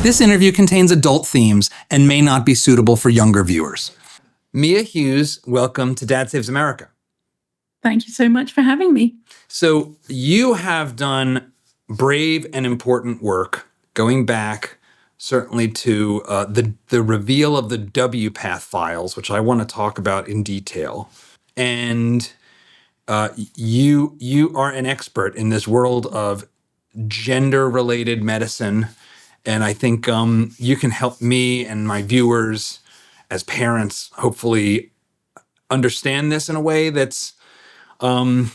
This interview contains adult themes and may not be suitable for younger viewers. Mia Hughes, welcome to Dad Saves America. Thank you so much for having me. So you have done brave and important work going back certainly to the reveal of the WPATH Files, which I want to talk about in detail. And you are an expert in this world of gender-related medicine. And I think you can help me and my viewers as parents hopefully understand this in a way that's I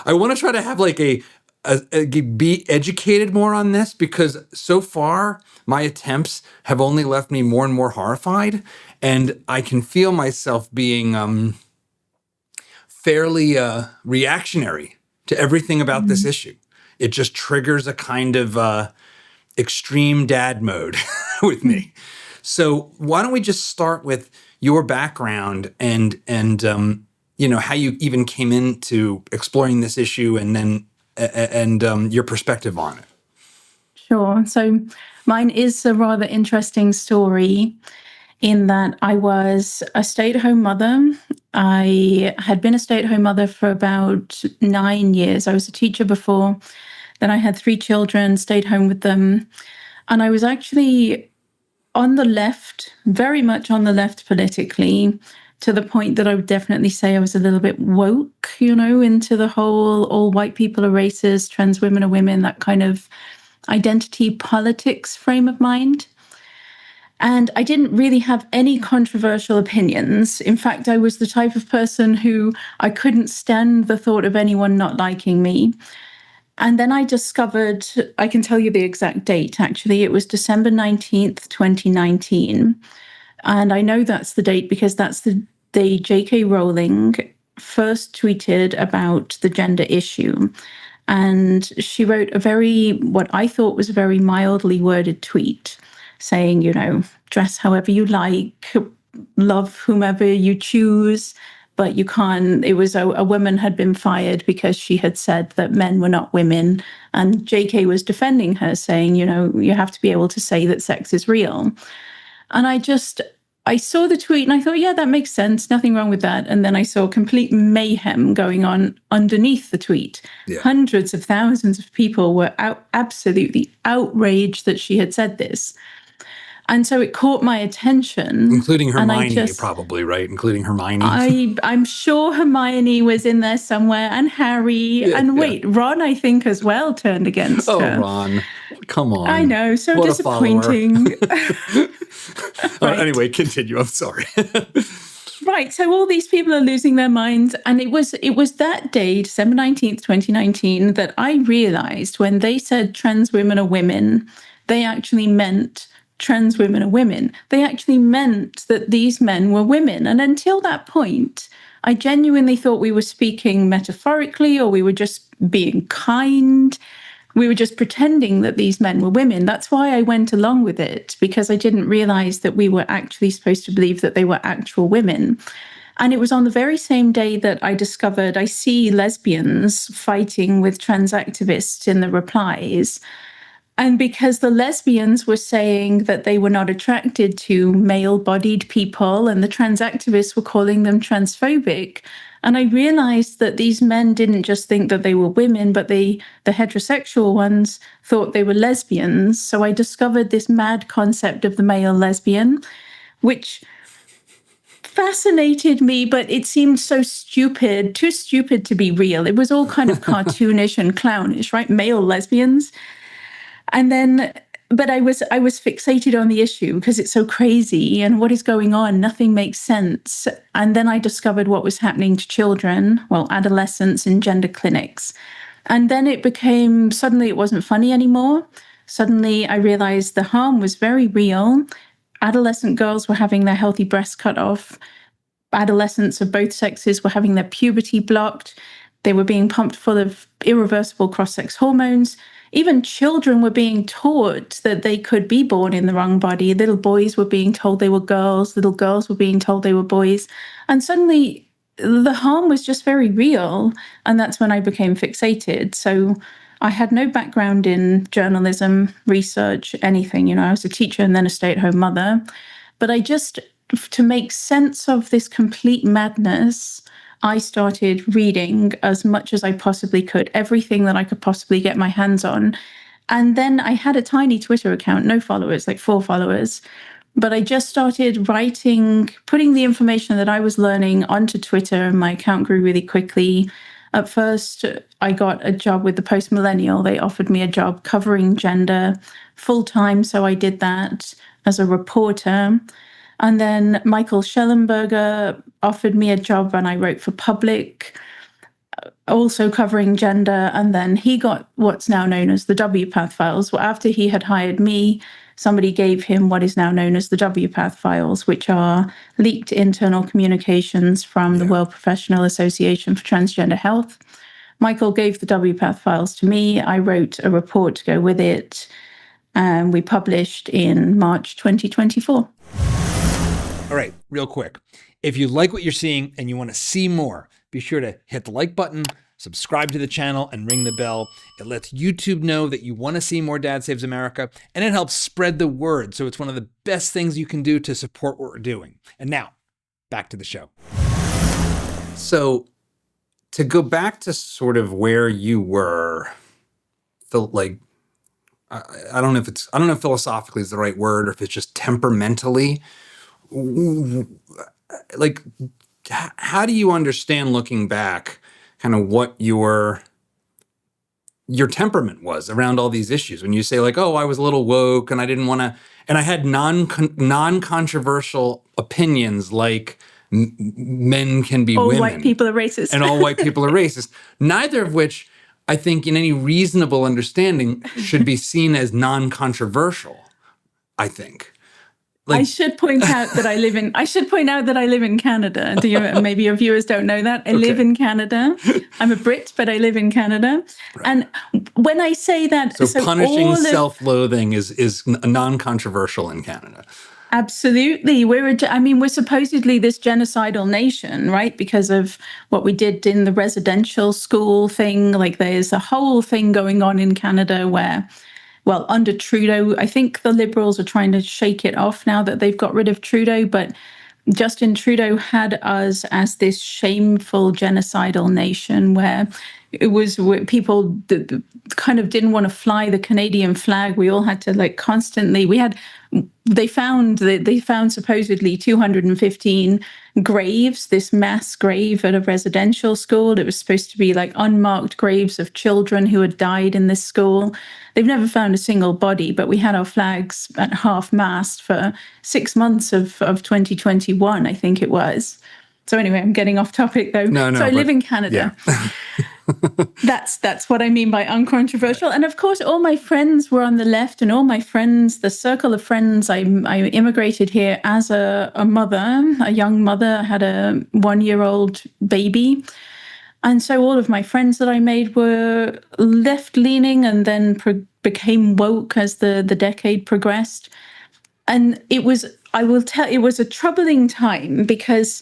want to try to have like be educated more on this, because so far my attempts have only left me more and more horrified, and I can feel myself being fairly reactionary to everything about this issue. It just triggers a kind of extreme dad mode with me. So why don't we just start with your background and how you even came into exploring this issue, and then your perspective on it. Sure. So mine is a rather interesting story in that I was a stay-at-home mother. I had been a stay-at-home mother for about 9 years. I was a teacher before. Then I had 3 children, stayed home with them. And I was actually on the left, very much on the left politically, to the point that I would definitely say I was a little bit woke, into the whole all white people are racist, trans women are women, that kind of identity politics frame of mind. And I didn't really have any controversial opinions. In fact, I was the type of person who I couldn't stand the thought of anyone not liking me. And then I discovered, I can tell you the exact date, actually. It was December 19th, 2019. And I know that's the date because that's the day JK Rowling first tweeted about the gender issue. And she wrote what I thought was a very mildly worded tweet saying, dress however you like, love whomever you choose, but you can't. It was a woman had been fired because she had said that men were not women. And JK was defending her, saying, you have to be able to say that sex is real. And I saw the tweet and I thought, yeah, that makes sense. Nothing wrong with that. And then I saw complete mayhem going on underneath the tweet. Yeah. Hundreds of thousands of people were absolutely outraged that she had said this. And so it caught my attention. Including Hermione, probably, right? Including Hermione. I'm sure Hermione was in there somewhere, and Harry. Yeah, and wait, Ron, I think, as well turned against her. Oh, Ron. Come on. I know, so what disappointing. Right. Anyway, continue. I'm sorry. Right, so all these people are losing their minds. And it was that day, December 19th, 2019, that I realized when they said trans women are women, they actually meant trans women are women. They actually meant that these men were women. And until that point, I genuinely thought we were speaking metaphorically, or we were just being kind. We were just pretending that these men were women. That's why I went along with it, because I didn't realize that we were actually supposed to believe that they were actual women. And it was on the very same day that I discovered I see lesbians fighting with trans activists in the replies. And because the lesbians were saying that they were not attracted to male-bodied people, and the trans activists were calling them transphobic. And I realized that these men didn't just think that they were women, but the heterosexual ones thought they were lesbians. So I discovered this mad concept of the male lesbian, which fascinated me, but it seemed so stupid, too stupid to be real. It was all kind of cartoonish and clownish, right? Male lesbians. And then, but I was fixated on the issue because it's so crazy and what is going on? Nothing makes sense. And then I discovered what was happening to children, adolescents in gender clinics. And then suddenly it wasn't funny anymore. Suddenly I realized the harm was very real. Adolescent girls were having their healthy breasts cut off. Adolescents of both sexes were having their puberty blocked. They were being pumped full of irreversible cross-sex hormones. Even children were being taught that they could be born in the wrong body. Little boys were being told they were girls. Little girls were being told they were boys. And suddenly the harm was just very real. And that's when I became fixated. So I had no background in journalism, research, anything. I was a teacher and then a stay-at-home mother. But to make sense of this complete madness, I started reading as much as I possibly could, everything that I could possibly get my hands on. And then I had a tiny Twitter account, no followers, like 4 followers. But I just started writing, putting the information that I was learning onto Twitter, and my account grew really quickly. At first, I got a job with the Post Millennial. They offered me a job covering gender full-time, so I did that as a reporter. And then Michael Schellenberger offered me a job, and I wrote for Public, also covering gender. And then he got what's now known as the WPATH Files. Well, after he had hired me, somebody gave him what is now known as the WPATH Files, which are leaked internal communications from the World Professional Association for Transgender Health. Michael gave the WPATH Files to me. I wrote a report to go with it, and we published in March 2024. All right, real quick. If you like what you're seeing and you want to see more, be sure to hit the like button, subscribe to the channel, and ring the bell. It lets YouTube know that you want to see more Dad Saves America, and it helps spread the word. So it's one of the best things you can do to support what we're doing. And now, back to the show. So to go back to sort of where you were, like, I don't know if philosophically is the right word, or if it's just temperamentally. Like, how do you understand, looking back, kind of what your temperament was around all these issues? When you say, like, oh, I was a little woke and I didn't want to, and I had non-controversial opinions, like men can be women. All white people are racist. And all white people are racist. Neither of which, I think, in any reasonable understanding, should be seen as non-controversial, I think. Like, I should point out that I live in Canada. Maybe your viewers don't know that. I live in Canada. I'm a Brit, but I live in Canada. Right. And when I say that, so punishing self-loathing is non-controversial in Canada. Absolutely. We're supposedly this genocidal nation, right? Because of what we did in the residential school thing. Like, there's a whole thing going on in Canada where, well, under Trudeau, I think the Liberals are trying to shake it off now that they've got rid of Trudeau, but Justin Trudeau had us as this shameful genocidal nation where it was where people kind of didn't want to fly the Canadian flag. We all had to, like, constantly, they found supposedly 215 graves, this mass grave at a residential school. It was supposed to be like unmarked graves of children who had died in this school. They've never found a single body, but we had our flags at half-mast for 6 months of 2021, I think it was. So anyway, I'm getting off topic though. No, so I live in Canada. Yeah. That's what I mean by uncontroversial. And of course, all my friends were on the left, and all my friends, the circle of friends, I immigrated here as a mother, a young mother. I had a 1-year-old baby. And so all of my friends that I made were left-leaning and then became woke as the decade progressed. And it was a troubling time, because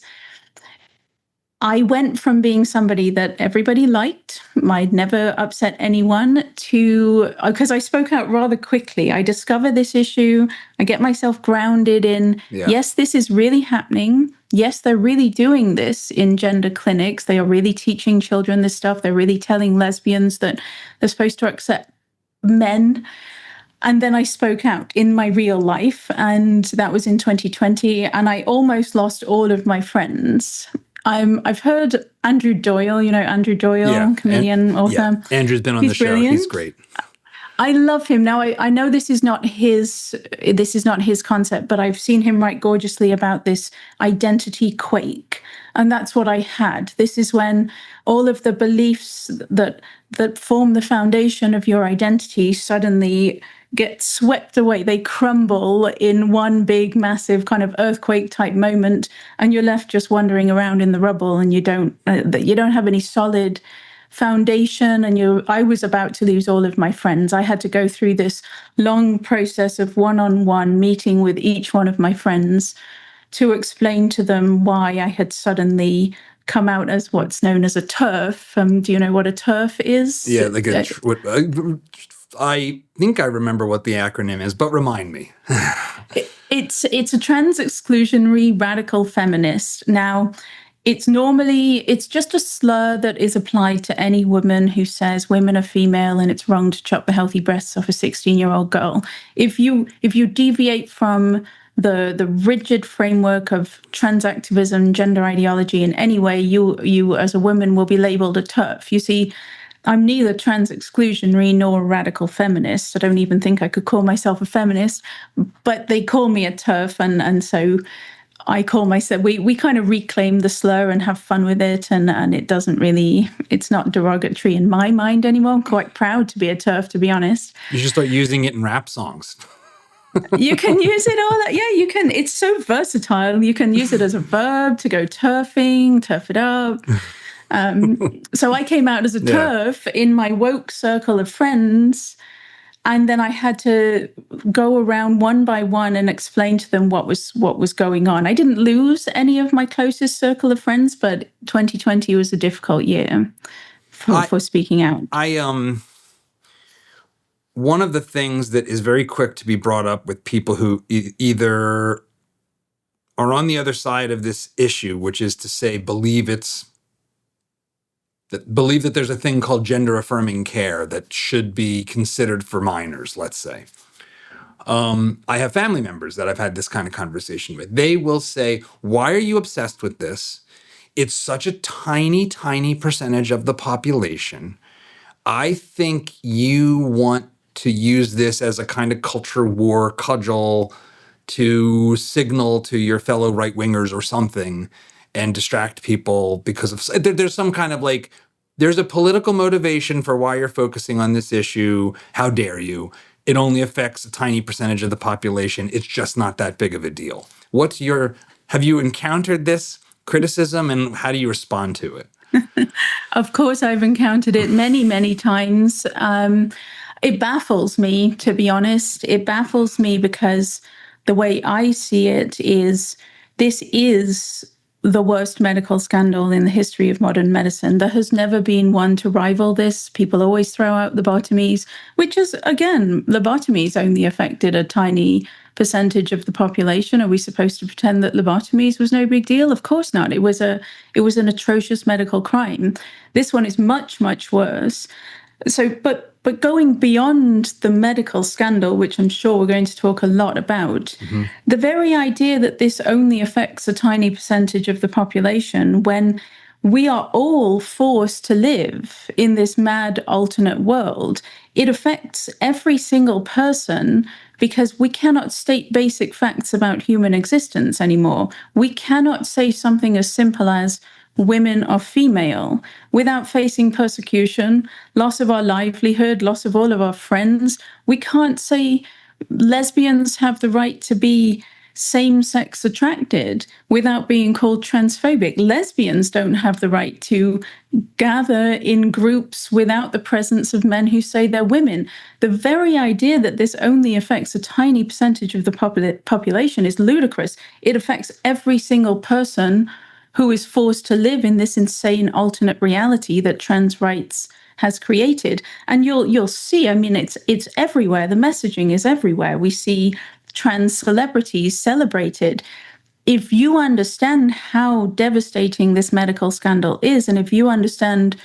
I went from being somebody that everybody liked, I'd never upset anyone, to, because I spoke out rather quickly. I discover this issue, I get myself grounded in, yes, this is really happening. Yes, they're really doing this in gender clinics. They are really teaching children this stuff. They're really telling lesbians that they're supposed to accept men. And then I spoke out in my real life, and that was in 2020, and I almost lost all of my friends. I've heard Andrew Doyle, Andrew Doyle, comedian, author. Yeah. Andrew's been on the show. Brilliant. He's great. I love him. Now, I know this is not his concept, but I've seen him write gorgeously about this identity quake. And that's what I had. This is when all of the beliefs that form the foundation of your identity suddenly get swept away. They crumble in one big, massive kind of earthquake type moment, and you're left just wandering around in the rubble, and you don't have any solid foundation. And I was about to lose all of my friends. I had to go through this long process of one-on-one meeting with each one of my friends to explain to them why I had suddenly come out as what's known as a TERF. Do you know what a TERF is? Yeah, like I think I remember what the acronym is, but remind me. It's a trans exclusionary radical feminist. Now, it's just a slur that is applied to any woman who says women are female and it's wrong to chop the healthy breasts off a 16-year-old girl. If you deviate from the rigid framework of trans activism, gender ideology in any way, you as a woman will be labeled a TERF. You see, I'm neither trans exclusionary nor a radical feminist. I don't even think I could call myself a feminist, but they call me a TERF, and so I call myself, we kind of reclaim the slur and have fun with it, and it doesn't really, it's not derogatory in my mind anymore. I'm quite proud to be a TERF, to be honest. You should start using it in rap songs. You can use it all that. Yeah, you can. It's so versatile. You can use it as a verb to go turfing, turf it up. So I came out as a TERF in my woke circle of friends. And then I had to go around one by one and explain to them what was going on. I didn't lose any of my closest circle of friends, but 2020 was a difficult year for speaking out. One of the things that is very quick to be brought up with people who either are on the other side of this issue, which is to say, believe that there's a thing called gender-affirming care that should be considered for minors, let's say. I have family members that I've had this kind of conversation with. They will say, why are you obsessed with this? It's such a tiny, tiny percentage of the population. I think you want to use this as a kind of culture war cudgel to signal to your fellow right-wingers or something and distract people because of there's some kind of like, there's a political motivation for why you're focusing on this issue. How dare you? It only affects a tiny percentage of the population. It's just not that big of a deal. Have you encountered this criticism, and how do you respond to it? Of course, I've encountered it many, many times. It baffles me, to be honest. It baffles me because the way I see it is this is the worst medical scandal in the history of modern medicine. There has never been one to rival this. People always throw out lobotomies, which is, again, lobotomies only affected a tiny percentage of the population. Are we supposed to pretend that lobotomies was no big deal? Of course not. It was an atrocious medical crime. This one is much, much worse. So, but going beyond the medical scandal, which I'm sure we're going to talk a lot about, the very idea that this only affects a tiny percentage of the population when we are all forced to live in this mad alternate world, it affects every single person because we cannot state basic facts about human existence anymore. We cannot say something as simple as women are female without facing persecution, loss of our livelihood, loss of all of our friends. We can't say lesbians have the right to be same-sex attracted without being called transphobic. Lesbians don't have the right to gather in groups without the presence of men who say they're women. The very idea that this only affects a tiny percentage of the population is ludicrous. It affects every single person who is forced to live in this insane alternate reality that trans rights has created. And you'll see, I mean, it's everywhere. The messaging is everywhere. We see trans celebrities celebrated. If you understand how devastating this medical scandal is, and if you understand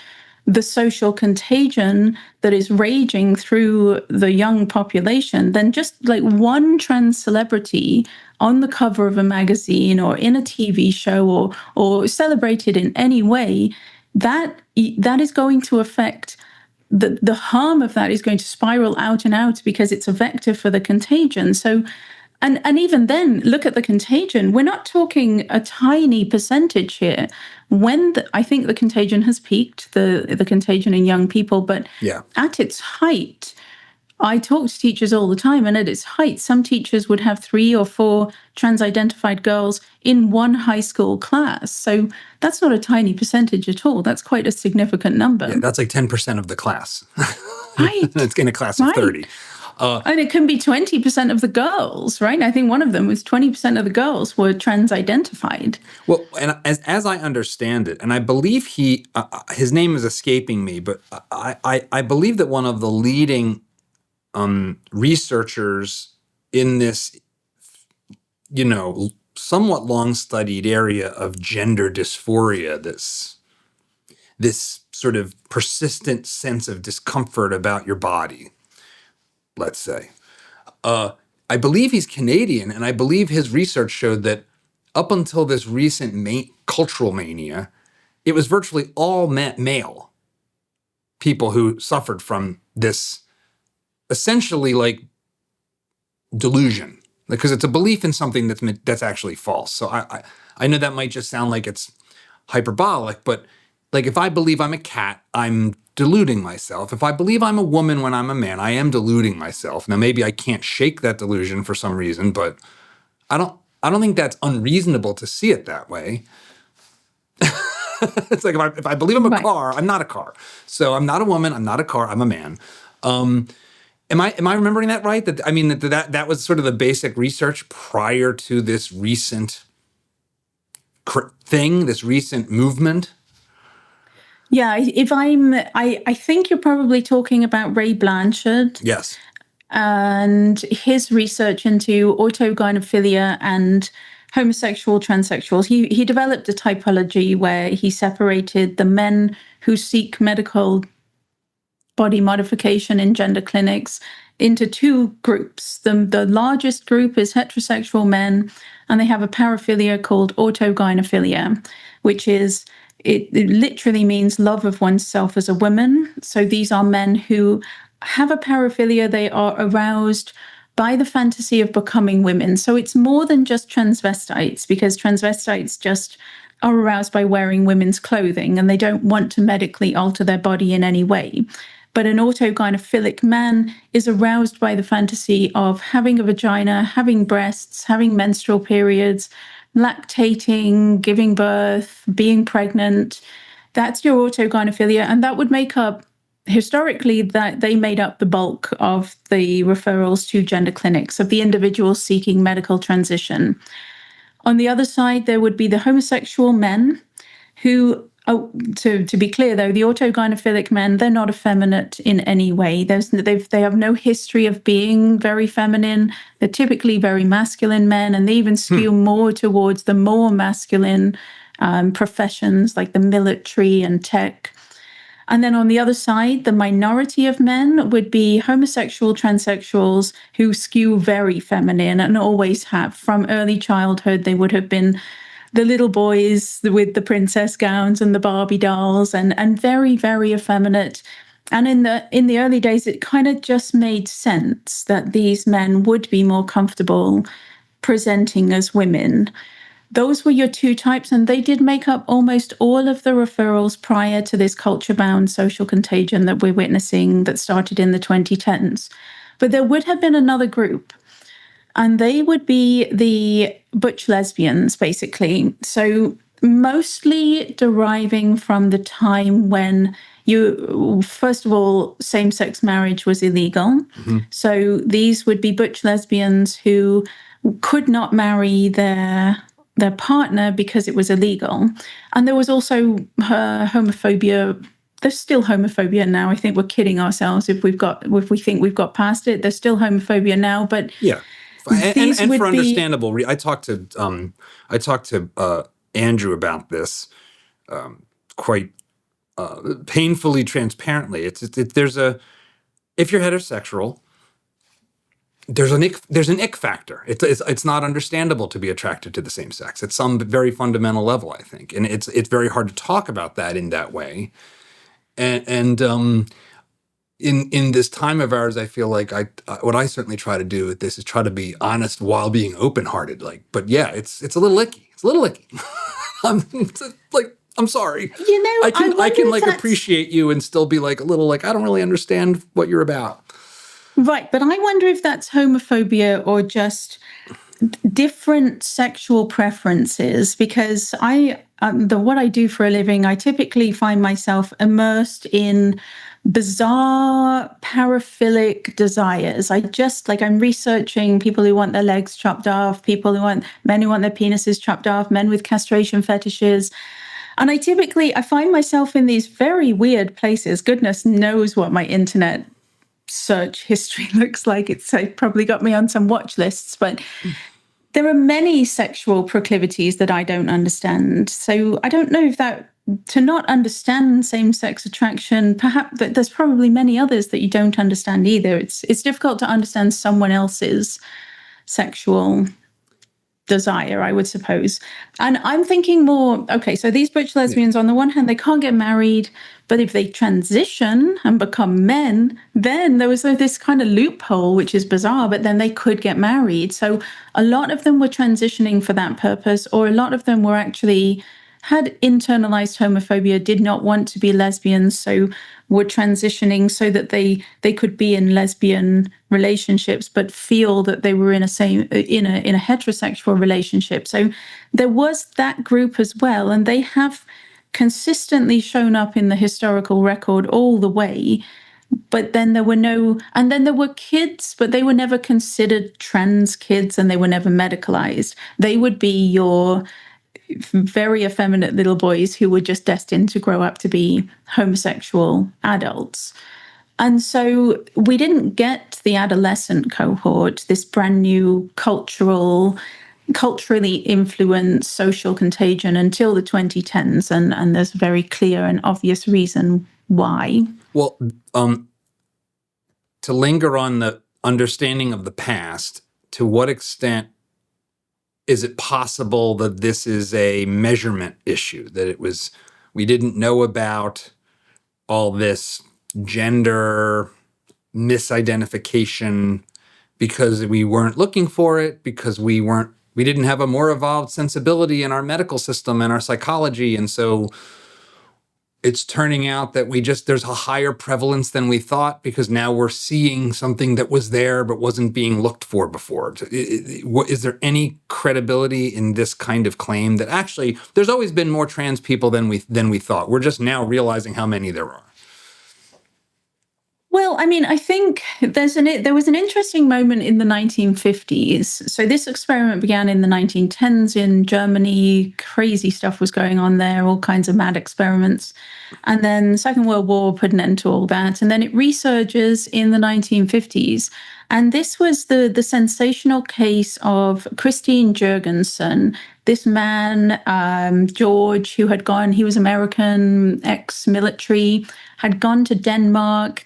the social contagion that is raging through the young population, then just like one trans celebrity on the cover of a magazine or in a TV show or celebrated in any way, that is going to affect the harm of that is going to spiral out and out because it's a vector for the contagion. So, and even then, look at the contagion. We're not talking a tiny percentage here. I think the contagion has peaked, the contagion in young people, but at its height, I talk to teachers all the time, and at its height, some teachers would have 3 or 4 trans-identified girls in one high school class. So that's not a tiny percentage at all. That's quite a significant number. Yeah, that's like 10% of the class. Right. It's in a class of 30. And it can be 20% of the girls, right? I think one of them was 20% of the girls were trans-identified. Well, and as I understand it, and I believe his name is escaping me, but I believe that one of the leading researchers in this, somewhat long-studied area of gender dysphoria, this sort of persistent sense of discomfort about your body, let's say. I believe he's Canadian, and I believe his research showed that up until this recent cultural mania, it was virtually all male people who suffered from this essentially like delusion, because it's a belief in something that's actually false. So I know that might just sound like it's hyperbolic, but like if I believe I'm a cat, I'm deluding myself. If I believe I'm a woman when I'm a man, I am deluding myself. Now maybe I can't shake that delusion for some reason, but I don't think that's unreasonable to see it that way. It's like if I believe I'm a car, I'm not a car. So I'm not a woman, I'm not a car, I'm a man. Am I remembering that right? That was sort of the basic research prior to this recent this recent movement? Yeah, I think you're probably talking about Ray Blanchard. Yes. And his research into autogynophilia and homosexual transsexuals. He developed a typology where he separated the men who seek medical body modification in gender clinics into two groups. The largest group is heterosexual men, and they have a paraphilia called autogynophilia, which is it literally means love of oneself as a woman. So these are men who have a paraphilia. They are aroused by the fantasy of becoming women. So it's more than just transvestites, because transvestites just are aroused by wearing women's clothing and they don't want to medically alter their body in any way. But an autogynophilic man is aroused by the fantasy of having a vagina, having breasts, having menstrual periods, lactating, giving birth, being pregnant. That's your autogynophilia. And that would make up, historically, that they made up the bulk of the referrals to gender clinics of the individuals seeking medical transition. On the other side, there would be the homosexual men who, to be clear though, the autogynophilic men, they're not effeminate in any way. They have no history of being very feminine. They're typically very masculine men, and they even skew more towards the more masculine professions like the military and tech. And then on the other side, the minority of men would be homosexual transsexuals who skew very feminine and always have. From early childhood, they would have been the little boys with the princess gowns and the Barbie dolls, and very, very effeminate. And in the early days, it kind of just made sense that these men would be more comfortable presenting as women. Those were your two types, and they did make up almost all of the referrals prior to this culture-bound social contagion that we're witnessing that started in the 2010s. But there would have been another group, and they would be the butch lesbians, basically. So mostly deriving from the time when first of all, same-sex marriage was illegal. Mm-hmm. So these would be butch lesbians who could not marry their partner because it was illegal. And there was also homophobia. There's still homophobia now. I think we're kidding ourselves if we think we've got past it. There's still homophobia now, but yeah, and for understandable. I talked to Andrew about this quite painfully transparently. If you're heterosexual, there's an ick factor. It's not understandable to be attracted to the same sex at some very fundamental level, I think, and it's very hard to talk about that in that way. And in this time of ours, I feel like what I certainly try to do with this is try to be honest while being open-hearted. But yeah, it's a little icky. It's a little icky. I'm sorry. I can appreciate you and still be like a little I don't really understand what you're about. Right, but I wonder if that's homophobia or just different sexual preferences, because what I do for a living, I typically find myself immersed in bizarre paraphilic desires. I'm researching people who want their legs chopped off, men who want their penises chopped off, men with castration fetishes. And I find myself in these very weird places. Goodness knows what my internet search history looks like. It's probably got me on some watch lists, but there are many sexual proclivities that I don't understand. So I don't know if that, to not understand same-sex attraction, perhaps there's probably many others that you don't understand either. It's difficult to understand someone else's sexual desire, I would suppose. And I'm thinking more, okay, so these butch lesbians, on the one hand, they can't get married, but if they transition and become men, then there was this kind of loophole, which is bizarre, but then they could get married. So a lot of them were transitioning for that purpose, or a lot of them were actually had internalized homophobia, did not want to be lesbians, so were transitioning so that they could be in lesbian relationships, but feel that they were in a heterosexual relationship. So there was that group as well, and they have consistently shown up in the historical record all the way. But then there were kids, but they were never considered trans kids, and they were never medicalized. They would be your very effeminate little boys who were just destined to grow up to be homosexual adults. And so we didn't get the adolescent cohort, this brand new culturally influenced social contagion, until the 2010s. And there's a very clear and obvious reason why. Well, to linger on the understanding of the past, to what extent is it possible that this is a measurement issue, that we didn't know about all this gender misidentification because we weren't looking for it, because we didn't have a more evolved sensibility in our medical system and our psychology. And so it's turning out that there's a higher prevalence than we thought, because now we're seeing something that was there but wasn't being looked for before. Is there any credibility in this kind of claim that actually there's always been more trans people than we thought? We're just now realizing how many there are. Well, I mean, I think there was an interesting moment in the 1950s. So this experiment began in the 1910s in Germany. Crazy stuff was going on there, all kinds of mad experiments. And then the Second World War put an end to all that. And then it resurges in the 1950s. And this was the sensational case of Christine Jurgensen, this man, George, he was American, ex-military, had gone to Denmark,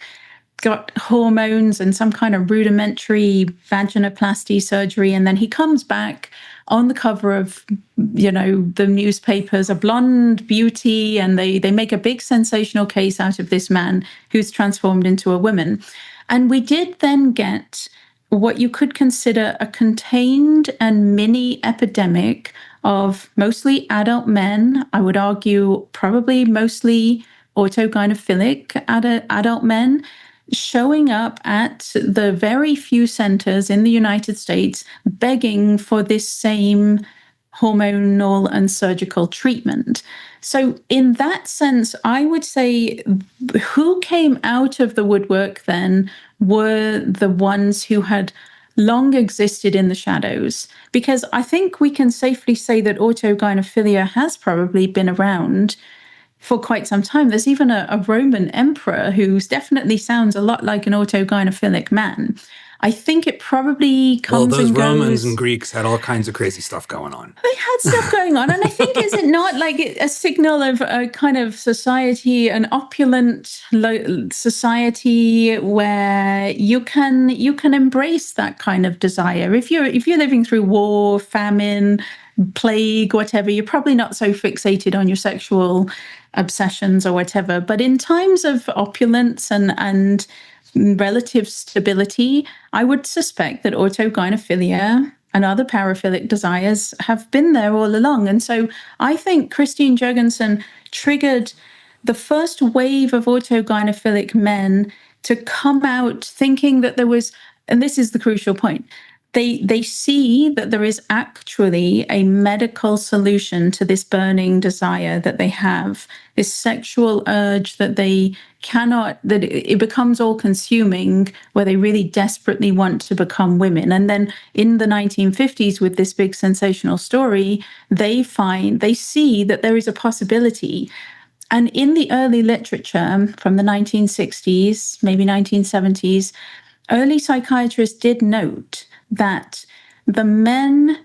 got hormones and some kind of rudimentary vaginoplasty surgery. And then he comes back on the cover of, the newspapers, a blonde beauty, and they make a big sensational case out of this man who's transformed into a woman. And we did then get what you could consider a contained and mini epidemic of mostly adult men. I would argue probably mostly autogynophilic adult men, showing up at the very few centers in the United States begging for this same hormonal and surgical treatment. So in that sense, I would say who came out of the woodwork then were the ones who had long existed in the shadows, because I think we can safely say that autogynophilia has probably been around for quite some time. There's even a Roman emperor who definitely sounds a lot like an autogynophilic man. I think it probably comes and goes. Well, those Romans and Greeks had all kinds of crazy stuff going on. They had stuff going on. And I think, is it not like a signal of a kind of society, an opulent society where you can embrace that kind of desire? If you're living through war, famine, plague, whatever, you're probably not so fixated on your sexual obsessions or whatever. But in times of opulence and relative stability, I would suspect that autogynophilia and other paraphilic desires have been there all along. And so I think Christine Jurgensen triggered the first wave of autogynophilic men to come out thinking that there was, and this is the crucial point, they see that there is actually a medical solution to this burning desire that they have, this sexual urge that they cannot, that it becomes all consuming, where they really desperately want to become women. And then in the 1950s, with this big sensational story, they see that there is a possibility. And in the early literature from the 1960s, maybe 1970s, early psychiatrists did note that the men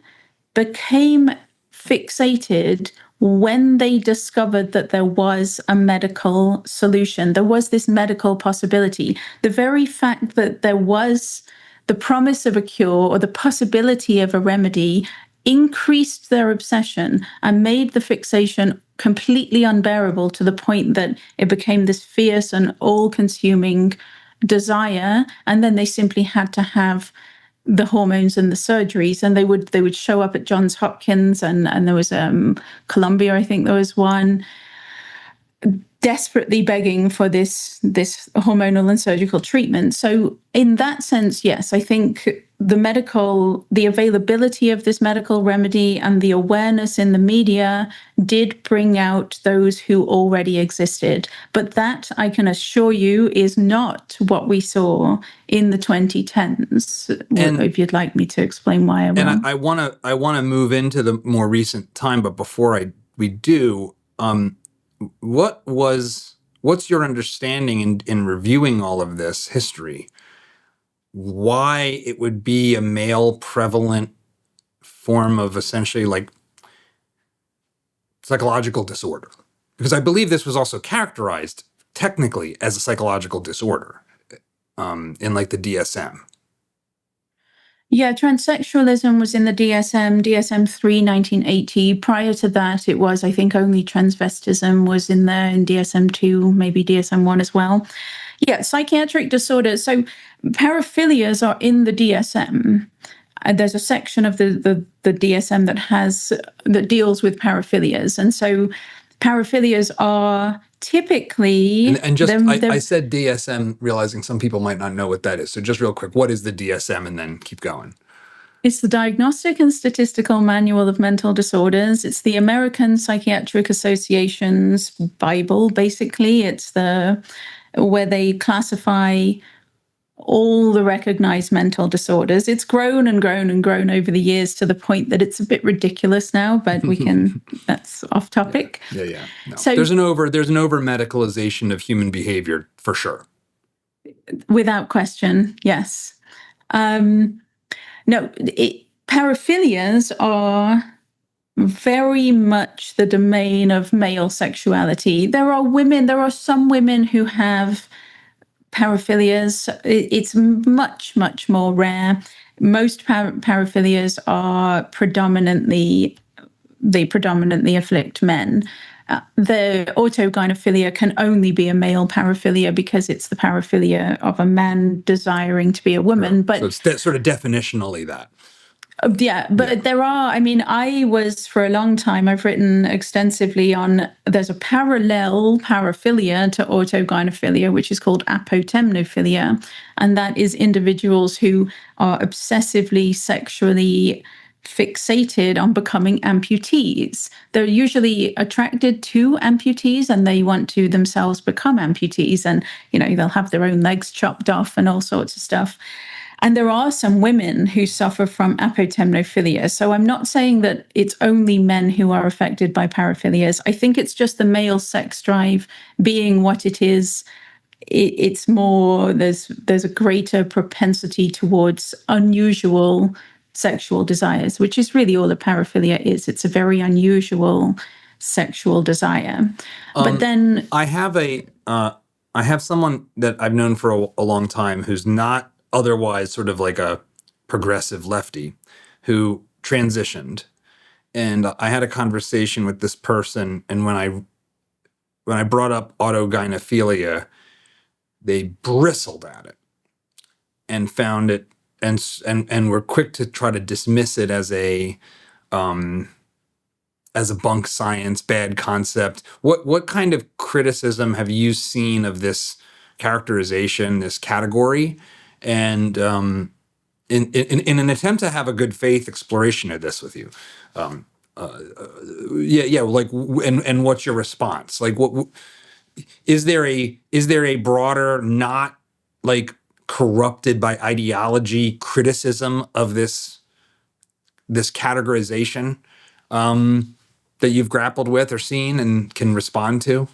became fixated when they discovered that there was a medical solution. There was this medical possibility. The very fact that there was the promise of a cure or the possibility of a remedy increased their obsession and made the fixation completely unbearable, to the point that it became this fierce and all-consuming desire. And then they simply had to have the hormones and the surgeries, and they would show up at Johns Hopkins, and there was Columbia, I think there was one, desperately begging for this hormonal and surgical treatment. So in that sense, yes, I think the availability of this medical remedy and the awareness in the media did bring out those who already existed. But that, I can assure you, is not what we saw in the 2010s. And if you'd like me to explain why I will. And I want to move into the more recent time, but before we do, what's your understanding in reviewing all of this history? Why it would be a male prevalent form of essentially like psychological disorder? Because I believe this was also characterized technically as a psychological disorder in like the DSM. Yeah, transsexualism was in the DSM-3, 1980. Prior to that, it was, I think, only transvestism was in there, in DSM-2, maybe DSM-1 as well. Yeah, psychiatric disorders. So paraphilias are in the DSM. There's a section of the DSM that deals with paraphilias. And so paraphilias are typically... And just, I said DSM, realizing some people might not know what that is. So just real quick, what is the DSM? And then keep going. It's the Diagnostic and Statistical Manual of Mental Disorders. It's the American Psychiatric Association's Bible, basically. It's where they classify all the recognized mental disorders. It's grown and grown and grown over the years to the point that it's a bit ridiculous now, but that's off topic. Yeah. No. So there's an over medicalization of human behavior for sure. Without question, yes. Paraphilias are very much the domain of male sexuality. There are some women who have paraphilias. It's much, much more rare. Most paraphilias are predominantly afflict men. The autogynophilia can only be a male paraphilia because it's the paraphilia of a man desiring to be a woman. But so it's sort of definitionally that. There are, I was for a long time, I've written extensively on, there's a parallel paraphilia to autogynophilia, which is called apotemnophilia. And that is individuals who are obsessively sexually fixated on becoming amputees. They're usually attracted to amputees and they want to themselves become amputees. And, they'll have their own legs chopped off and all sorts of stuff. And there are some women who suffer from apotemnophilia. So I'm not saying that it's only men who are affected by paraphilias. I think it's just the male sex drive being what it is. It's more, there's a greater propensity towards unusual sexual desires, which is really all a paraphilia is. It's a very unusual sexual desire. But then I have someone that I've known for a long time who's not otherwise sort of like a progressive lefty who transitioned. And I had a conversation with this person, and when I brought up autogynophilia, they bristled at it and found it and were quick to try to dismiss it as a bunk science, bad concept. What kind of criticism have you seen of this characterization, this category? And in an attempt to have a good faith exploration of this with you. Like, and what's your response? Like, what is there a broader, not like corrupted by ideology criticism of this categorization that you've grappled with or seen and can respond to?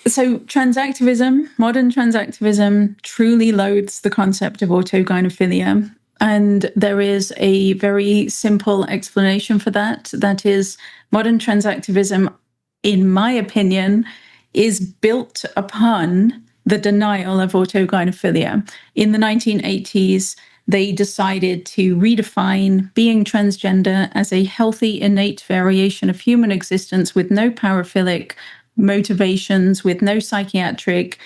So transactivism, modern transactivism, truly loathes the concept of autogynophilia. And there is a very simple explanation for that. That is, modern transactivism, in my opinion, is built upon the denial of autogynophilia. In the 1980s, they decided to redefine being transgender as a healthy, innate variation of human existence with no paraphilic motivations, with no psychiatric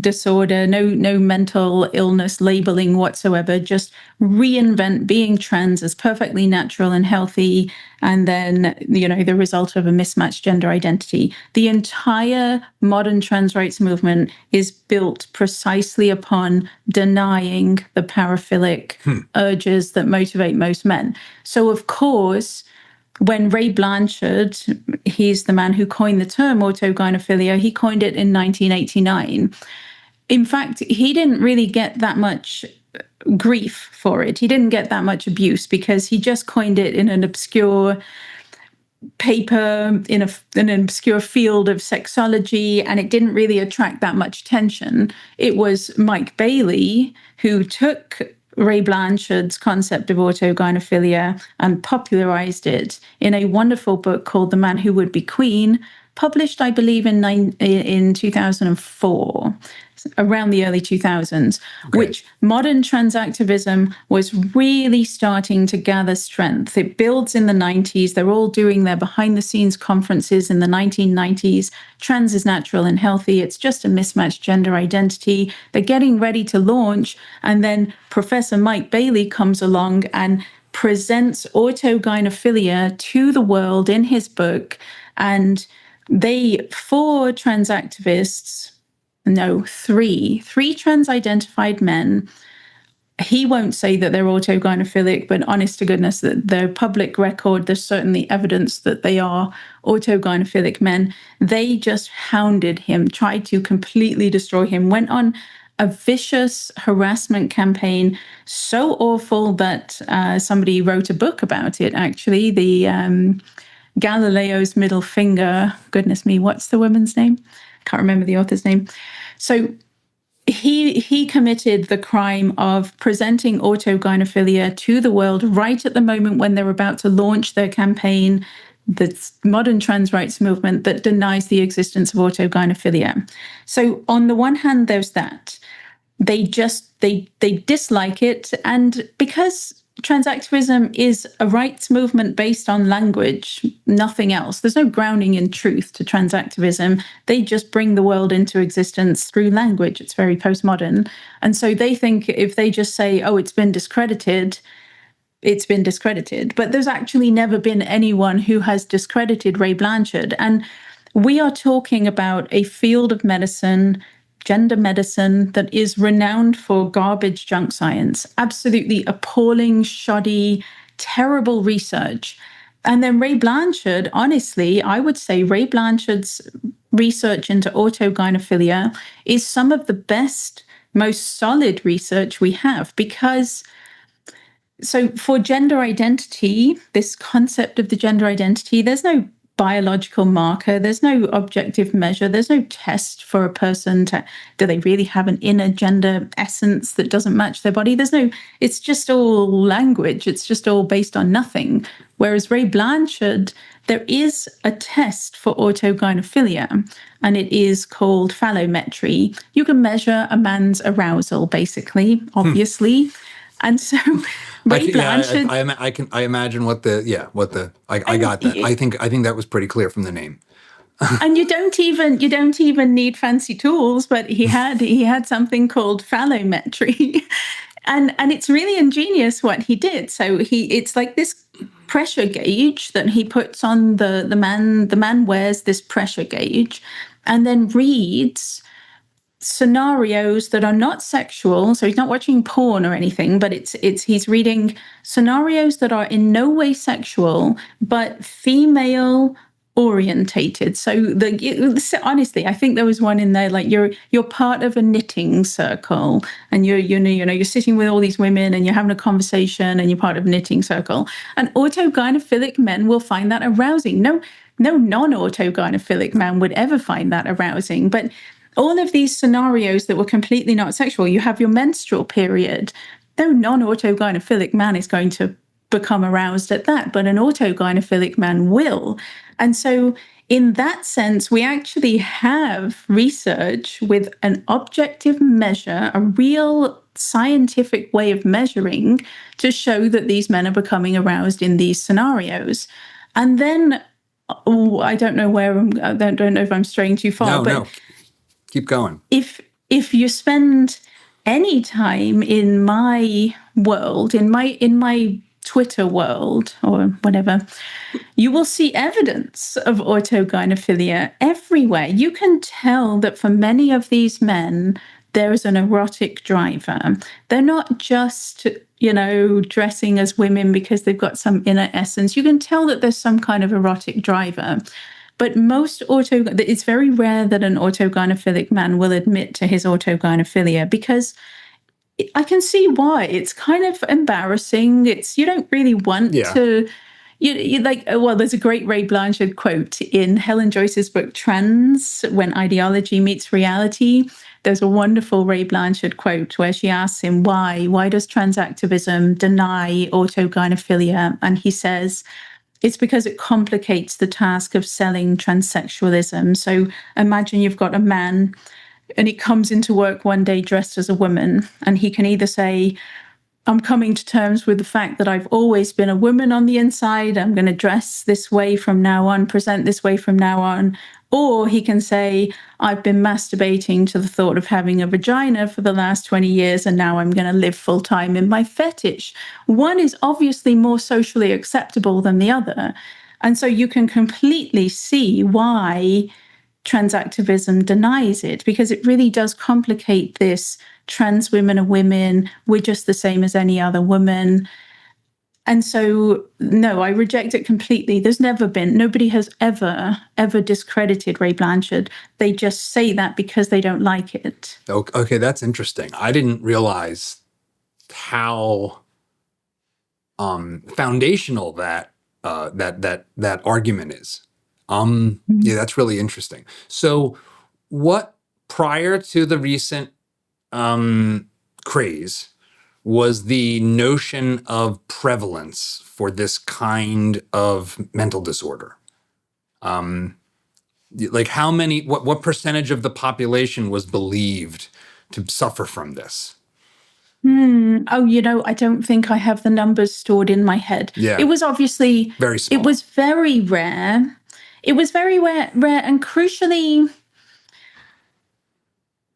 disorder, no mental illness labeling whatsoever, just reinvent being trans as perfectly natural and healthy, and then, the result of a mismatched gender identity. The entire modern trans rights movement is built precisely upon denying the paraphilic urges that motivate most men. So, of course, when Ray Blanchard, he's the man who coined the term autogynophilia, he coined it in 1989. In fact, he didn't really get that much grief for it. He didn't get that much abuse because he just coined it in an obscure paper in an obscure field of sexology, and it didn't really attract that much attention. It was Mike Bailey who took Ray Blanchard's concept of autogynophilia and popularized it in a wonderful book called The Man Who Would Be Queen, published, I believe, in 2004, around the early 2000s, which modern transactivism was really starting to gather strength. It builds in the 90s. They're all doing their behind-the-scenes conferences in the 1990s. Trans is natural and healthy. It's just a mismatched gender identity. They're getting ready to launch, and then Professor Mike Bailey comes along and presents autogynophilia to the world in his book, and four trans trans-identified men. He won't say that they're autogynophilic, but honest to goodness, that their public record, there's certainly evidence that they are autogynophilic men. They just hounded him, tried to completely destroy him, went on a vicious harassment campaign, so awful that somebody wrote a book about it, actually. The Galileo's Middle Finger. Goodness me, what's the woman's name? Can't remember the author's name. So he committed the crime of presenting autogynophilia to the world right at the moment when they're about to launch their campaign, the modern trans rights movement that denies the existence of autogynophilia. So on the one hand, there's that. They dislike it, and because transactivism is a rights movement based on language, nothing else. There's no grounding in truth to transactivism. They just bring the world into existence through language. It's very postmodern. And so they think if they just say, oh, it's been discredited, it's been discredited. But there's actually never been anyone who has discredited Ray Blanchard. And we are talking about a field of medicine, gender medicine, that is renowned for garbage junk science, absolutely appalling, shoddy, terrible research. And then Ray Blanchard, honestly, I would say Ray Blanchard's research into autogynophilia is some of the best, most solid research we have, because so for gender identity, this concept of the gender identity, there's no biological marker, there's no objective measure, there's no test for a person to, do they really have an inner gender essence that doesn't match their body? It's just all language, it's just all based on nothing. Whereas Ray Blanchard, there is a test for autogynophilia, and it is called phallometry. You can measure a man's arousal, basically, obviously. And so Ray Blanchard, I imagine I got that. I think that was pretty clear from the name. And you don't even need fancy tools, but he had something called phallometry. And it's really ingenious what he did. So it's like this pressure gauge that he puts on the man wears this pressure gauge and then reads scenarios that are not sexual. So he's not watching porn or anything, but he's reading scenarios that are in no way sexual, but female orientated. So honestly, I think there was one in there like you're part of a knitting circle, and you're sitting with all these women and you're having a conversation and you're part of a knitting circle. And autogynophilic men will find that arousing. No non-autogynophilic man would ever find that arousing. But all of these scenarios that were completely not sexual, you have your menstrual period. No non-autogynophilic man is going to become aroused at that, but an autogynophilic man will. And so in that sense, we actually have research with an objective measure, a real scientific way of measuring to show that these men are becoming aroused in these scenarios. And then, I don't know if I'm straying too far, No. Keep going. If you spend any time in my world, in my Twitter world or whatever, you will see evidence of autogynophilia everywhere. You can tell that for many of these men, there is an erotic driver. They're not just, dressing as women because they've got some inner essence. You can tell that there's some kind of erotic driver. But it's very rare that an autogynophilic man will admit to his autogynophilia, because I can see why. It's kind of embarrassing. You don't really want to. There's a great Ray Blanchard quote in Helen Joyce's book Trans, When Ideology Meets Reality. There's a wonderful Ray Blanchard quote where she asks him why does trans activism deny autogynophilia? And he says, it's because it complicates the task of selling transsexualism. So imagine you've got a man and he comes into work one day dressed as a woman, and he can either say, I'm coming to terms with the fact that I've always been a woman on the inside. I'm going to dress this way from now on, present this way from now on. Or he can say, I've been masturbating to the thought of having a vagina for the last 20 years, and now I'm going to live full time in my fetish. One is obviously more socially acceptable than the other. And so you can completely see why trans activism denies it, because it really does complicate this. Trans women are women. We're just the same as any other woman. And so, no, I reject it completely. Nobody has ever discredited Ray Blanchard. They just say that because they don't like it. Okay, that's interesting. I didn't realize how foundational that argument is. Yeah, that's really interesting. So what, prior to the recent craze, was the notion of prevalence for this kind of mental disorder? Like how many, what percentage of the population was believed to suffer from this? I don't think I have the numbers stored in my head. Yeah. It was obviously very small. It was very rare. It was very rare, and crucially,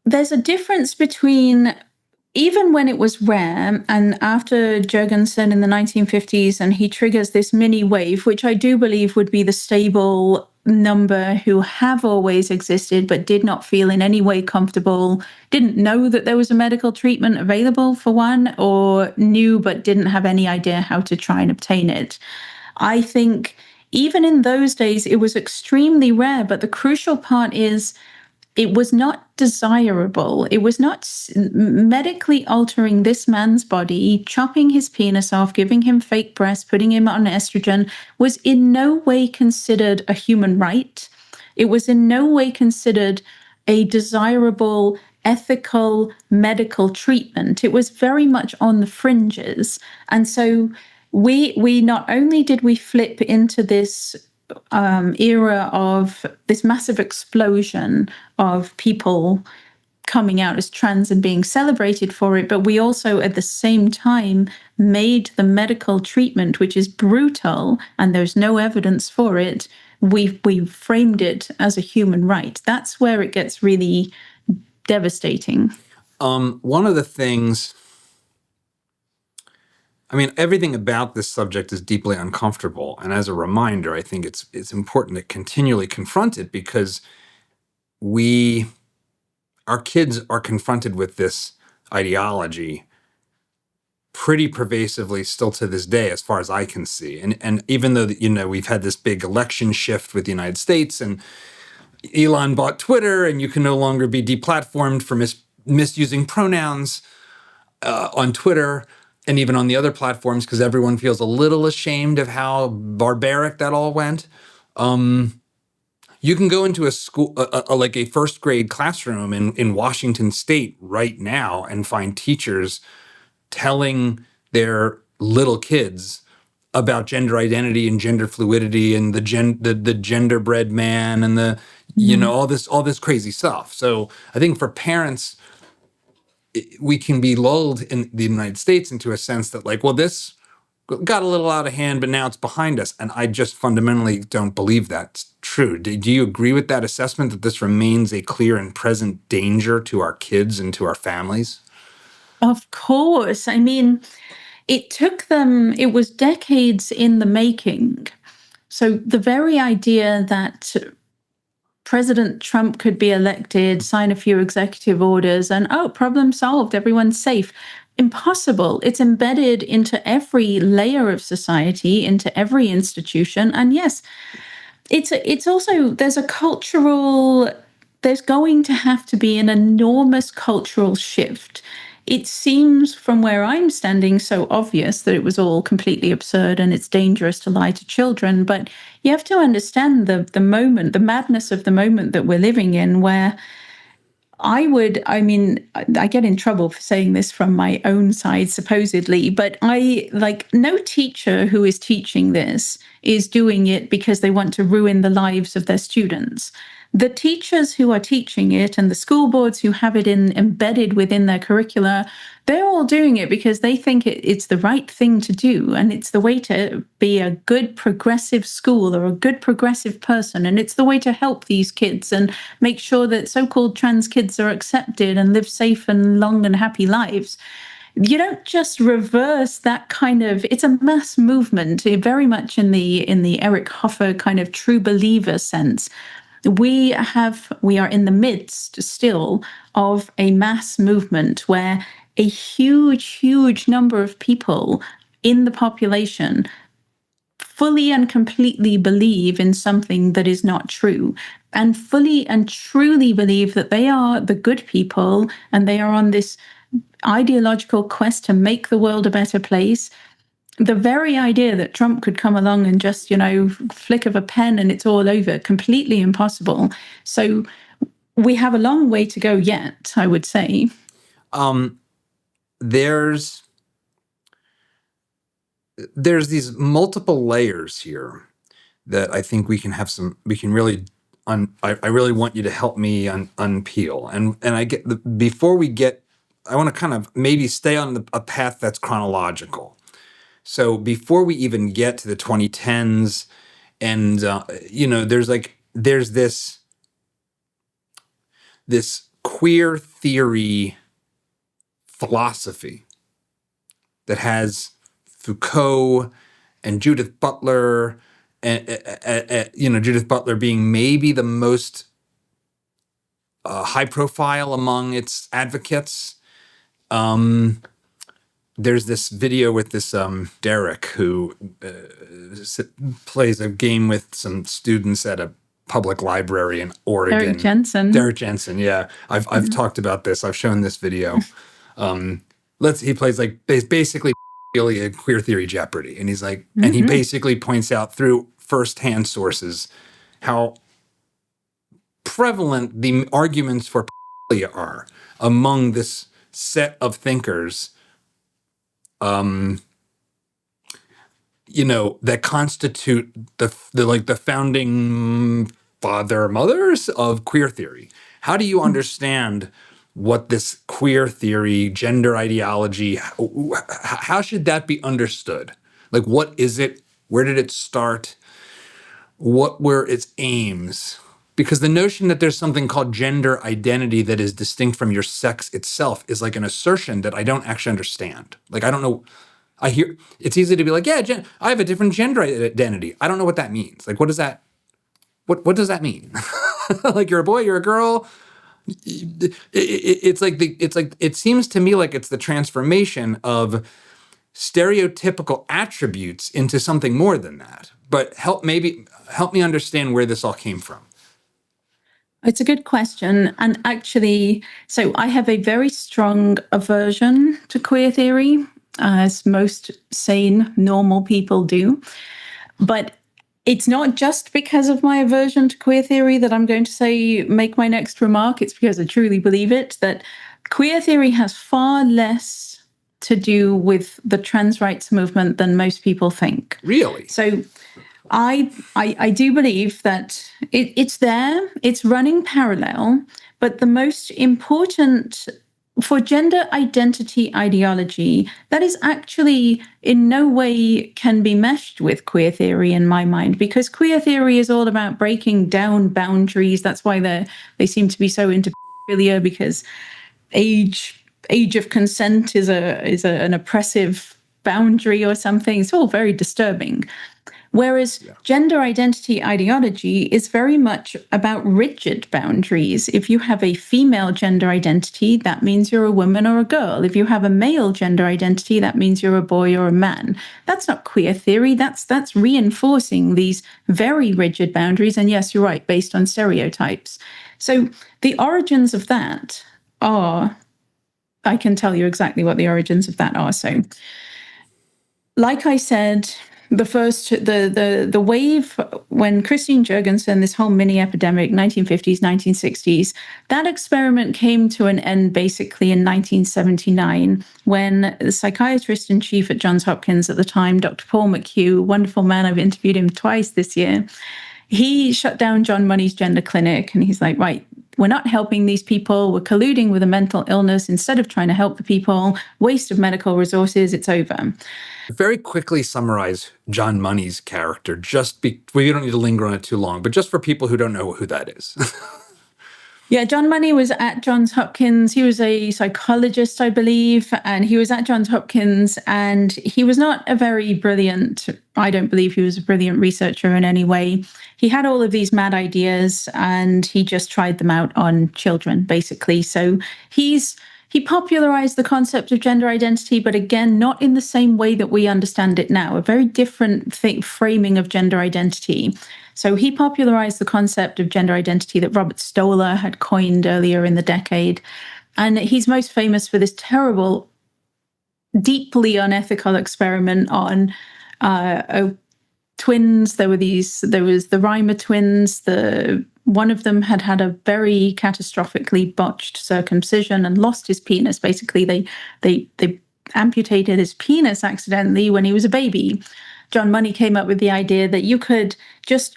there's a difference between even when it was rare and after Jurgensen in the 1950s, and he triggers this mini wave, which I do believe would be the stable number who have always existed but did not feel in any way comfortable, didn't know that there was a medical treatment available for one, or knew but didn't have any idea how to try and obtain it. I think even in those days, it was extremely rare, but the crucial part is it was not desirable. It was not medically altering this man's body, chopping his penis off, giving him fake breasts, putting him on estrogen, was in no way considered a human right. It was in no way considered a desirable, ethical, medical treatment. It was very much on the fringes. And so we not only did we flip into this era of this massive explosion of people coming out as trans and being celebrated for it, but we also at the same time made the medical treatment, which is brutal and there's no evidence for it, we framed it as a human right. That's where it gets really devastating. One of the things, I mean, everything about this subject is deeply uncomfortable. And as a reminder, I think it's important to continually confront it, because we our kids are confronted with this ideology pretty pervasively still to this day, as far as I can see. And even though, we've had this big election shift with the United States, and Elon bought Twitter, and you can no longer be deplatformed for misusing pronouns on Twitter and even on the other platforms, because everyone feels a little ashamed of how barbaric that all went. You can go into a school, like a first grade classroom in Washington State right now and find teachers telling their little kids about gender identity and gender fluidity and the genderbread man and all this crazy stuff. So I think for parents, we can be lulled in the United States into a sense that like, well, this got a little out of hand, but now it's behind us. And I just fundamentally don't believe that's true. Do you agree with that assessment, that this remains a clear and present danger to our kids and to our families? Of course. I mean, it was decades in the making. So the very idea that President Trump could be elected, sign a few executive orders, and problem solved, everyone's safe. Impossible. It's embedded into every layer of society, into every institution. And yes, it's also, there's going to have to be an enormous cultural shift. It seems from where I'm standing so obvious that it was all completely absurd and it's dangerous to lie to children. But you have to understand the madness of the moment that we're living in, where I get in trouble for saying this from my own side, supposedly, but no teacher who is teaching this is doing it because they want to ruin the lives of their students. The teachers who are teaching it and the school boards who have it embedded within their curricula, they're all doing it because they think it's the right thing to do. And it's the way to be a good progressive school or a good progressive person. And it's the way to help these kids and make sure that so-called trans kids are accepted and live safe and long and happy lives. You don't just reverse that kind of, it's a mass movement, very much in the Eric Hoffer kind of true believer sense. We are in the midst still of a mass movement where a huge number of people in the population fully and completely believe in something that is not true, and fully and truly believe that they are the good people and they are on this ideological quest to make the world a better place. The very idea that Trump could come along and just, flick of a pen and it's all over, completely impossible. So we have a long way to go yet, I would say. There's these multiple layers here that I think we can really, I really want you to help me unpeel. And I want to kind of maybe stay on a path that's chronological. So before we even get to the 2010s, and there's this queer theory philosophy that has Foucault and Judith Butler, and Judith Butler being maybe the most high profile among its advocates. There's this video with this Derek who plays a game with some students at a public library in Oregon. Derek Jensen, yeah. I've talked about this. I've shown this video. He plays like basically a queer theory Jeopardy, and he's like, and he basically points out through firsthand sources how prevalent the arguments for are among this set of thinkers. That constitute the founding mothers of queer theory. How do you understand what this queer theory, gender ideology, how should that be understood? Like, what is it? Where did it start? What were its aims? Because the notion that there's something called gender identity that is distinct from your sex itself is like an assertion that I don't actually understand. Like, I don't know. I hear it's easy to be like, yeah, I have a different gender identity. I don't know what that means. Like, what does that mean? Like, you're a boy, you're a girl, it seems to me like it's the transformation of stereotypical attributes into something more than that. But help me understand where this all came from. It's a good question. And actually, so I have a very strong aversion to queer theory, as most sane, normal people do. But it's not just because of my aversion to queer theory that I'm going to make my next remark. It's because I truly believe it, that queer theory has far less to do with the trans rights movement than most people think. Really? So I do believe that it's there, it's running parallel, but the most important for gender identity ideology, that is actually in no way can be meshed with queer theory in my mind, because queer theory is all about breaking down boundaries. That's why they seem to be so into pedophilia, because age of consent is an oppressive boundary or something. It's all very disturbing. Whereas gender identity ideology is very much about rigid boundaries. If you have a female gender identity, that means you're a woman or a girl. If you have a male gender identity, that means you're a boy or a man. That's not queer theory. That's reinforcing these very rigid boundaries. And yes, you're right, based on stereotypes. So the origins of that are, I can tell you exactly what the origins of that are. So, like I said, the wave when Christine Jurgensen, this whole mini epidemic, 1950s, 1960s, that experiment came to an end basically in 1979 when the psychiatrist in chief at Johns Hopkins at the time, Dr. Paul McHugh, wonderful man, I've interviewed him twice this year, he shut down John Money's gender clinic, and he's like, right, we're not helping these people. We're colluding with a mental illness instead of trying to help the people. Waste of medical resources. It's over. Very quickly summarize John Money's character. We don't need to linger on it too long, but just for people who don't know who that is. Yeah, John Money was at Johns Hopkins. He was a psychologist, I believe, and he was at Johns Hopkins, and he was not a very brilliant, I don't believe he was a brilliant researcher in any way. He had all of these mad ideas, and he just tried them out on children, basically. So he popularized the concept of gender identity, but again, not in the same way that we understand it now, a very different framing of gender identity. So he popularized the concept of gender identity that Robert Stoller had coined earlier in the decade. And he's most famous for this terrible, deeply unethical experiment on twins. There was the Reimer twins. One of them had a very catastrophically botched circumcision and lost his penis. Basically, they amputated his penis accidentally when he was a baby. John Money came up with the idea that you could just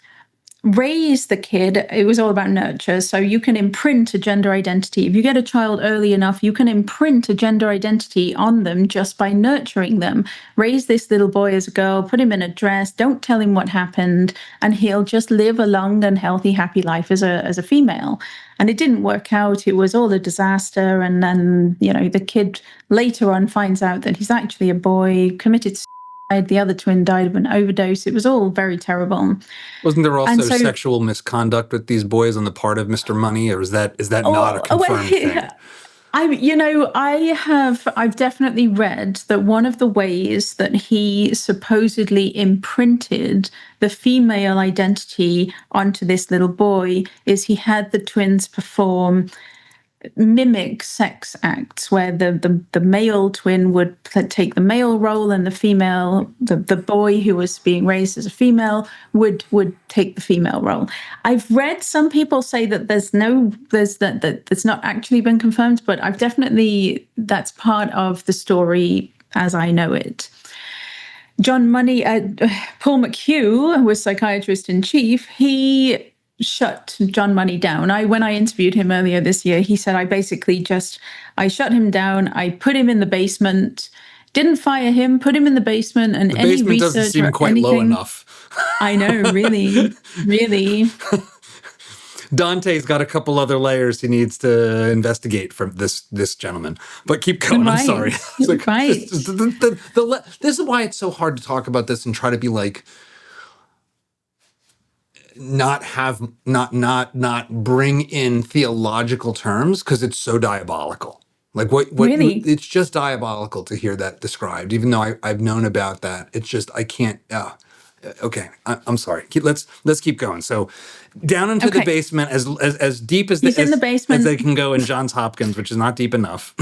raise the kid. It was all about nurture. So you can imprint a gender identity. If you get a child early enough, you can imprint a gender identity on them just by nurturing them. Raise this little boy as a girl, put him in a dress, don't tell him what happened, and he'll just live a long and healthy, happy life as a female. And it didn't work out. It was all a disaster. And then, the kid later on finds out that he's actually a boy, committed suicide. The other twin died of an overdose. It was all very terrible. Wasn't there also sexual misconduct with these boys on the part of Mr. Money, or is that not a confirmed thing? I've definitely read that one of the ways that he supposedly imprinted the female identity onto this little boy is he had the twins perform mimic sex acts where the male twin would take the male role and the boy who was being raised as a female would take the female role. I've read some people say that that's not actually been confirmed, but that's part of the story as I know it. John Money, Paul McHugh was psychiatrist in chief. He shut John Money down. When I interviewed him earlier this year, he said, I shut him down. I put him in the basement, didn't fire him, put him in the basement, and any basement research doesn't seem quite anything, low enough. I know, really, really. Dante's got a couple other layers he needs to investigate from this gentleman. But keep going. Right. I'm sorry. Right. This is why it's so hard to talk about this and try to be like, not bring in theological terms because it's so diabolical. Like what Really? it's just diabolical to hear that described, even though I've known about that. It's just, I can't, okay. I'm sorry. Let's keep going. So down into the Okay. basement, as deep as He's in the as basement. they can go in Johns Hopkins, which is not deep enough.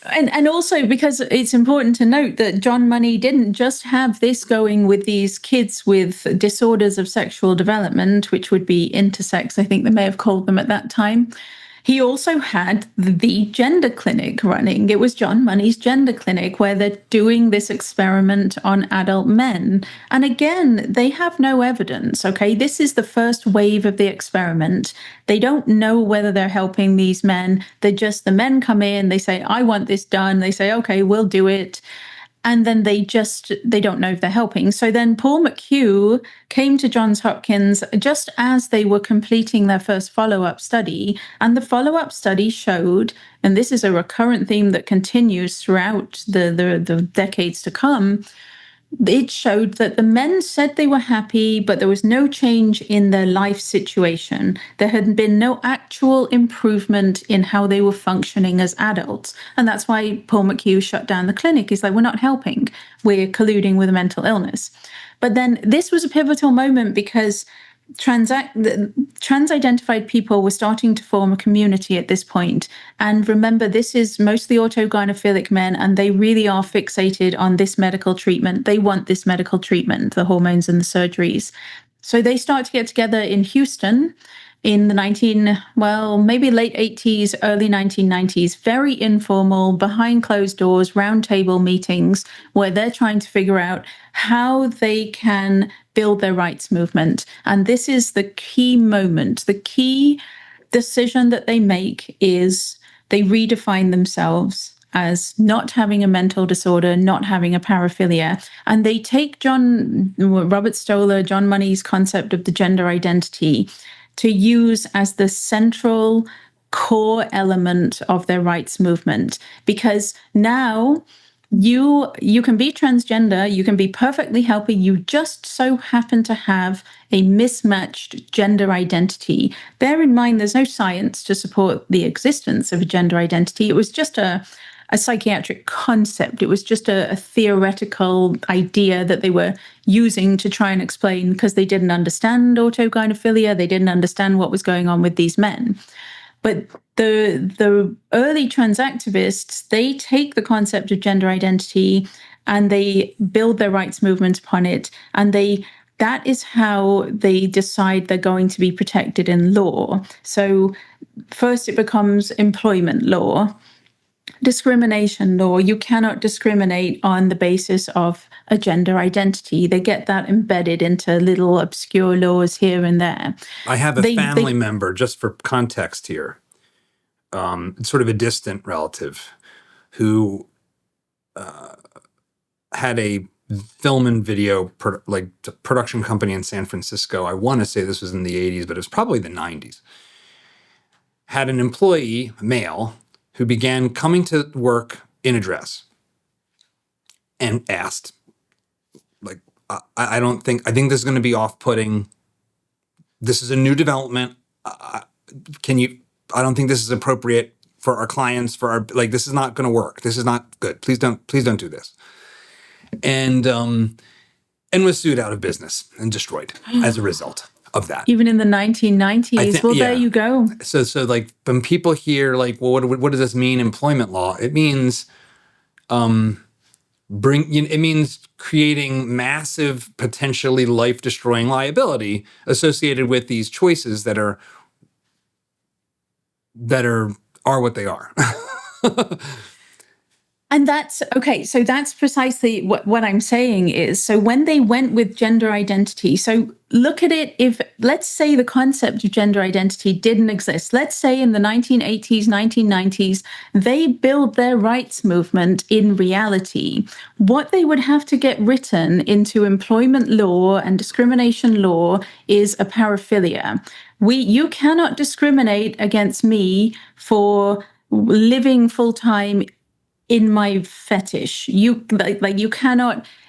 And also because it's important to note that John Money didn't just have this going with these kids with disorders of sexual development, which would be intersex, I think they may have called them at that time. He also had the gender clinic running. It was John Money's gender clinic where they're doing this experiment on adult men. And again, they have no evidence, okay? This is the first wave of the experiment. They don't know whether they're helping these men. The men come in, they say, I want this done. They say, okay, we'll do it. And then they don't know if they're helping. So then Paul McHugh came to Johns Hopkins just as they were completing their first follow-up study. And the follow-up study showed, and this is a recurrent theme that continues throughout the decades to come, it showed that the men said they were happy, but there was no change in their life situation. There had been no actual improvement in how they were functioning as adults. And that's why Paul McHugh shut down the clinic. He's like, we're not helping. We're colluding with a mental illness. But then this was a pivotal moment because trans-identified people were starting to form a community at this point. And remember, this is mostly autogynophilic men, and they really are fixated on this medical treatment. They want this medical treatment, the hormones and the surgeries. So they start to get together in Houston in the maybe late 80s, early 1990s, very informal, behind closed doors, round table meetings, where they're trying to figure out how they can build their rights movement. And this is the key moment. The key decision that they make is they redefine themselves as not having a mental disorder, not having a paraphilia. And they take Robert Stoller, John Money's concept of the gender identity to use as the central core element of their rights movement. Because now you can be transgender, you can be perfectly healthy, you just so happen to have a mismatched gender identity. Bear in mind, there's no science to support the existence of a gender identity. It was just a psychiatric concept. It was just a theoretical idea that they were using to try and explain, because they didn't understand autogynophilia, they didn't understand what was going on with these men. But the early trans activists, they take the concept of gender identity and they build their rights movement upon it. And that is how they decide they're going to be protected in law. So first it becomes employment law, discrimination law. You cannot discriminate on the basis of a gender identity. They get that embedded into little obscure laws here and there. I have a family member, just for context here, sort of a distant relative, who had a film and video production company in San Francisco. I want to say this was in the 80s, but it was probably the 90s. Had an employee, male, who began coming to work in a dress and asked, like, I think this is going to be off-putting. This is a new development. I don't think this is appropriate for our clients, this is not going to work. This is not good. Please don't do this. And was sued out of business and destroyed as a result of that. Even in the 1990s. There you go. So when people hear what does this mean, employment law? It means it means creating massive, potentially life-destroying liability associated with these choices that are what they are. And that's okay. So that's precisely what I'm saying is, so when they went with gender identity, so look at it, if let's say the concept of gender identity didn't exist, let's say in the 1980s, 1990s, they build their rights movement in reality, what they would have to get written into employment law and discrimination law is a paraphilia. You cannot discriminate against me for living full-time in my fetish. You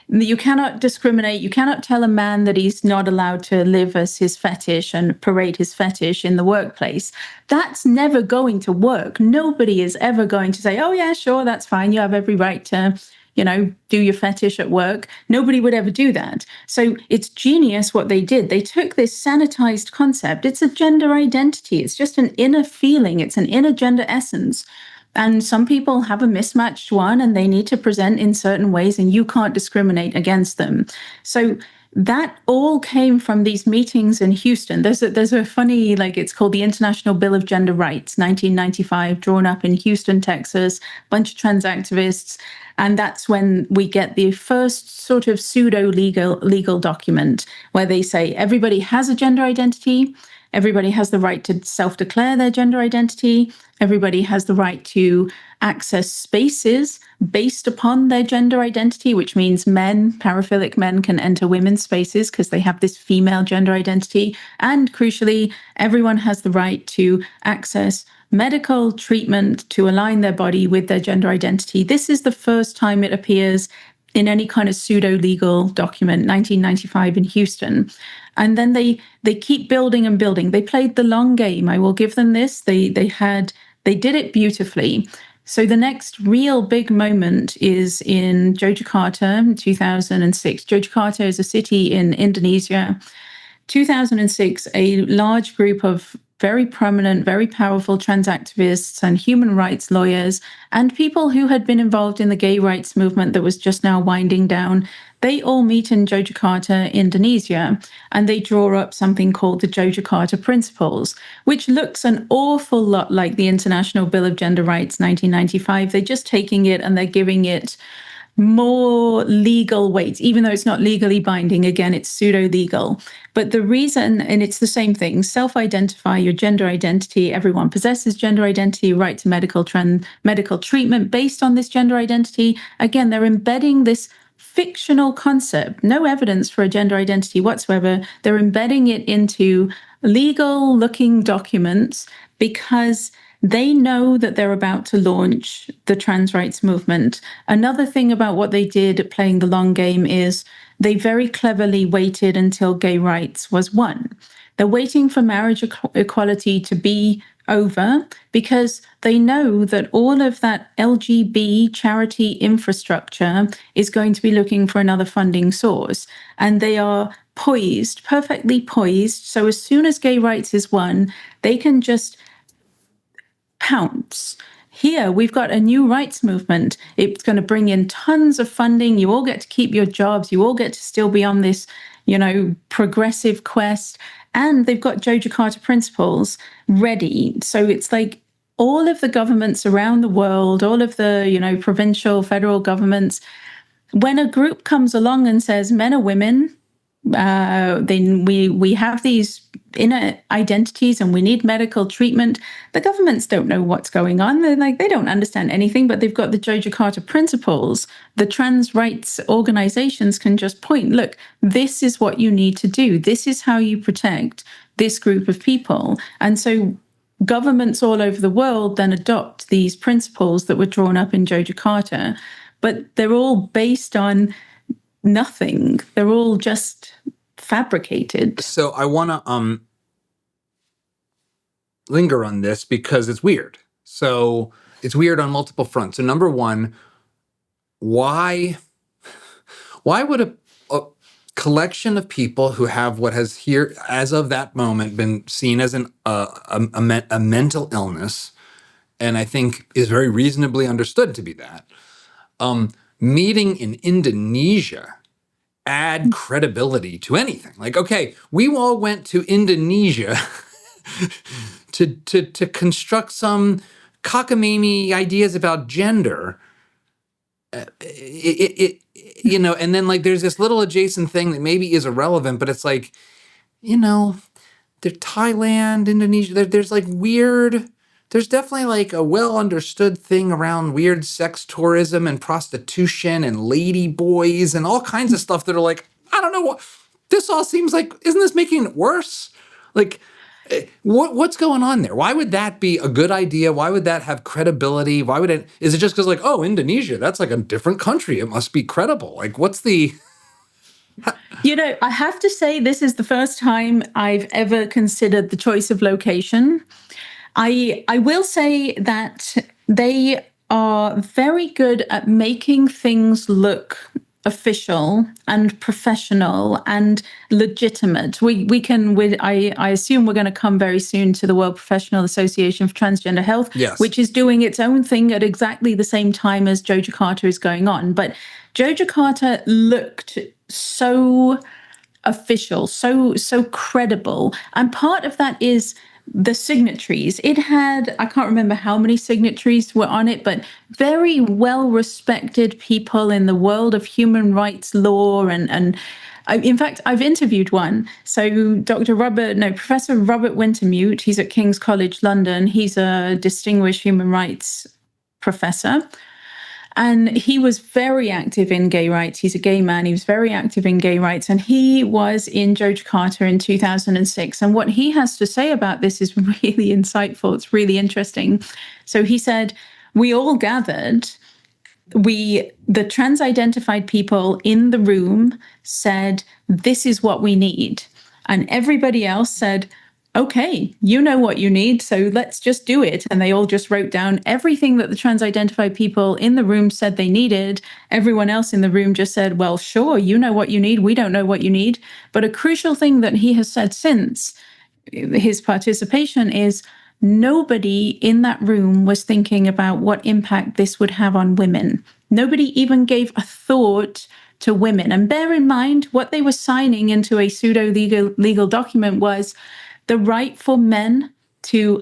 you cannot discriminate. You cannot tell a man that he's not allowed to live as his fetish and parade his fetish in the workplace. That's never going to work. Nobody is ever going to say, oh yeah, sure, that's fine. You have every right to, do your fetish at work. Nobody would ever do that. So it's genius what they did. They took this sanitized concept. It's a gender identity. It's just an inner feeling. It's an inner gender essence. And some people have a mismatched one and they need to present in certain ways, and you can't discriminate against them. So that all came from these meetings in Houston. There's a funny, it's called the International Bill of Gender Rights, 1995, drawn up in Houston, Texas, bunch of trans activists. And that's when we get the first sort of pseudo-legal document where they say everybody has a gender identity. Everybody has the right to self-declare their gender identity. Everybody has the right to access spaces based upon their gender identity, which means paraphilic men can enter women's spaces because they have this female gender identity. And crucially, everyone has the right to access medical treatment to align their body with their gender identity. This is the first time it appears in any kind of pseudo-legal document, 1995 in Houston. And then they keep building and building. They played the long game. I will give them this. They did it beautifully. So the next real big moment is in Yogyakarta in 2006. Yogyakarta is a city in Indonesia. 2006, a large group of very prominent, very powerful trans activists and human rights lawyers and people who had been involved in the gay rights movement that was just now winding down, they all meet in Yogyakarta, Indonesia, and they draw up something called the Yogyakarta Principles, which looks an awful lot like the International Bill of Gender Rights, 1995. They're just taking it and they're giving it more legal weight, even though it's not legally binding. Again, it's pseudo-legal. But the reason, and it's the same thing, self-identify your gender identity. Everyone possesses gender identity, right to medical treatment based on this gender identity. Again, they're embedding this fictional concept, no evidence for a gender identity whatsoever. They're embedding it into legal-looking documents because they know that they're about to launch the trans rights movement. Another thing about what they did playing the long game is they very cleverly waited until gay rights was won. They're waiting for marriage equality to be over because they know that all of that LGB charity infrastructure is going to be looking for another funding source. And they are poised, perfectly poised. So as soon as gay rights is won, they can just pounce. Here, we've got a new rights movement. It's going to bring in tons of funding. You all get to keep your jobs. You all get to still be on this, progressive quest. And they've got Yogyakarta Principles ready. So it's like all of the governments around the world, all of the, provincial, federal governments, when a group comes along and says men or women, then we have these inner identities and we need medical treatment. The governments don't know what's going on. They don't understand anything, but they've got the Yogyakarta Principles. The trans rights organizations can just point, look, this is what you need to do. This is how you protect this group of people. And so governments all over the world then adopt these principles that were drawn up in Yogyakarta, but they're all based on nothing. They're all just fabricated. So I want to linger on this because it's weird. So it's weird on multiple fronts. So number one, why would a collection of people who have what has here, as of that moment, been seen as a mental illness, and I think is very reasonably understood to be that, meeting in Indonesia add credibility to anything? Like, okay, we all went to Indonesia to construct some cockamamie ideas about gender. And then there's this little adjacent thing that maybe is irrelevant, but it's like, they're Thailand, Indonesia, there's weird. There's definitely a well understood thing around weird sex tourism and prostitution and lady boys and all kinds of stuff that are I don't know what this all seems like. Isn't this making it worse? What's going on there? Why would that be a good idea? Why would that have credibility? Why would it? Is it just because, like, oh, Indonesia, that's like a different country, it must be credible? Like, what's the? I have to say, this is the first time I've ever considered the choice of location. I will say that they are very good at making things look official and professional and legitimate. I assume we're going to come very soon to the World Professional Association for Transgender Health, Yes. which is doing its own thing at exactly the same time as Joe Jakarta is going on. But Joe Jakarta looked so official, so credible. And part of that is the signatories. It had, I can't remember how many signatories were on it, but very well respected people in the world of human rights law. And in fact, I've interviewed one. So Professor Robert Wintermute, he's at King's College London. He's a distinguished human rights professor. And he was very active in gay rights. He's a gay man. He was very active in gay rights. And he was in Joe Jakarta in 2006. And what he has to say about this is really insightful. It's really interesting. So he said, we all gathered. The trans-identified people in the room said, this is what we need. And everybody else said, okay, you know what you need, so let's just do it. And they all just wrote down everything that the trans-identified people in the room said they needed. Everyone else in the room just said, well, sure, you know what you need. We don't know what you need. But a crucial thing that he has said since his participation is nobody in that room was thinking about what impact this would have on women. Nobody even gave a thought to women. And bear in mind, what they were signing into a pseudo-legal document was the right for men to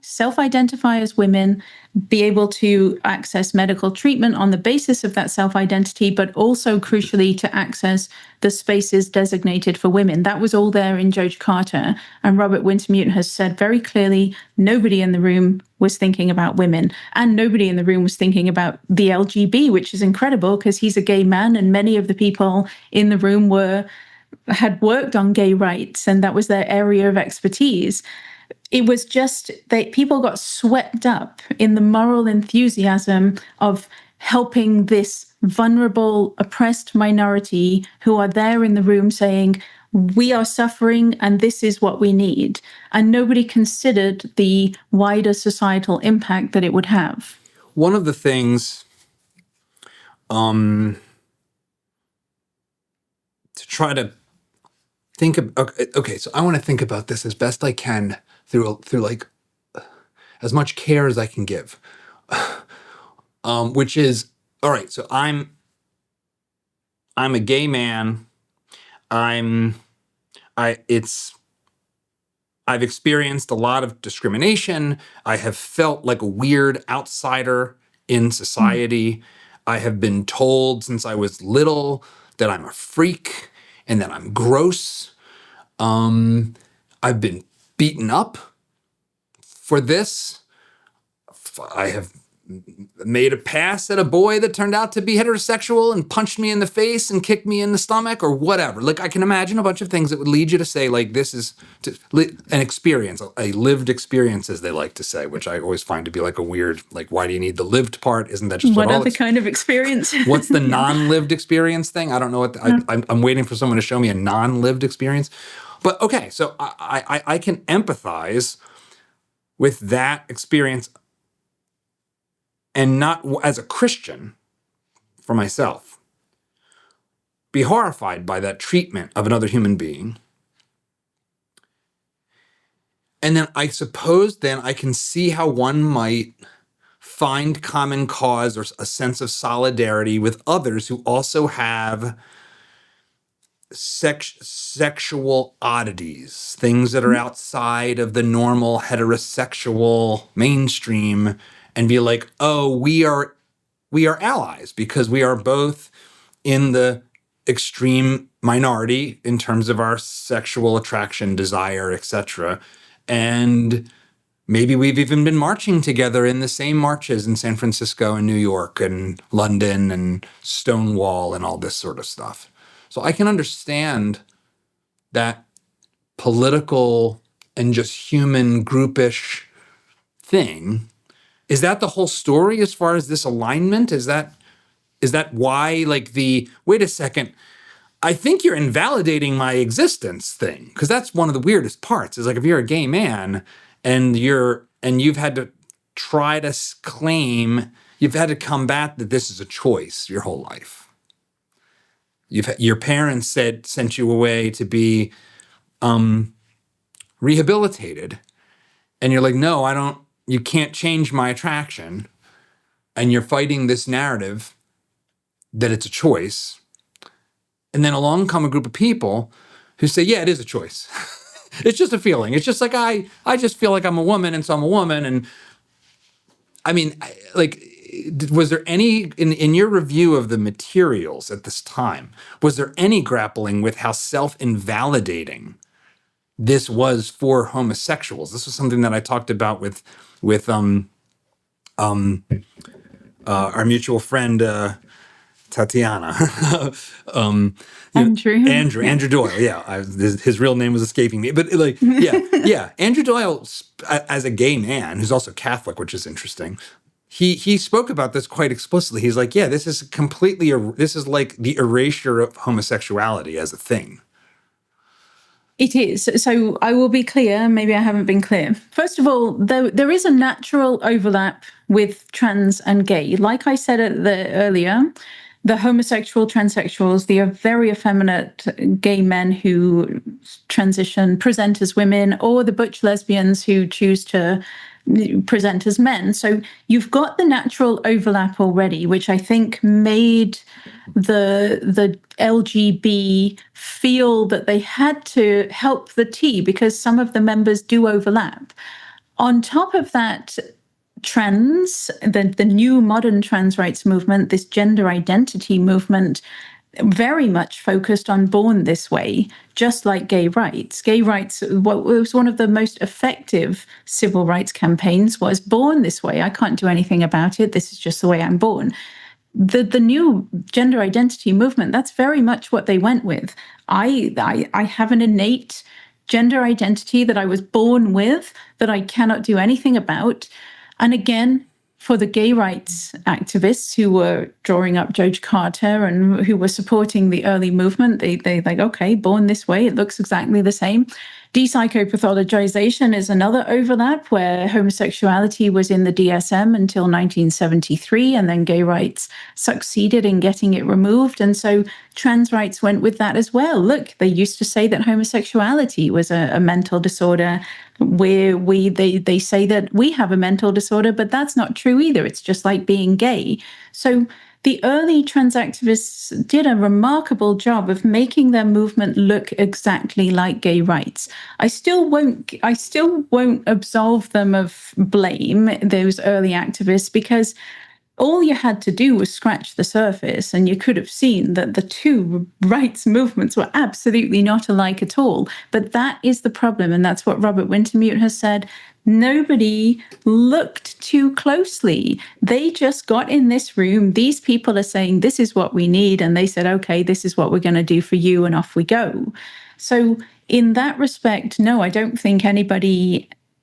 self-identify as women, be able to access medical treatment on the basis of that self-identity, but also crucially to access the spaces designated for women. That was all there in Joe Jakarta. And Robert Wintermute has said very clearly, nobody in the room was thinking about women, and nobody in the room was thinking about the LGB, which is incredible because he's a gay man, and many of the people in the room had worked on gay rights, and that was their area of expertise. It was just that people got swept up in the moral enthusiasm of helping this vulnerable, oppressed minority who are there in the room saying, we are suffering and this is what we need. And nobody considered the wider societal impact that it would have. One of the things to try to think of, okay, so I want to think about this as best I can through like as much care as I can give, which is, all right, so I'm a gay man. I've experienced a lot of discrimination. I have felt like a weird outsider in society. I have been told since I was little that I'm a freak and that I'm gross. I've been beaten up for this. I have made a pass at a boy that turned out to be heterosexual and punched me in the face and kicked me in the stomach or whatever. Like, I can imagine a bunch of things that would lead you to say, like, this is an experience, a lived experience, as they like to say, which I always find to be like a weird, like, why do you need the lived part? Isn't that just what other kind of experience? What's the non-lived experience thing? I don't know what, I'm waiting for someone to show me a non-lived experience. But okay, so I can empathize with that experience, and not as a Christian for myself, be horrified by that treatment of another human being. And then I suppose then I can see how one might find common cause or a sense of solidarity with others who also have sexual oddities, things that are outside of the normal heterosexual mainstream, and be like, oh, we are allies because we are both in the extreme minority in terms of our sexual attraction, desire, etc. And maybe we've even been marching together in the same marches in San Francisco and New York and London and Stonewall and all this sort of stuff. So I can understand that political and just human groupish thing. Is that the whole story as far as this alignment? Is that why, like, wait a second, I think you're invalidating my existence thing? Because that's one of the weirdest parts, is like, if you're a gay man and you've had to try to claim, you've had to combat that this is a choice your whole life. Your parents sent you away to be rehabilitated, and you're like, no, you can't change my attraction, and you're fighting this narrative that it's a choice. And then along come a group of people who say, yeah, it is a choice. It's just a feeling. It's just like, I just feel like I'm a woman, and so I'm a woman. And I mean, like, was there any, in your review of the materials at this time, was there any grappling with how self-invalidating this was for homosexuals? This was something that I talked about with our mutual friend, Tatiana. Andrew Doyle. Yeah, his real name was escaping me, but like, yeah. Andrew Doyle, as a gay man who's also Catholic, which is interesting, he spoke about this quite explicitly. He's like, yeah, this is like the erasure of homosexuality as a thing. It is. So I will be clear. Maybe I haven't been clear. First of all, there is a natural overlap with trans and gay. Like I said earlier, the homosexual transsexuals, the very effeminate gay men who transition, present as women, or the butch lesbians who choose to present as men. So you've got the natural overlap already, which I think made the LGB feel that they had to help the T, because some of the members do overlap. On top of that, the new modern trans rights movement, this gender identity movement, very much focused on born this way, just like gay rights. Gay rights, what was one of the most effective civil rights campaigns, was born this way. I can't do anything about it. This is just the way I'm born. The new gender identity movement, that's very much what they went with. I have an innate gender identity that I was born with, that I cannot do anything about. And again, for the gay rights activists who were drawing up George Carter and who were supporting the early movement, they like, okay, born this way, it looks exactly the same. Psychopathologization is another overlap, where homosexuality was in the DSM until 1973, and then gay rights succeeded in getting it removed. And so trans rights went with that as well. Look, they used to say that homosexuality was a mental disorder, where they say that we have a mental disorder, but that's not true either. It's just like being gay. So the early trans activists did a remarkable job of making their movement look exactly like gay rights. I still won't absolve them of blame, those early activists, because all you had to do was scratch the surface, and you could have seen that the two rights movements were absolutely not alike at all. But that is the problem, and that's what Robert Wintermute has said. Nobody looked too closely. They just got in this room. These people are saying, this is what we need. And they said, okay, this is what we're going to do for you. And off we go. So in that respect, no, I don't think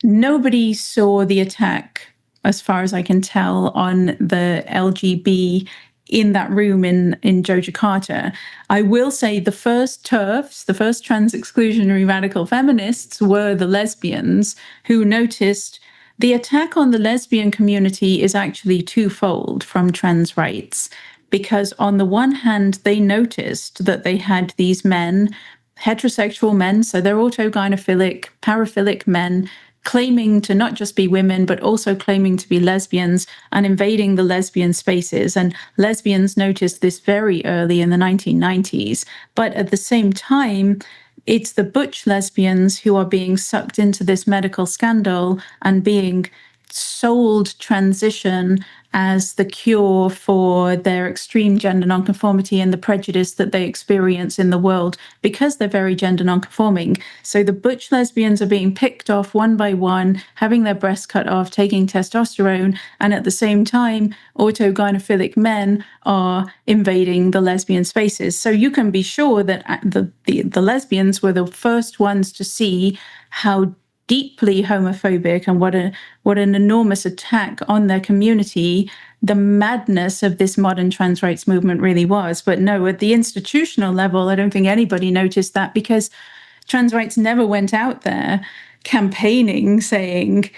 nobody saw the attack, as far as I can tell, on the LGB in that room in Georgia Carter. I will say the first TERFs, the first trans exclusionary radical feminists, were the lesbians, who noticed the attack on the lesbian community is actually twofold from trans rights. Because on the one hand, they noticed that they had these men, heterosexual men, so they're autogynophilic, paraphilic men, claiming to not just be women, but also claiming to be lesbians and invading the lesbian spaces. And lesbians noticed this very early in the 1990s. But at the same time, it's the butch lesbians who are being sucked into this medical scandal and being sold transition as the cure for their extreme gender nonconformity and the prejudice that they experience in the world, because they're very gender nonconforming. So the butch lesbians are being picked off one by one, having their breasts cut off, taking testosterone, and at the same time, autogynophilic men are invading the lesbian spaces. So you can be sure that the lesbians were the first ones to see how deeply homophobic and what an enormous attack on their community the madness of this modern trans rights movement really was. But no, at the institutional level, I don't think anybody noticed that, because trans rights never went out there campaigning saying,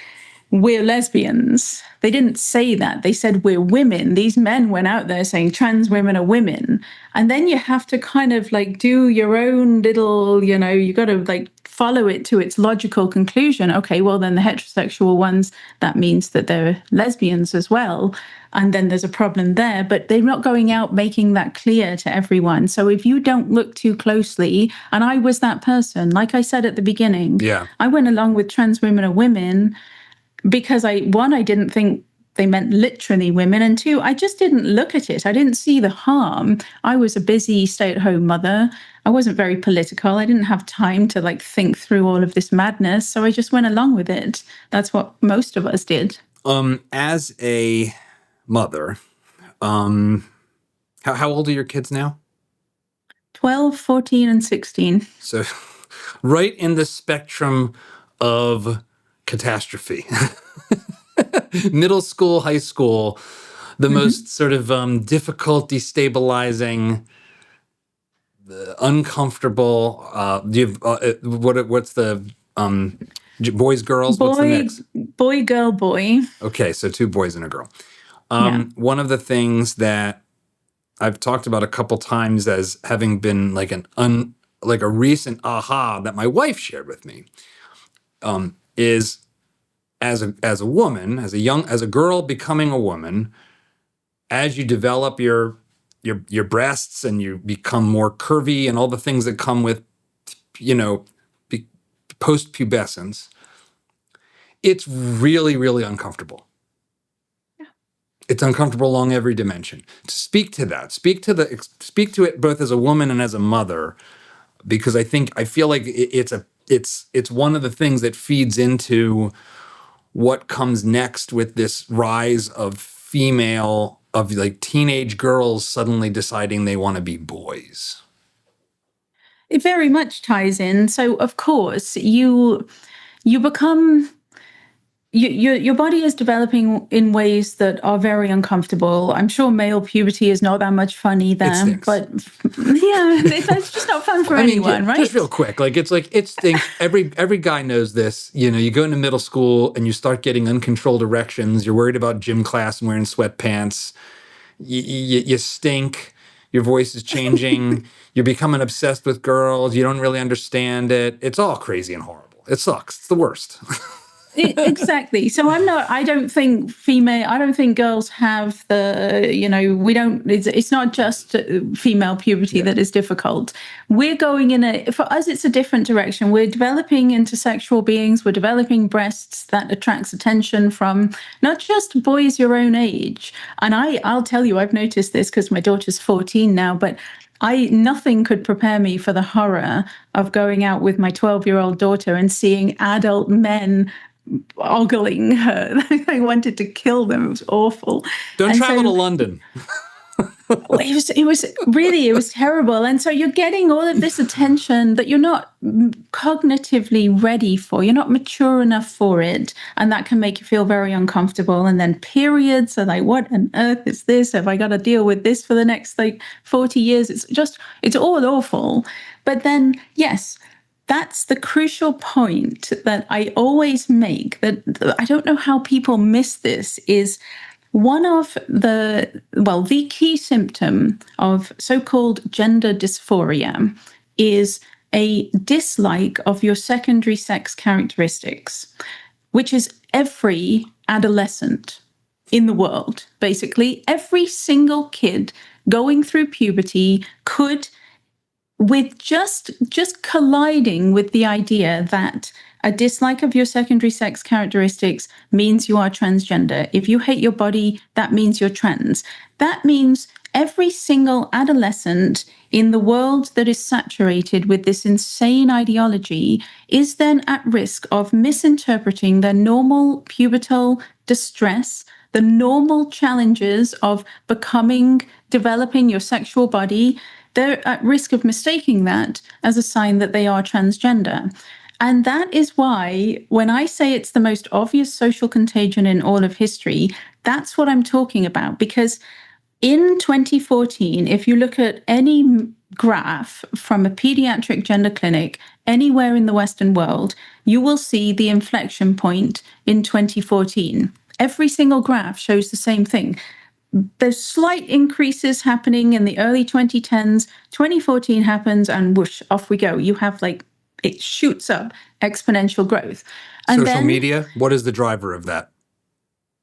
we're lesbians. They didn't say that. They said, we're women. These men went out there saying trans women are women. And then you have to kind of like do your own little, you got to like follow it to its logical conclusion. Okay, well, then the heterosexual ones, that means that they're lesbians as well. And then there's a problem there. But they're not going out making that clear to everyone. So if you don't look too closely, and I was that person, like I said at the beginning, I went along with trans women are women because I didn't think they meant literally women, and two, I just didn't look at it. I didn't see the harm. I was a busy stay-at-home mother. I wasn't very political. I didn't have time to like think through all of this madness, so I just went along with it. That's what most of us did. As a mother, how old are your kids now? 12, 14, and 16. So right in the spectrum of catastrophe. Middle school, high school, the most sort of difficult, destabilizing, uncomfortable. Do you have, what's the boys, girls? What's the mix? Boy, girl, boy. Okay, so 2 boys and a girl. One of the things that I've talked about a couple times as having been like a recent aha that my wife shared with me is as a woman, as a girl becoming a woman, as you develop your breasts and you become more curvy and all the things that come with, post-pubescence, it's really, really uncomfortable. Yeah. It's uncomfortable along every dimension. To speak to that, speak to it both as a woman and as a mother, because I feel like it's one of the things that feeds into what comes next with this rise of like teenage girls suddenly deciding they want to be boys. It very much ties in. So of course you become your body is developing in ways that are very uncomfortable. I'm sure male puberty is not that much fun either, but yeah, it's just not fun for anyone, right? Just real quick, it stinks. Every guy knows this. You go into middle school and you start getting uncontrolled erections. You're worried about gym class and wearing sweatpants. You stink. Your voice is changing. You're becoming obsessed with girls. You don't really understand it. It's all crazy and horrible. It sucks. It's the worst. Exactly. So I don't think girls have it's not just female puberty that is difficult. We're going for us, it's a different direction. We're developing into sexual beings. We're developing breasts that attracts attention from not just boys your own age. And I'll tell you, I've noticed this because my daughter's 14 now, but nothing could prepare me for the horror of going out with my 12-year-old daughter and seeing adult men ogling her. I wanted to kill them. It was awful. Don't travel to London. It was terrible. And so you're getting all of this attention that you're not cognitively ready for. You're not mature enough for it. And that can make you feel very uncomfortable. And then periods are like, what on earth is this? Have I got to deal with this for the next 40 years? It's all awful. But then, yes, that's the crucial point that I always make, that I don't know how people miss this, is one of the key symptom of so-called gender dysphoria is a dislike of your secondary sex characteristics, which is every adolescent in the world. Basically, every single kid going through puberty could, with just colliding with the idea that a dislike of your secondary sex characteristics means you are transgender. If you hate your body, that means you're trans. That means every single adolescent in the world that is saturated with this insane ideology is then at risk of misinterpreting their normal pubertal distress, the normal challenges of developing your sexual body. They're at risk of mistaking that as a sign that they are transgender. And that is why, when I say it's the most obvious social contagion in all of history, that's what I'm talking about. Because in 2014, if you look at any graph from a pediatric gender clinic anywhere in the Western world, you will see the inflection point in 2014. Every single graph shows the same thing. There's slight increases happening in the early 2010s. 2014 happens, and whoosh, off we go. You have it shoots up, exponential growth. And Social then, media, what is the driver of that?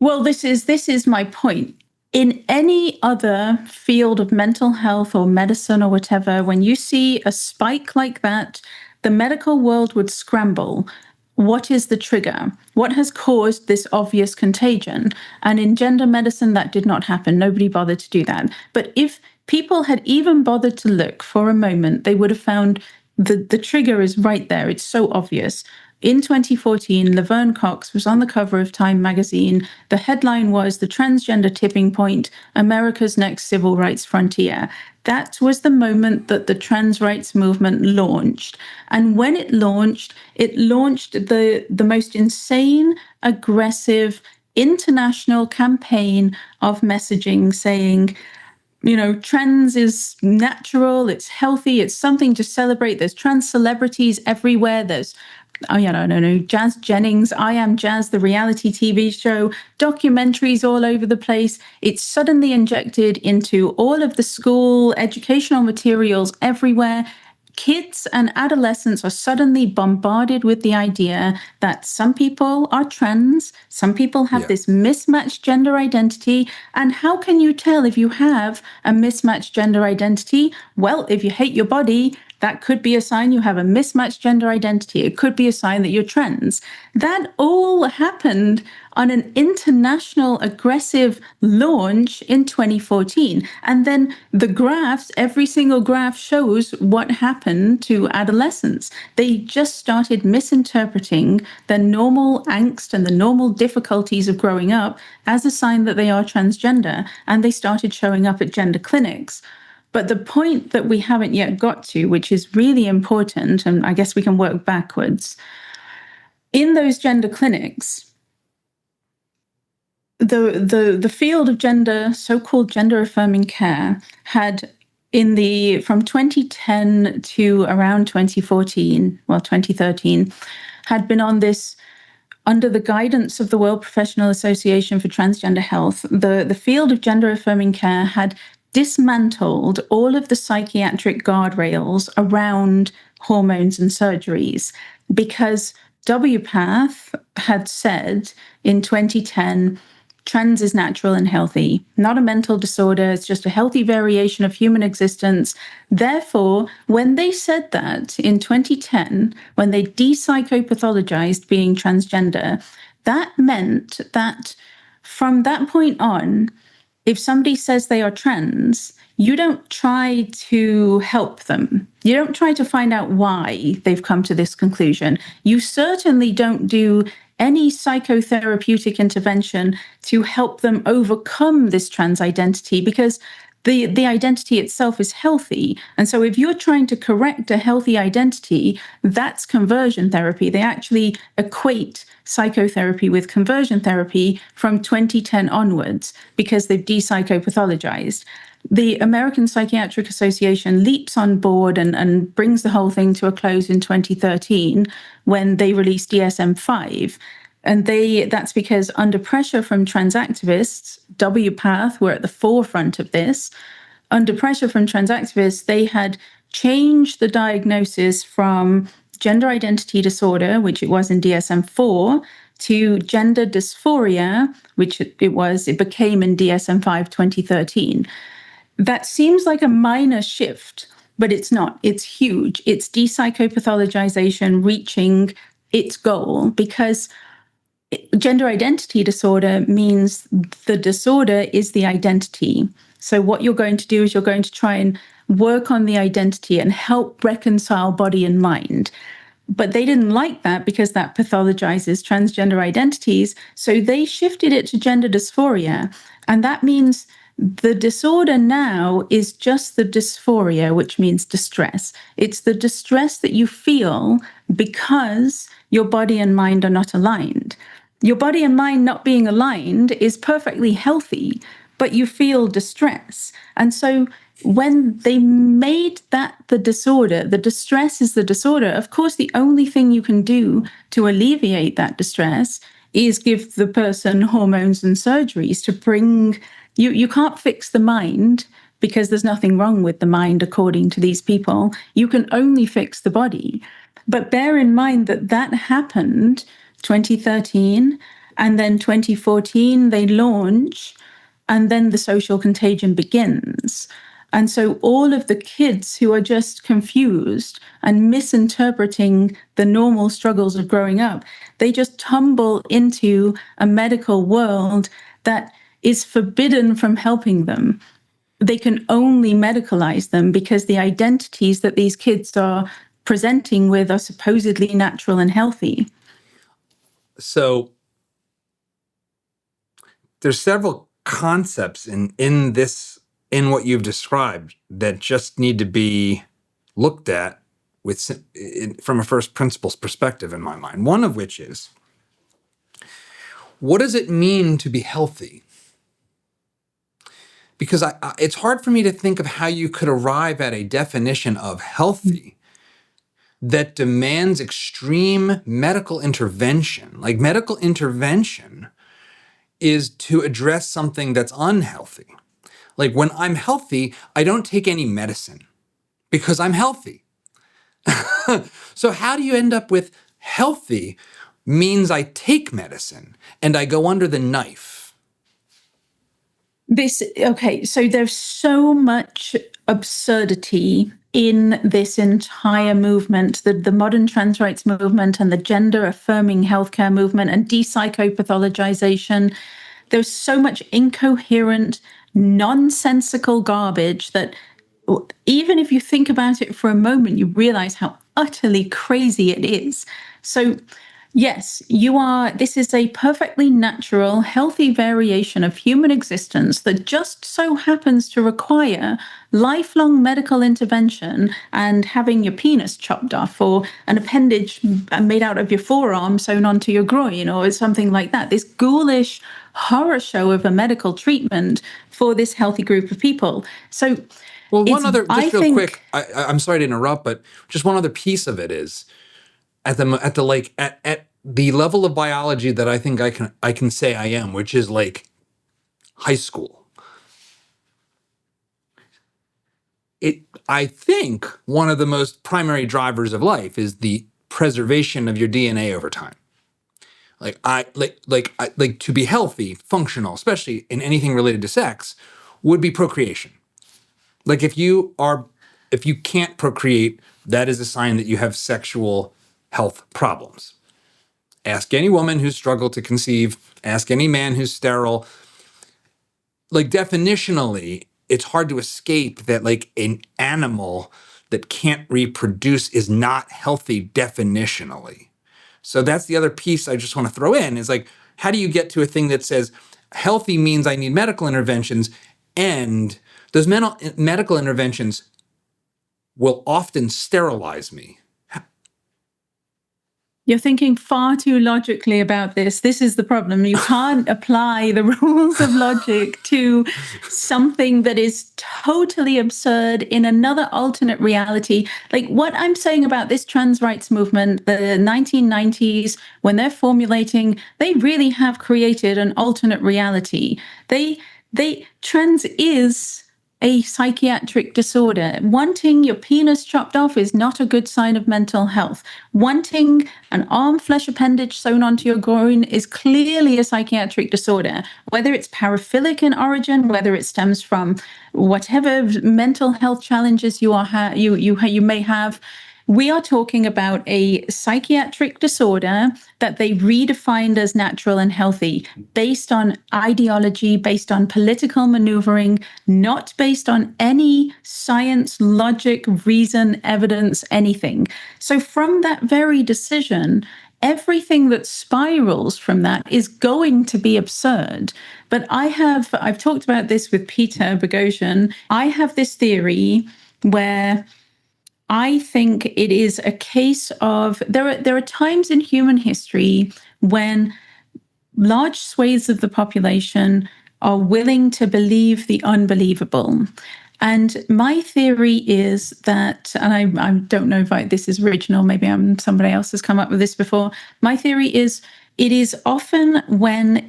well, this is my point. In any other field of mental health or medicine or whatever, when you see a spike like that, the medical world would scramble. What is the trigger? What has caused this obvious contagion? And in gender medicine, that did not happen. Nobody bothered to do that. But if people had even bothered to look for a moment, they would have found the trigger is right there. It's so obvious. In 2014, Laverne Cox was on the cover of Time magazine. The headline was "The Transgender Tipping Point, America's Next Civil Rights Frontier." That was the moment that the trans rights movement launched. And when it launched the most insane, aggressive, international campaign of messaging saying, trans is natural, it's healthy, it's something to celebrate. There's trans celebrities everywhere. There's Jazz Jennings, I Am Jazz, the reality TV show, documentaries all over the place. It's suddenly injected into all of the school educational materials everywhere. Kids and adolescents are suddenly bombarded with the idea that some people are trans, some people have this mismatched gender identity. And how can you tell if you have a mismatched gender identity? Well, if you hate your body, that could be a sign you have a mismatched gender identity. It could be a sign that you're trans. That all happened on an international aggressive launch in 2014. And then the graphs, every single graph shows what happened to adolescents. They just started misinterpreting the normal angst and the normal difficulties of growing up as a sign that they are transgender. And they started showing up at gender clinics. But the point that we haven't yet got to, which is really important, and I guess we can work backwards, in those gender clinics, the field of gender, so-called gender-affirming care, had from 2010 to around 2013, had been on this, under the guidance of the World Professional Association for Transgender Health. The field of gender-affirming care had dismantled all of the psychiatric guardrails around hormones and surgeries, because WPATH had said in 2010, trans is natural and healthy, not a mental disorder. It's just a healthy variation of human existence. Therefore, when they said that in 2010, when they de-psychopathologized being transgender, that meant that from that point on, if somebody says they are trans, you don't try to help them. You don't try to find out why they've come to this conclusion. You certainly don't do any psychotherapeutic intervention to help them overcome this trans identity, because the identity itself is healthy. And so if you're trying to correct a healthy identity, that's conversion therapy. They actually equate psychotherapy with conversion therapy from 2010 onwards, because they've de-psychopathologized. The American Psychiatric Association leaps on board and brings the whole thing to a close in 2013 when they released DSM-5. And that's because under pressure from trans activists, WPATH were at the forefront of this. Under pressure from trans activists, they had changed the diagnosis from gender identity disorder, which it was in DSM-4, to gender dysphoria, which it became in DSM-5 2013. That seems like a minor shift, but it's not. It's huge. It's de-psychopathologization reaching its goal, because gender identity disorder means the disorder is the identity. So what you're going to do is you're going to try and work on the identity and help reconcile body and mind. But they didn't like that, because that pathologizes transgender identities. So they shifted it to gender dysphoria. And that means The disorder now is just the dysphoria, which means distress. It's the distress that you feel because your body and mind are not aligned. Your body and mind not being aligned is perfectly healthy, but you feel distress. And so when they made that the disorder, the distress is the disorder, of course, the only thing you can do to alleviate that distress is give the person hormones and surgeries to bring you can't fix the mind because there's nothing wrong with the mind, according to these people. You can only fix the body. But bear in mind that that happened 2013, and then 2014 they launch, and then the social contagion begins. And so all of the kids who are just confused and misinterpreting the normal struggles of growing up, they just tumble into a medical world that is forbidden from helping them. They can only medicalize them because the identities that these kids are presenting with are supposedly natural and healthy. So there's several concepts in what you've described that just need to be looked at from a first principles perspective in my mind. One of which is, what does it mean to be healthy? Because it's hard for me to think of how you could arrive at a definition of healthy that demands extreme medical intervention. Like, medical intervention is to address something that's unhealthy. Like, when I'm healthy, I don't take any medicine because I'm healthy. So how do you end up with healthy means I take medicine and I go under the knife? So there's so much absurdity in this entire movement, the modern trans rights movement and the gender-affirming healthcare movement and de-psychopathologization. There's so much incoherent, nonsensical garbage that even if you think about it for a moment, you realize how utterly crazy it is. So yes, this is a perfectly natural, healthy variation of human existence that just so happens to require lifelong medical intervention and having your penis chopped off or an appendage made out of your forearm sewn onto your groin or something like that. This ghoulish horror show of a medical treatment for this healthy group of people. So, well, one other, just real quick, I'm sorry to interrupt, but just one other piece of it is, at the level of biology that I think I can say I am, which is like high school. I think one of the most primary drivers of life is the preservation of your DNA over time. Like to be healthy, functional, especially in anything related to sex, would be procreation. Like, if you can't procreate, that is a sign that you have sexual health problems. Ask any woman who's struggled to conceive, ask any man who's sterile. Like, definitionally, it's hard to escape that, like, an animal that can't reproduce is not healthy definitionally. So that's the other piece I just want to throw in, is like, how do you get to a thing that says healthy means I need medical interventions, and those medical interventions will often sterilize me? You're thinking far too logically about this. This is the problem. You can't apply the rules of logic to something that is totally absurd in another alternate reality. Like what I'm saying about this trans rights movement, the 1990s, when they're formulating, they really have created an alternate reality. Trans is a psychiatric disorder. Wanting your penis chopped off is not a good sign of mental health. Wanting an arm flesh appendage sewn onto your groin is clearly a psychiatric disorder, whether it's paraphilic in origin, whether it stems from whatever mental health challenges you may have. We are talking about a psychiatric disorder that they redefined as natural and healthy based on ideology, based on political maneuvering, not based on any science, logic, reason, evidence, anything. So from that very decision, everything that spirals from that is going to be absurd. But I've talked about this with Peter Boghossian. I have this theory where I think it is a case of there are times in human history when large swathes of the population are willing to believe the unbelievable. And my theory is that, and I don't know if this is original, maybe somebody else has come up with this before. My theory is it is often when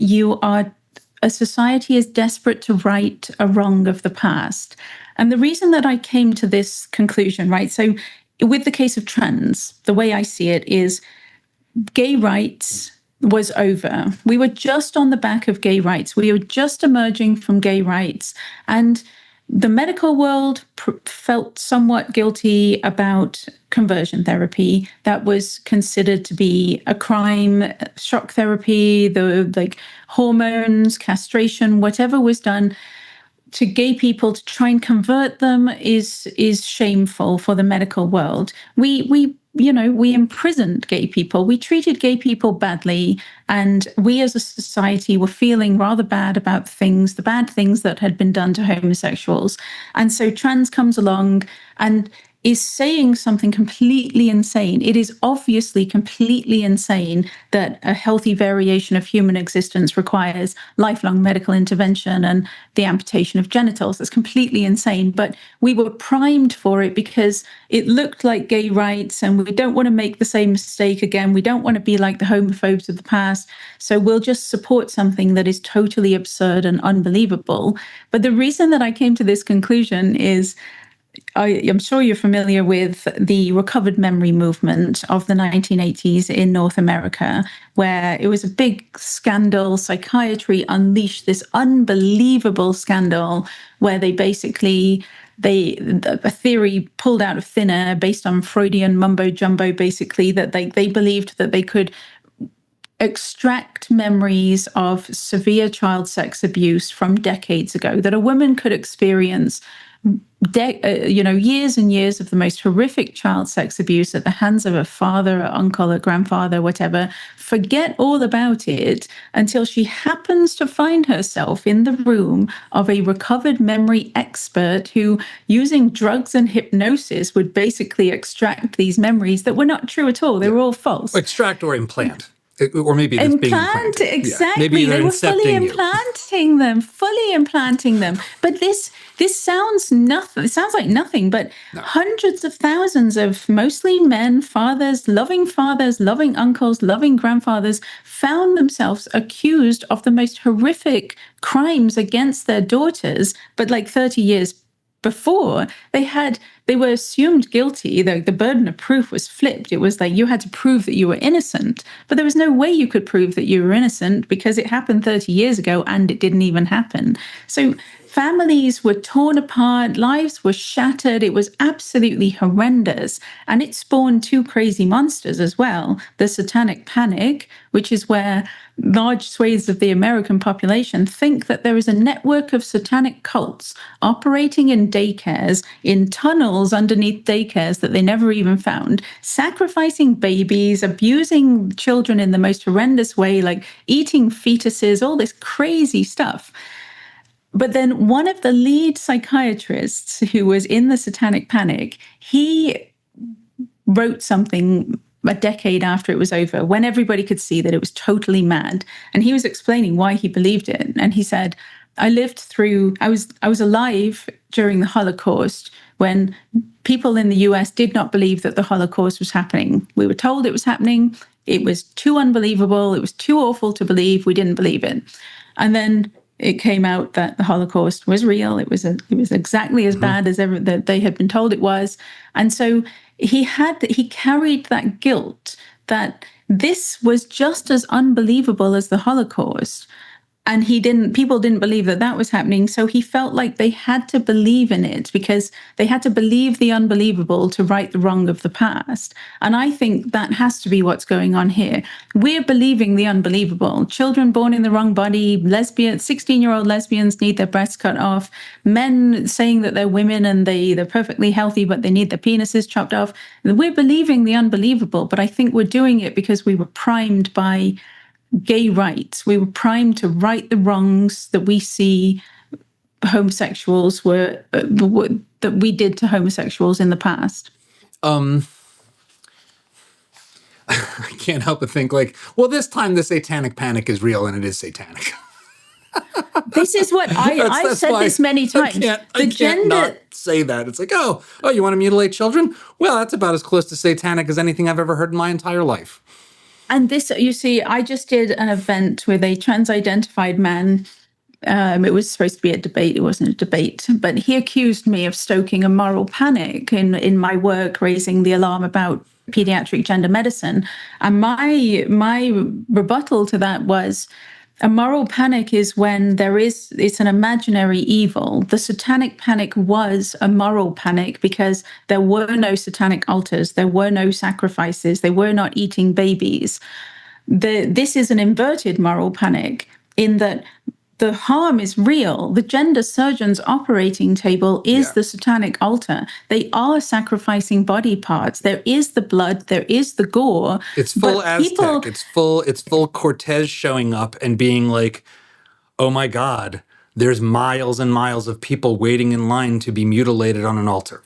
a society is desperate to right a wrong of the past. And the reason that I came to this conclusion, right? So with the case of trans, the way I see it is gay rights was over. We were just on the back of gay rights. We were just emerging from gay rights. And the medical world felt somewhat guilty about conversion therapy. That was considered to be a crime. Shock therapy, the hormones, castration, whatever was done to gay people to try and convert them is shameful for the medical world. We imprisoned gay people. We treated gay people badly. And we as a society were feeling rather bad about the bad things that had been done to homosexuals. And so trans comes along and is saying something completely insane. It is obviously completely insane that a healthy variation of human existence requires lifelong medical intervention and the amputation of genitals. It's completely insane. But we were primed for it because it looked like gay rights, and we don't want to make the same mistake again. We don't want to be like the homophobes of the past. So we'll just support something that is totally absurd and unbelievable. But the reason that I came to this conclusion is I'm sure you're familiar with the recovered memory movement of the 1980s in North America, where it was a big scandal. Psychiatry unleashed this unbelievable scandal where they basically, a theory pulled out of thin air based on Freudian mumbo jumbo, basically, that they believed that they could extract memories of severe child sex abuse from decades ago, that a woman could experience years and years of the most horrific child sex abuse at the hands of a father, or uncle, or grandfather, whatever, forget all about it until she happens to find herself in the room of a recovered memory expert who, using drugs and hypnosis, would basically extract these memories that were not true at all. They were all false. Extract or implant. Or maybe it's being implanted. Exactly. Yeah. Maybe they were fully implanting them. But this sounds nothing. It sounds like nothing. But hundreds of thousands of mostly men, fathers, loving uncles, loving grandfathers, found themselves accused of the most horrific crimes against their daughters. But like 30 years before, they were assumed guilty. The burden of proof was flipped. It was like you had to prove that you were innocent, but there was no way you could prove that you were innocent because it happened 30 years ago and it didn't even happen. So families were torn apart, lives were shattered. It was absolutely horrendous. And it spawned two crazy monsters as well. The satanic panic, which is where large swathes of the American population think that there is a network of satanic cults operating in daycares, in tunnels underneath daycares that they never even found, sacrificing babies, abusing children in the most horrendous way, like eating fetuses, all this crazy stuff. But then one of the lead psychiatrists who was in the satanic panic, he wrote something a decade after it was over, when everybody could see that it was totally mad. And he was explaining why he believed it. And he said, I was alive during the Holocaust when people in the US did not believe that the Holocaust was happening. We were told it was happening. It was too unbelievable. It was too awful to believe. We didn't believe it. And then it came out that the Holocaust was real. It was exactly as bad as ever that they had been told it was. And so he carried that guilt that this was just as unbelievable as the Holocaust. And people didn't believe that that was happening. So he felt like they had to believe in it because they had to believe the unbelievable to right the wrong of the past. And I think that has to be what's going on here. We're believing the unbelievable. Children born in the wrong body, 16-year-old lesbians need their breasts cut off, men saying that they're women and they're perfectly healthy, but they need their penises chopped off. We're believing the unbelievable, but I think we're doing it because we were primed by gay rights. We were primed to right the wrongs that we see homosexuals were that we did to homosexuals in the past. I can't help but think like, well, this time the satanic panic is real and it is satanic. This is what I've said this many times. I can't not say that. It's like, oh, you want to mutilate children? Well, that's about as close to satanic as anything I've ever heard in my entire life. And this, you see, I just did an event with a trans-identified man. It was supposed to be a debate. It wasn't a debate, but he accused me of stoking a moral panic in my work, raising the alarm about pediatric gender medicine. And my rebuttal to that was, a moral panic is when it's an imaginary evil. The satanic panic was a moral panic because there were no satanic altars, there were no sacrifices, they were not eating babies. This is an inverted moral panic in that the harm is real. The gender surgeon's operating table is the satanic altar. They are sacrificing body parts. There is the blood. There is the gore. It's full Aztec. It's full Cortez showing up and being like, oh my God, there's miles and miles of people waiting in line to be mutilated on an altar.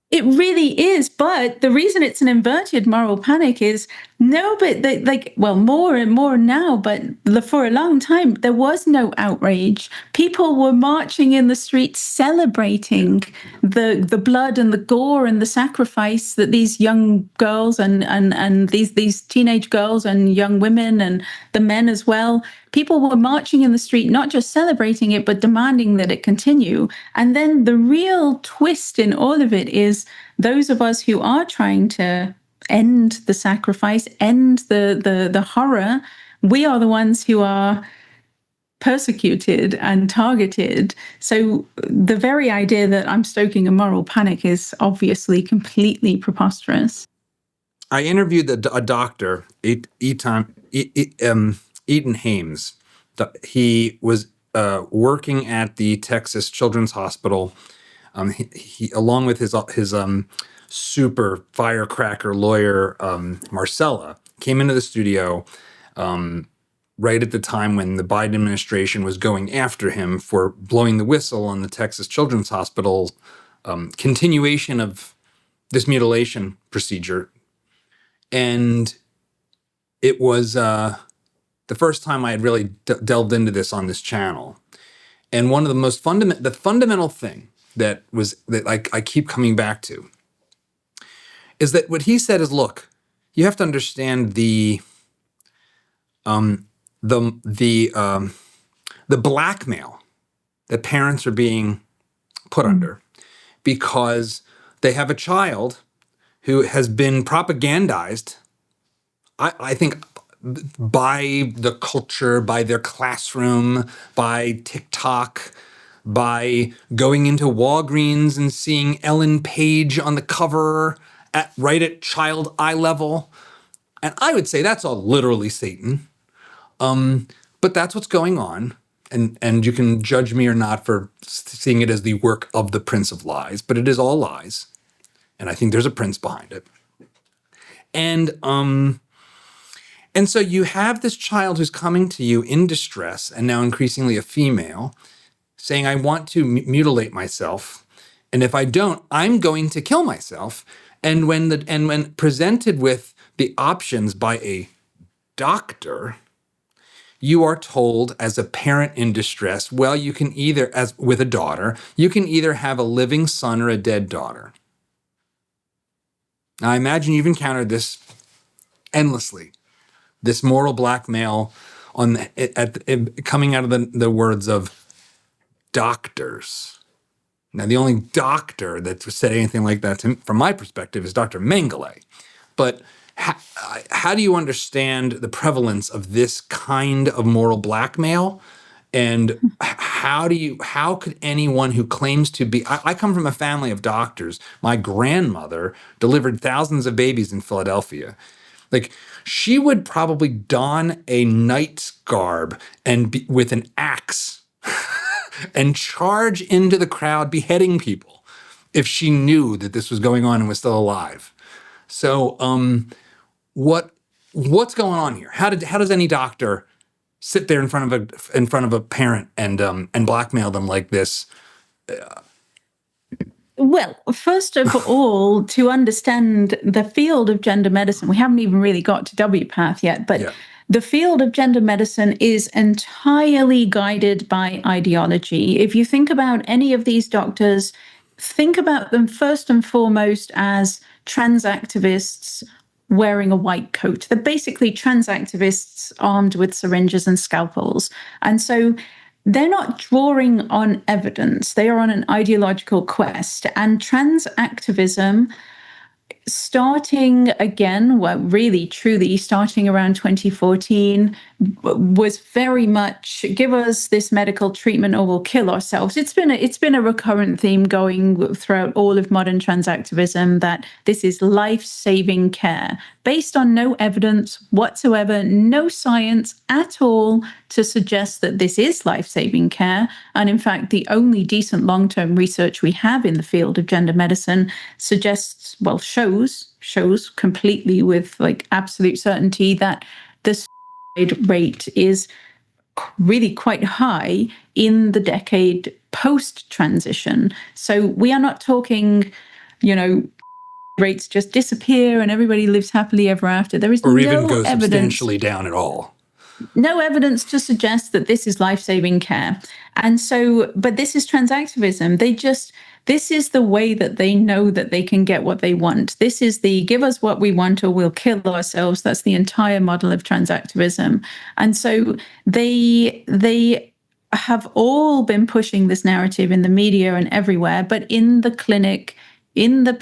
It really is. But the reason it's an inverted moral panic is more and more now, but for a long time, there was no outrage. People were marching in the streets celebrating the blood and the gore and the sacrifice that these young girls and these teenage girls and young women and the men as well. People were marching in the street, not just celebrating it, but demanding that it continue. And then the real twist in all of it is those of us who are trying to end the sacrifice, end the horror, we are the ones who are persecuted and targeted. So the very idea that I'm stoking a moral panic is obviously completely preposterous. I interviewed a doctor, Eaton Hames. He was working at the Texas Children's Hospital. He along with his super firecracker lawyer, Marcella, came into the studio right at the time when the Biden administration was going after him for blowing the whistle on the Texas Children's Hospital continuation of this mutilation procedure. And it was the first time I had really delved into this on this channel. And one of the most fundamental thing that I keep coming back to is that what he said is, look, you have to understand the blackmail that parents are being put under because they have a child who has been propagandized, I think, by the culture, by their classroom, by TikTok, by going into Walgreens and seeing Ellen Page on the cover right at child eye level. And I would say that's all literally Satan. But that's what's going on. And you can judge me or not for seeing it as the work of the Prince of Lies, but it is all lies. And I think there's a prince behind it. And so you have this child who's coming to you in distress, and now increasingly a female, saying, I want to mutilate myself. And if I don't, I'm going to kill myself. And when presented with the options by a doctor, you are told as a parent in distress, well, you can either, as with a daughter, you can either have a living son or a dead daughter. Now, I imagine you've encountered this endlessly, this moral blackmail coming out of the words of doctors. Now, the only doctor that said anything like that, from my perspective, is Dr. Mengele. But how do you understand the prevalence of this kind of moral blackmail And how could anyone who claims to be, I come from a family of doctors. My grandmother delivered thousands of babies in Philadelphia. Like, she would probably don a knight's garb and with an axe and charge into the crowd beheading people if she knew that this was going on and was still alive. So what's going on here? How does any doctor sit there in front of a parent and blackmail them like this? Well, first of all, to understand the field of gender medicine, we haven't even really got to WPATH yet, but the field of gender medicine is entirely guided by ideology. If you think about any of these doctors, think about them first and foremost as trans activists wearing a white coat. They're basically trans activists armed with syringes and scalpels. And so they're not drawing on evidence. They are on an ideological quest. And trans activism, starting again, well, really, truly, starting around 2014, was very much give us this medical treatment or we'll kill ourselves. It's been a recurrent theme going throughout all of modern trans activism, that this is life-saving care based on no evidence whatsoever, no science at all to suggest that this is life-saving care. And in fact, the only decent long-term research we have in the field of gender medicine suggests, well, shows completely with like absolute certainty that the suicide rate is really quite high in the decade post-transition. So we are not talking, rates just disappear and everybody lives happily ever after. There is or no even go evidence, substantially down at all. No evidence to suggest that this is life-saving care. And so, but this is trans activism. This is the way that they know that they can get what they want. This is the give us what we want or we'll kill ourselves. That's the entire model of trans activism. And so they have all been pushing this narrative in the media and everywhere, but in the clinic, in the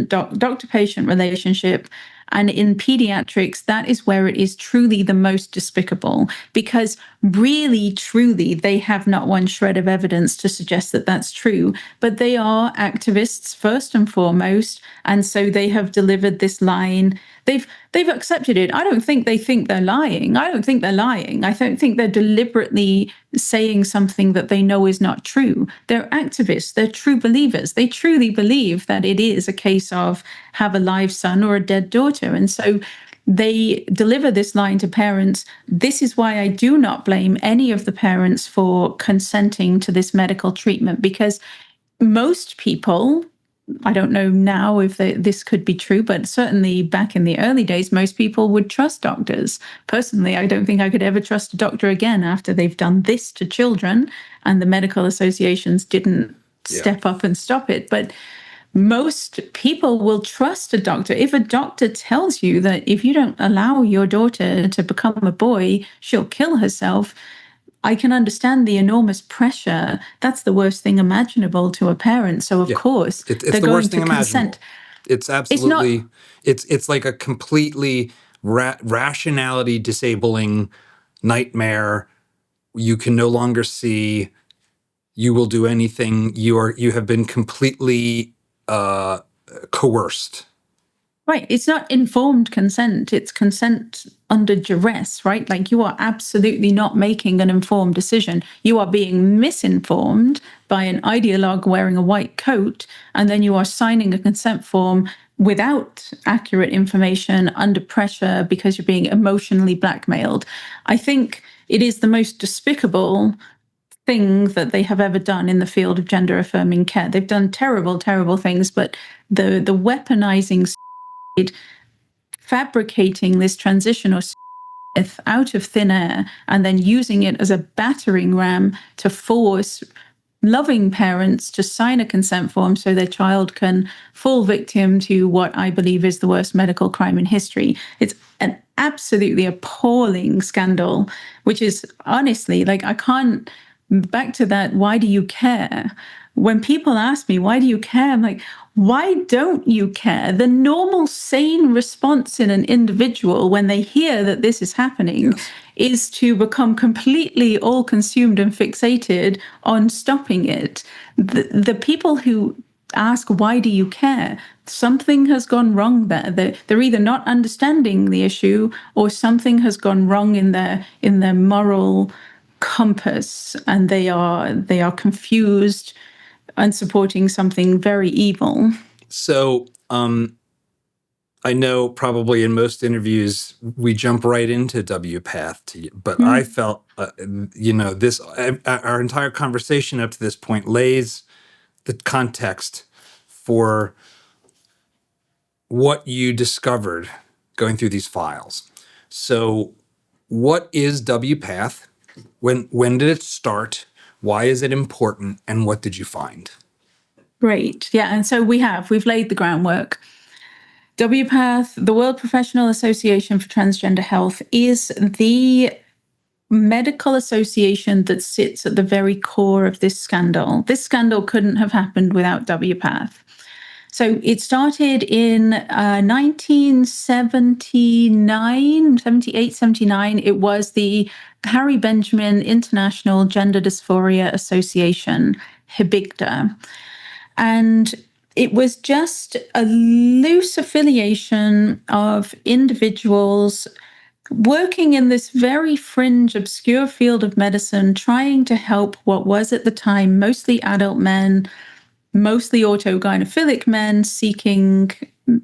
doctor-patient relationship, and in pediatrics, that is where it is truly the most despicable, because really, truly, they have not one shred of evidence to suggest that that's true. But they are activists first and foremost, and so they have delivered this line. They've accepted it. I don't think they think they're lying. I don't think they're deliberately saying something that they know is not true. They're activists. They're true believers. They truly believe that it is a case of have a live son or a dead daughter. And so they deliver this line to parents. This is why I do not blame any of the parents for consenting to this medical treatment, because most people, I don't know now if this could be true, but certainly back in the early days, most people would trust doctors. Personally, I don't think I could ever trust a doctor again after they've done this to children and the medical associations didn't step up and stop it. But most people will trust a doctor. If a doctor tells you that if you don't allow your daughter to become a boy, she'll kill herself, I can understand the enormous pressure. That's the worst thing imaginable to a parent. So, of course, it's they're the going worst to thing imaginable. consent. It's absolutely, it's like a completely rationality disabling nightmare. You can no longer see. You will do anything. You have been completely coerced. Right. It's not informed consent. It's consent under duress, right? Like you are absolutely not making an informed decision. You are being misinformed by an ideologue wearing a white coat, and then you are signing a consent form without accurate information under pressure because you're being emotionally blackmailed. I think it is the most despicable thing that they have ever done in the field of gender-affirming care. They've done terrible, terrible things, but the weaponizing, fabricating this transition or out of thin air and then using it as a battering ram to force loving parents to sign a consent form so their child can fall victim to what I believe is the worst medical crime in history. It's an absolutely appalling scandal, which is honestly, like, I can't, back to that, why do you care? When people ask me, why do you care? I'm like, why don't you care? The normal, sane response in an individual when they hear that this is happening is to become completely all consumed and fixated on stopping it. The people who ask, why do you care? Something has gone wrong there. They're either not understanding the issue or something has gone wrong in their moral compass, and they are confused and supporting something very evil. So I know probably in most interviews we jump right into WPATH, but I felt, this our entire conversation up to this point lays the context for what you discovered going through these files. So, what is WPATH? When did it start? Why is it important? And what did you find? Great. Yeah, and so we've laid the groundwork. WPATH, the World Professional Association for Transgender Health, is the medical association that sits at the very core of this scandal. This scandal couldn't have happened without WPATH. So it started in 1979, 78, 79. It was the Harry Benjamin International Gender Dysphoria Association, HIBIGDA. And it was just a loose affiliation of individuals working in this very fringe, obscure field of medicine, trying to help what was at the time mostly adult men, mostly autogynophilic men seeking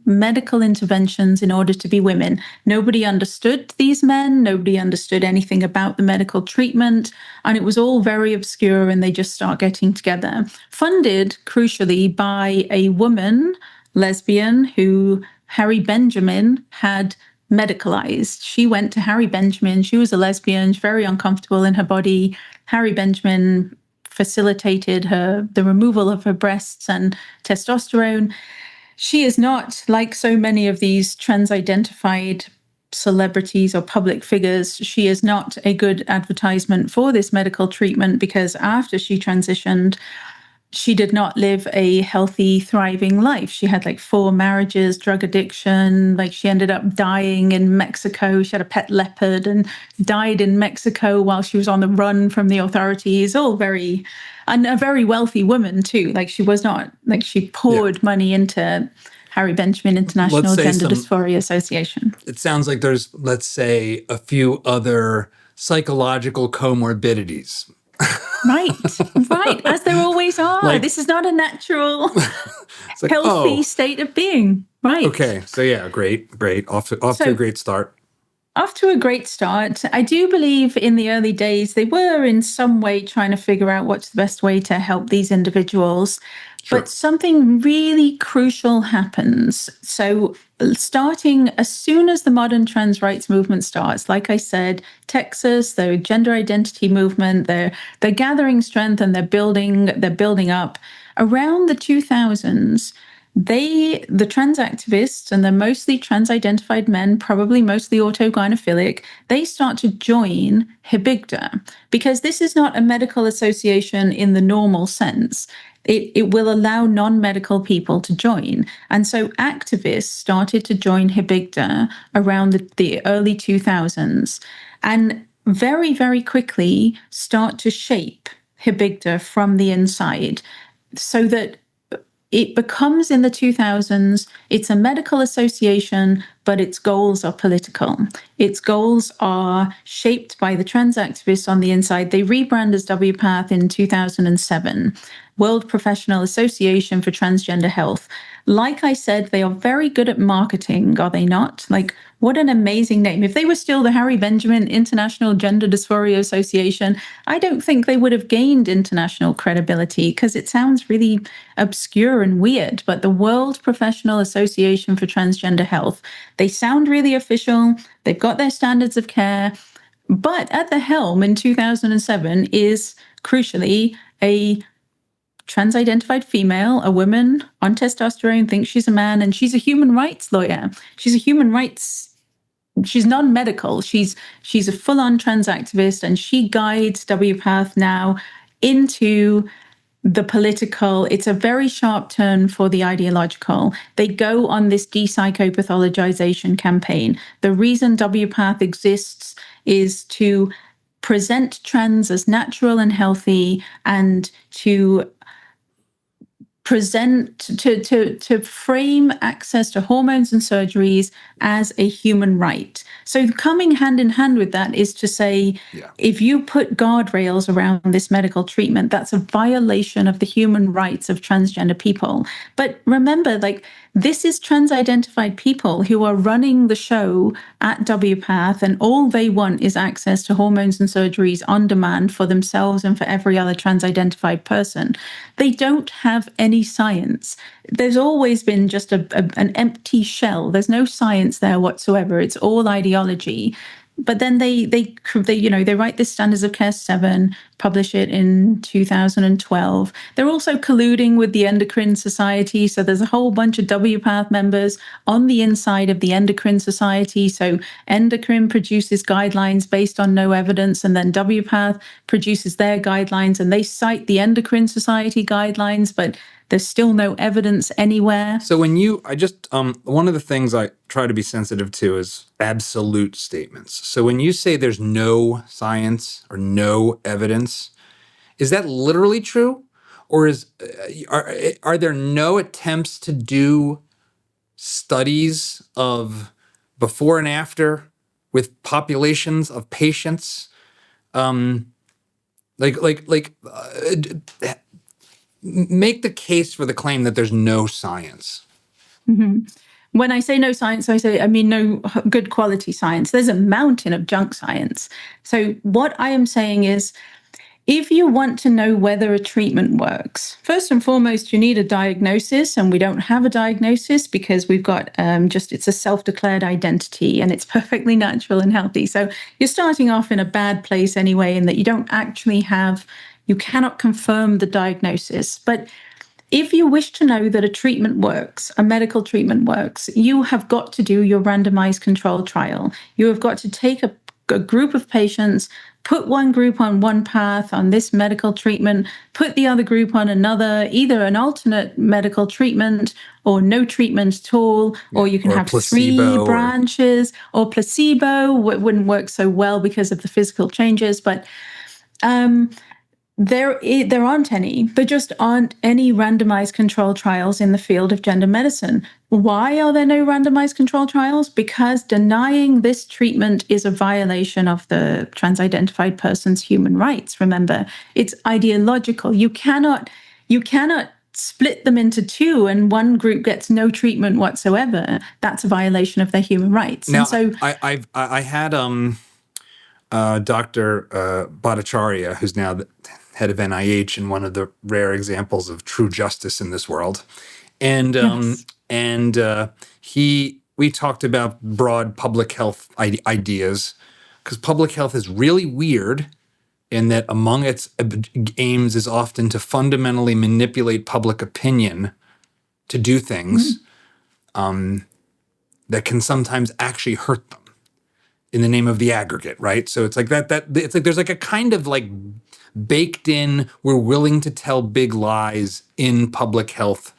medical interventions in order to be women. Nobody understood these men. Nobody understood anything about the medical treatment. And it was all very obscure, and they just start getting together. Funded, crucially, by a woman, lesbian, who Harry Benjamin had medicalized. She went to Harry Benjamin. She was a lesbian, very uncomfortable in her body. Harry Benjamin facilitated the removal of her breasts and testosterone. She is not, like so many of these trans-identified celebrities or public figures, she is not a good advertisement for this medical treatment, because after she transitioned, she did not live a healthy, thriving life. She had like 4 marriages, drug addiction. Like, she ended up dying in Mexico. She had a pet leopard and died in Mexico while she was on the run from the authorities. And a very wealthy woman too. Like, she was not, like, she poured money into Harry Benjamin International Gender Dysphoria Association. It sounds like there's, let's say, a few other psychological comorbidities. Right, as there always are. Like, this is not a natural, like, healthy state of being. Right. Okay, so yeah, great. Off to a great start. Off to a great start. I do believe in the early days they were in some way trying to figure out what's the best way to help these individuals. Sure. But something really crucial happens. So starting as soon as the modern trans rights movement starts, like I said, Texas, the gender identity movement, they're gathering strength and they're building up. Around the 2000s, the trans activists, and they're mostly trans-identified men, probably mostly autogynophilic, they start to join HIBIGDA, because this is not a medical association in the normal sense. It will allow non-medical people to join. And so activists started to join HIBIGDA around the early 2000s, and very, very quickly start to shape HIBIGDA from the inside, so that it becomes, in the 2000s, it's a medical association, but its goals are political. Its goals are shaped by the trans activists on the inside. They rebrand as WPATH in 2007, World Professional Association for Transgender Health. Like I said, they are very good at marketing, are they not? Like, what an amazing name. If they were still the Harry Benjamin International Gender Dysphoria Association, I don't think they would have gained international credibility, because it sounds really obscure and weird. But the World Professional Association for Transgender Health, they sound really official. They've got their standards of care. But at the helm in 2007 is, crucially, a trans-identified female, a woman on testosterone, thinks she's a man, and she's a human rights lawyer. She's non-medical. She's a full-on trans activist, and she guides WPATH now into the political. It's a very sharp turn for the ideological. They go on this de-psychopathologization campaign. The reason WPATH exists is to present trans as natural and healthy, and to to frame access to hormones and surgeries as a human right. So coming hand in hand with that is to say, if you put guardrails around this medical treatment, that's a violation of the human rights of transgender people. But remember, like, this is trans-identified people who are running the show at WPATH, and all they want is access to hormones and surgeries on demand for themselves and for every other trans-identified person. They don't have any science. There's always been just an empty shell. There's no science there whatsoever. It's all ideology. But then they write this Standards of Care 7, publish it in 2012. They're also colluding with the Endocrine Society. So there's a whole bunch of WPATH members on the inside of the Endocrine Society. So Endocrine produces guidelines based on no evidence, and then WPATH produces their guidelines, and they cite the Endocrine Society guidelines, but there's still no evidence anywhere. So when one of the things I try to be sensitive to is absolute statements. So when you say there's no science or no evidence, is that literally true? Or are there no attempts to do studies of before and after with populations of patients? Make the case for the claim that there's no science. Mm-hmm. When I say no science, I mean no good quality science. There's a mountain of junk science. So what I am saying is, if you want to know whether a treatment works, first and foremost, you need a diagnosis, and we don't have a diagnosis because we've got it's a self-declared identity, and it's perfectly natural and healthy. So you're starting off in a bad place anyway, in that you cannot confirm the diagnosis. But if you wish to know that a treatment works, a medical treatment works, you have got to do your randomized controlled trial. You have got to take a group of patients, put one group on one path on this medical treatment, put the other group on another, either an alternate medical treatment or no treatment at all, or you can have three branches, or placebo. It wouldn't work so well because of the physical changes, but there aren't any. There just aren't any randomized control trials in the field of gender medicine. Why are there no randomized control trials? Because denying this treatment is a violation of the trans-identified person's human rights. Remember, it's ideological. You cannot split them into two and one group gets no treatment whatsoever. That's a violation of their human rights. Now, and so I had Dr. Bhattacharya, who's now the head of NIH and one of the rare examples of true justice in this world. And we talked about broad public health ideas, because public health is really weird in that among its aims is often to fundamentally manipulate public opinion to do things that can sometimes actually hurt them in the name of the aggregate, right? So it's like that it's like there's like a kind of like baked in, we're willing to tell big lies in public health,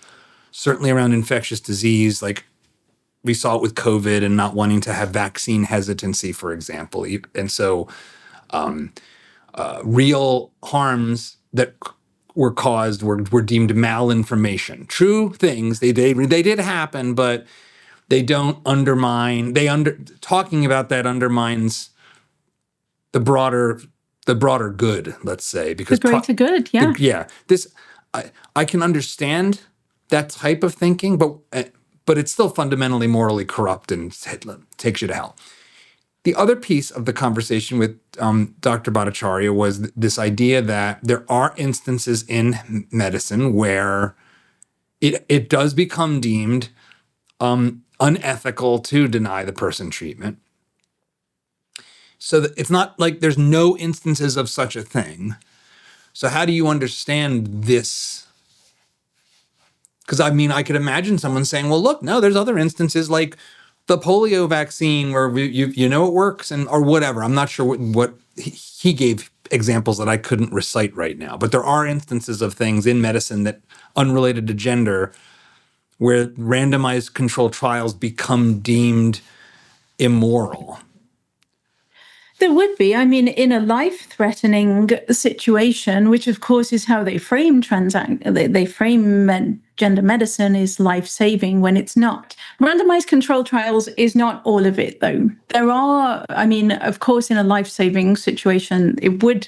certainly around infectious disease. Like we saw it with COVID and not wanting to have vaccine hesitancy, for example. And so real harms that were caused were deemed malinformation. True things, they did happen, but they don't undermine, talking about that undermines the broader good, let's say, because the greater good, yeah. I can understand that type of thinking, but it's still fundamentally morally corrupt and takes you to hell. The other piece of the conversation with Dr. Bhattacharya was this idea that there are instances in medicine where it does become deemed unethical to deny the person treatment. So that it's not like there's no instances of such a thing. So how do you understand this? Because I mean, I could imagine someone saying, well, look, no, there's other instances like the polio vaccine where you know it works, or whatever. I'm not sure what he gave examples that I couldn't recite right now. But there are instances of things in medicine that unrelated to gender where randomized controlled trials become deemed immoral. There would be. I mean, in a life-threatening situation, which of course is how they frame gender medicine is life-saving when it's not. Randomized control trials is not all of it, though. There are, I mean, of course, in a life-saving situation, it would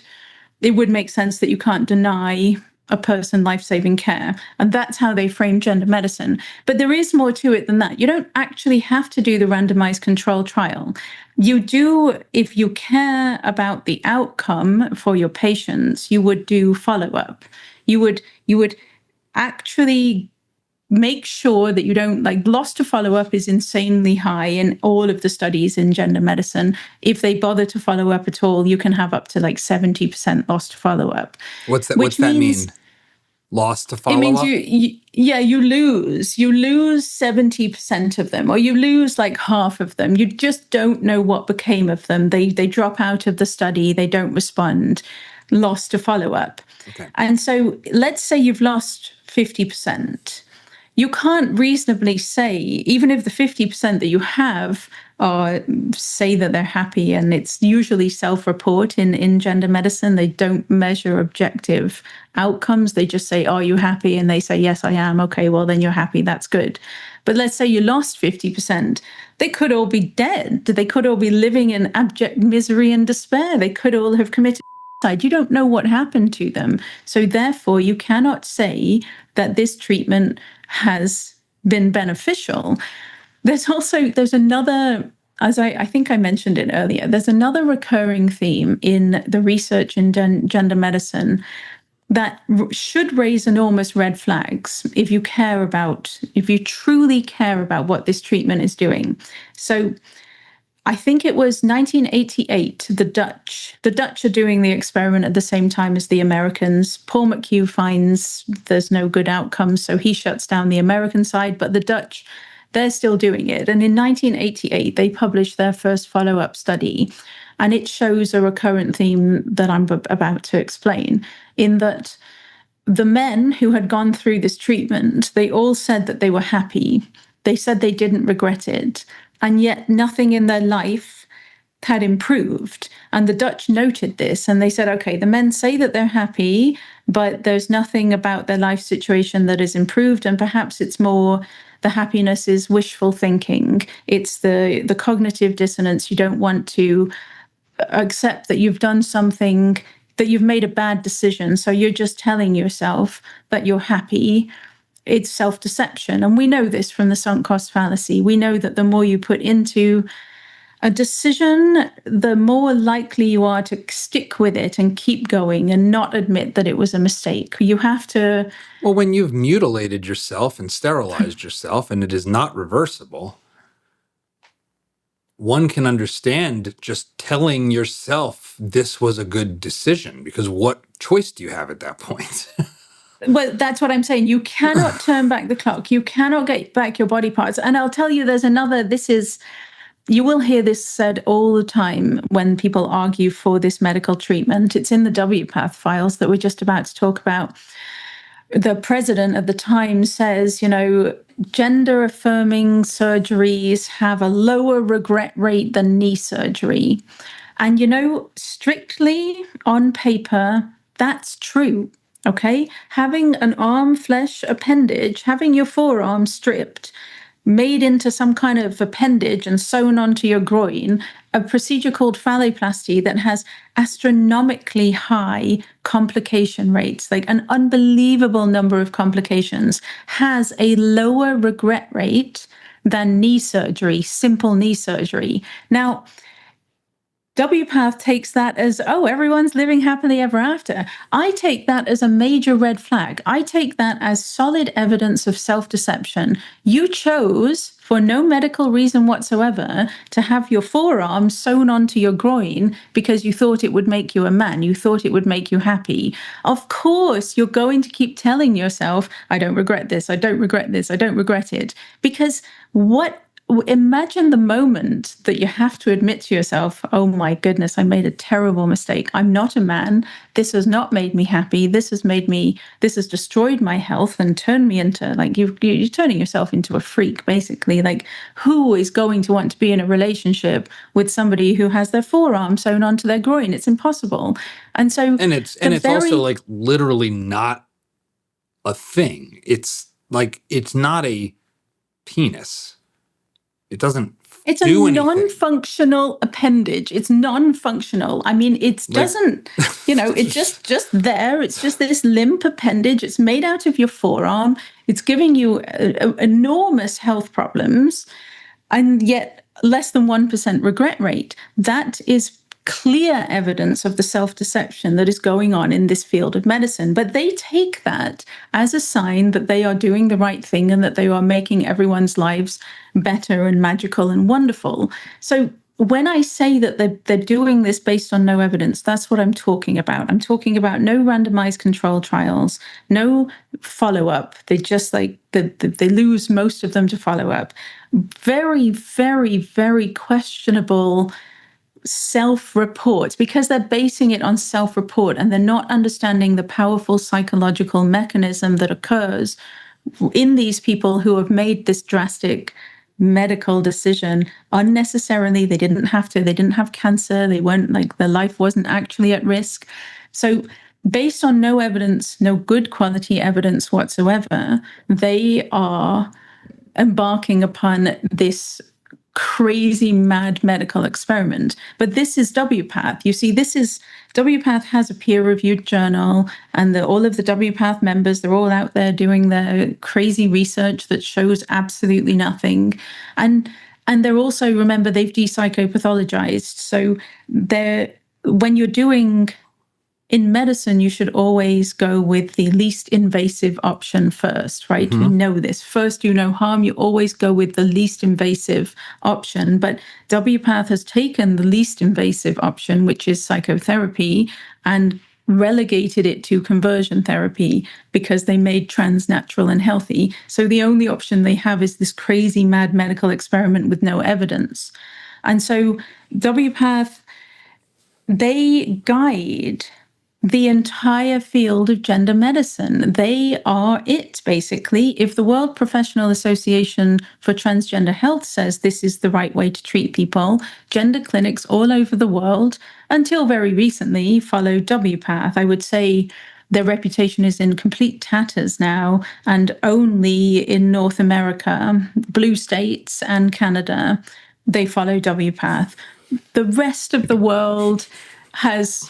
make sense that you can't deny a person life-saving care. And that's how they frame gender medicine. But there is more to it than that. You don't actually have to do the randomized control trial. You do, if you care about the outcome for your patients, you would do follow-up. You would actually make sure that you don't, like, loss to follow-up is insanely high in all of the studies in gender medicine. If they bother to follow up at all, you can have up to like 70% loss to follow-up. What's that mean? Loss to follow-up? It means you lose 70% of them, or you lose like half of them. You just don't know what became of them. They drop out of the study, they don't respond. Loss to follow-up. Okay. And so let's say you've lost 50%. You can't reasonably say, even if the 50% that you have say that they're happy, and it's usually self-report in gender medicine. They don't measure objective outcomes. They just say, are you happy? And they say, yes, I am. Okay, well, then you're happy. That's good. But let's say you lost 50%. They could all be dead. They could all be living in abject misery and despair. They could all have committed suicide. You don't know what happened to them. So therefore, you cannot say that this treatment has been beneficial. There's another, as I think I mentioned it earlier, there's another recurring theme in the research in gender medicine that should raise enormous red flags if you truly care about what this treatment is doing. So I think it was 1988, the Dutch are doing the experiment at the same time as the Americans. Paul McHugh finds there's no good outcomes, so he shuts down the American side, but the Dutch, they're still doing it. And in 1988, they published their first follow-up study, and it shows a recurrent theme that I'm about to explain, in that the men who had gone through this treatment, they all said that they were happy. They said they didn't regret it. And yet nothing in their life had improved. And the Dutch noted this, and they said, okay, the men say that they're happy, but there's nothing about their life situation that has improved. And perhaps it's more the happiness is wishful thinking. It's the cognitive dissonance. You don't want to accept that you've done something, that you've made a bad decision. So you're just telling yourself that you're happy. It's self-deception. And we know this from the sunk cost fallacy. We know that the more you put into a decision, the more likely you are to stick with it and keep going and not admit that it was a mistake. You have to... Well, when you've mutilated yourself and sterilized yourself and it is not reversible, one can understand just telling yourself this was a good decision, because what choice do you have at that point? Well, that's what I'm saying. You cannot turn back the clock. You cannot get back your body parts. And I'll tell you, you will hear this said all the time when people argue for this medical treatment. It's in the WPATH files that we're just about to talk about. The president at the time says, gender-affirming surgeries have a lower regret rate than knee surgery. And, strictly on paper, that's true. Okay, having an arm flesh appendage, having your forearm stripped, made into some kind of appendage and sewn onto your groin, a procedure called phalloplasty that has astronomically high complication rates, like an unbelievable number of complications, has a lower regret rate than knee surgery, simple knee surgery. Now, WPATH takes that as, everyone's living happily ever after. I take that as a major red flag. I take that as solid evidence of self-deception. You chose, for no medical reason whatsoever, to have your forearm sewn onto your groin because you thought it would make you a man. You thought it would make you happy. Of course, you're going to keep telling yourself, I don't regret this, I don't regret this, I don't regret it. Because what imagine the moment that you have to admit to yourself, oh my goodness, I made a terrible mistake. I'm not a man. This has not made me happy. This has destroyed my health and turned me into, like, you're turning yourself into a freak, basically. Like, who is going to want to be in a relationship with somebody who has their forearm sewn onto their groin? It's impossible. And so, and it's also like literally not a thing. It's like, it's not a penis. It doesn't it's do a anything. non-functional appendage. It's non-functional. I mean, it doesn't, it's just there. It's just this limp appendage. It's made out of your forearm. It's giving you enormous health problems, and yet less than 1% regret rate. That is clear evidence of the self-deception that is going on in this field of medicine. But they take that as a sign that they are doing the right thing and that they are making everyone's lives better and magical and wonderful. So when I say that they're doing this based on no evidence, that's what I'm talking about. I'm talking about no randomized control trials, no follow-up. They just they lose most of them to follow-up. Very, very, very questionable self-report, because they're basing it on self-report and they're not understanding the powerful psychological mechanism that occurs in these people who have made this drastic medical decision unnecessarily. They didn't have cancer. They weren't, their life wasn't actually at risk. So based on no evidence, no good quality evidence whatsoever, they are embarking upon this crazy mad medical experiment. But this is WPATH. You see, WPATH has a peer-reviewed journal, and all of the WPATH members, they're all out there doing their crazy research that shows absolutely nothing. And they're also, remember, they've de-psychopathologized. So when you're doing in medicine, you should always go with the least invasive option first, right? We know this. First, do no harm. You always go with the least invasive option. But WPATH has taken the least invasive option, which is psychotherapy, and relegated it to conversion therapy because they made trans natural and healthy. So the only option they have is this crazy mad medical experiment with no evidence. And so WPATH, they guide the entire field of gender medicine. They are it, basically. If the World Professional Association for Transgender Health says this is the right way to treat people, gender clinics all over the world, until very recently, followed WPATH. I would say their reputation is in complete tatters now, and only in North America, blue states and Canada, they follow WPATH. The rest of the world has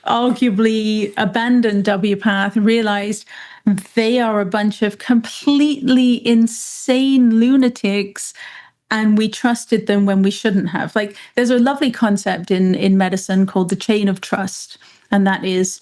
arguably abandoned WPATH, realized they are a bunch of completely insane lunatics, and we trusted them when we shouldn't have. There's a lovely concept in medicine called the chain of trust, and that is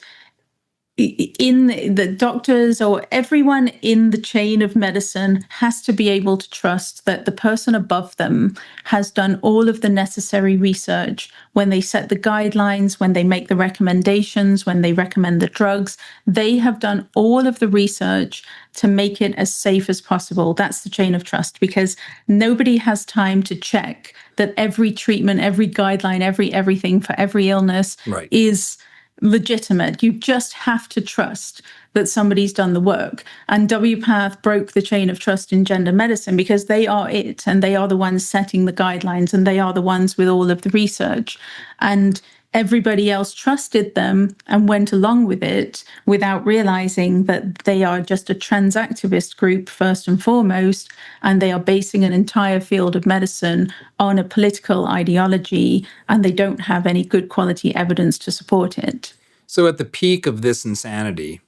in the doctors or everyone in the chain of medicine has to be able to trust that the person above them has done all of the necessary research when they set the guidelines, when they make the recommendations, when they recommend the drugs. They have done all of the research to make it as safe as possible. That's the chain of trust, because nobody has time to check that every treatment, every guideline, everything for every illness is legitimate. You just have to trust that somebody's done the work. And WPATH broke the chain of trust in gender medicine because they are it, and they are the ones setting the guidelines, and they are the ones with all of the research. And everybody else trusted them and went along with it without realizing that they are just a trans activist group first and foremost, and they are basing an entire field of medicine on a political ideology, and they don't have any good quality evidence to support it. So at the peak of this insanity,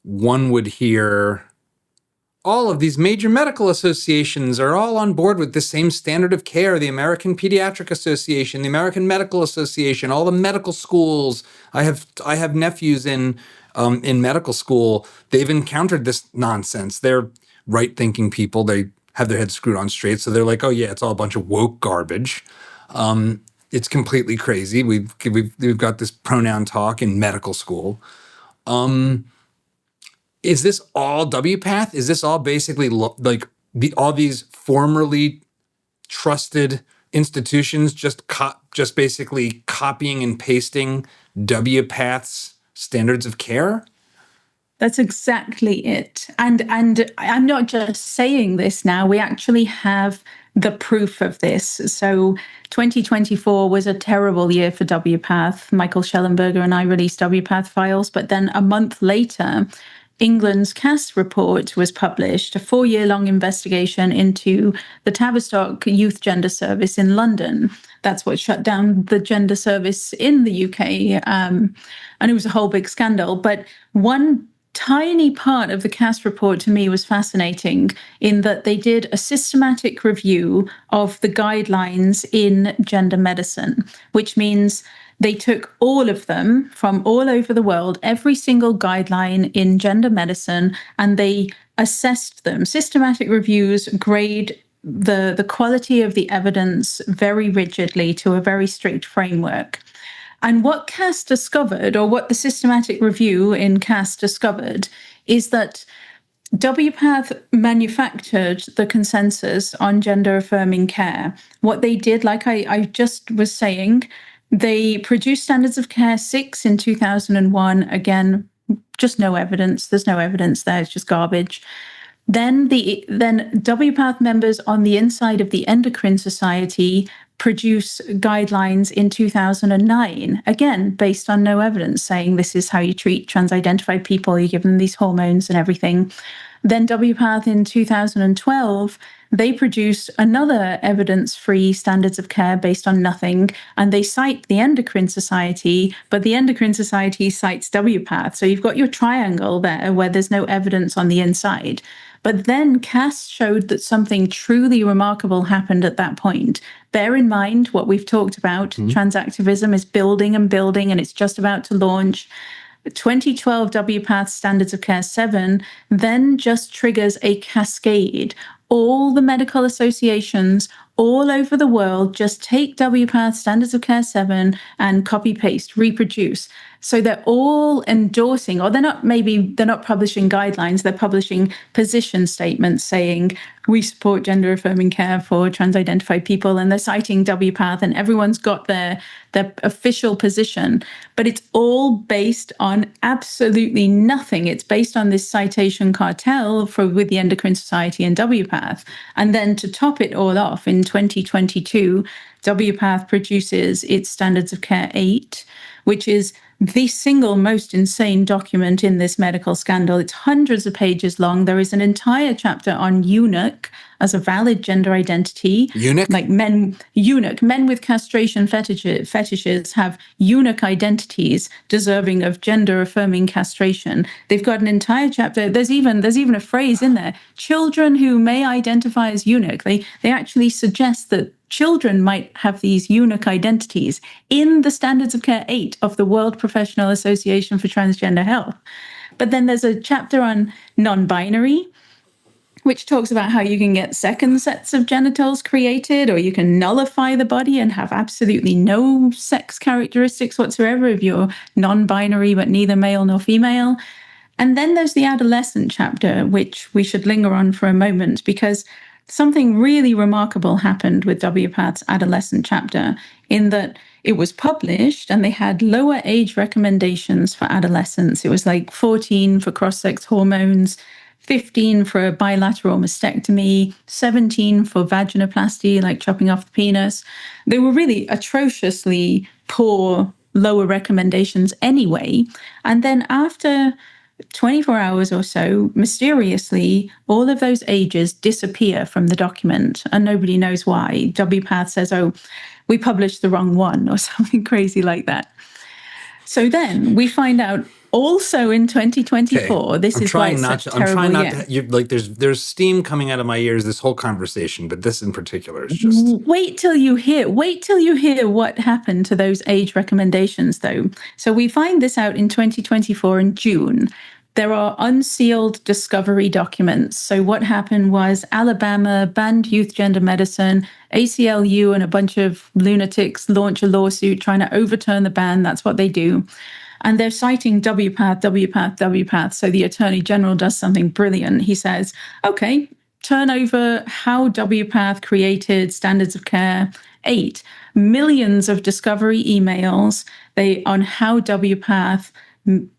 one would hear all of these major medical associations are all on board with the same standard of care. The American Pediatric Association, the American Medical Association, all the medical schools. I have nephews in medical school. They've encountered this nonsense. They're right-thinking people. They have their heads screwed on straight. So they're like, oh yeah, it's all a bunch of woke garbage. It's completely crazy. We've got this pronoun talk in medical school. Is this all WPATH? Is this all basically all these formerly trusted institutions just basically copying and pasting WPATH's standards of care? That's exactly it. And I'm not just saying this now. We actually have the proof of this. So 2024 was a terrible year for WPATH. Michael Schellenberger and I released WPATH Files, but then a month later, England's CAST report was published, a 4-year-long investigation into the Tavistock Youth Gender Service in London. That's what shut down the gender service in the UK. And it was a whole big scandal. But one tiny part of the CAST report to me was fascinating in that they did a systematic review of the guidelines in gender medicine, which means they took all of them from all over the world, every single guideline in gender medicine, and they assessed them. Systematic reviews grade the quality of the evidence very rigidly to a very strict framework. And what CAST discovered, or what the systematic review in CAST discovered, is that WPATH manufactured the consensus on gender-affirming care. What they did, like I just was saying, they produced standards of care 6 in 2001. Again, just no evidence. There's no evidence there. It's just garbage. Then WPATH members on the inside of the Endocrine Society produce guidelines in 2009, again, based on no evidence, saying this is how you treat trans-identified people, you give them these hormones and everything. Then WPATH in 2012, they produce another evidence-free standards of care based on nothing, and they cite the Endocrine Society, but the Endocrine Society cites WPATH. So you've got your triangle there where there's no evidence on the inside. But then CAST showed that something truly remarkable happened at that point. Bear in mind what we've talked about. Trans activism is building and building, and it's just about to launch. 2012 WPATH Standards of Care 7 then just triggers a cascade. All the medical associations all over the world just take WPATH Standards of Care 7 and copy paste, reproduce. So they're all endorsing, or they're not publishing guidelines, they're publishing position statements saying, we support gender-affirming care for trans-identified people, and they're citing WPATH, and everyone's got their official position. But it's all based on absolutely nothing. It's based on this citation cartel with the Endocrine Society and WPATH. And then to top it all off, in 2022, WPATH produces its Standards of Care 8, which is the single most insane document in this medical scandal. It's hundreds of pages long. There is an entire chapter on eunuch as a valid gender identity. Eunuch? Like eunuch. Men with castration fetishes have eunuch identities deserving of gender-affirming castration. They've got an entire chapter. There's even a phrase in there, children who may identify as eunuch. They actually suggest that children might have these eunuch identities in the Standards of Care 8 of the World Professional Association for Transgender Health. But then there's a chapter on non-binary, which talks about how you can get second sets of genitals created, or you can nullify the body and have absolutely no sex characteristics whatsoever if you're non-binary but neither male nor female. And then there's the adolescent chapter, which we should linger on for a moment, because something really remarkable happened with WPATH's adolescent chapter in that it was published and they had lower age recommendations for adolescents. It was like 14 for cross-sex hormones, 15 for a bilateral mastectomy, 17 for vaginoplasty, like chopping off the penis. They were really atrociously poor, lower recommendations anyway. And then after 24 hours or so, mysteriously, all of those ages disappear from the document and nobody knows why. WPATH says, oh, we published the wrong one or something crazy like that. So then we find out also in 2024, okay. this is why it's such a terrible year. I'm trying not to, there's steam coming out of my ears, this whole conversation, but this in particular is just... Wait till you hear what happened to those age recommendations, though. So we find this out in 2024 in June. There are unsealed discovery documents. So what happened was Alabama banned youth gender medicine, ACLU and a bunch of lunatics launch a lawsuit trying to overturn the ban. That's what they do. And they're citing WPATH. So the Attorney General does something brilliant. He says, okay, turn over how WPATH created Standards of Care 8, millions of discovery emails on how WPATH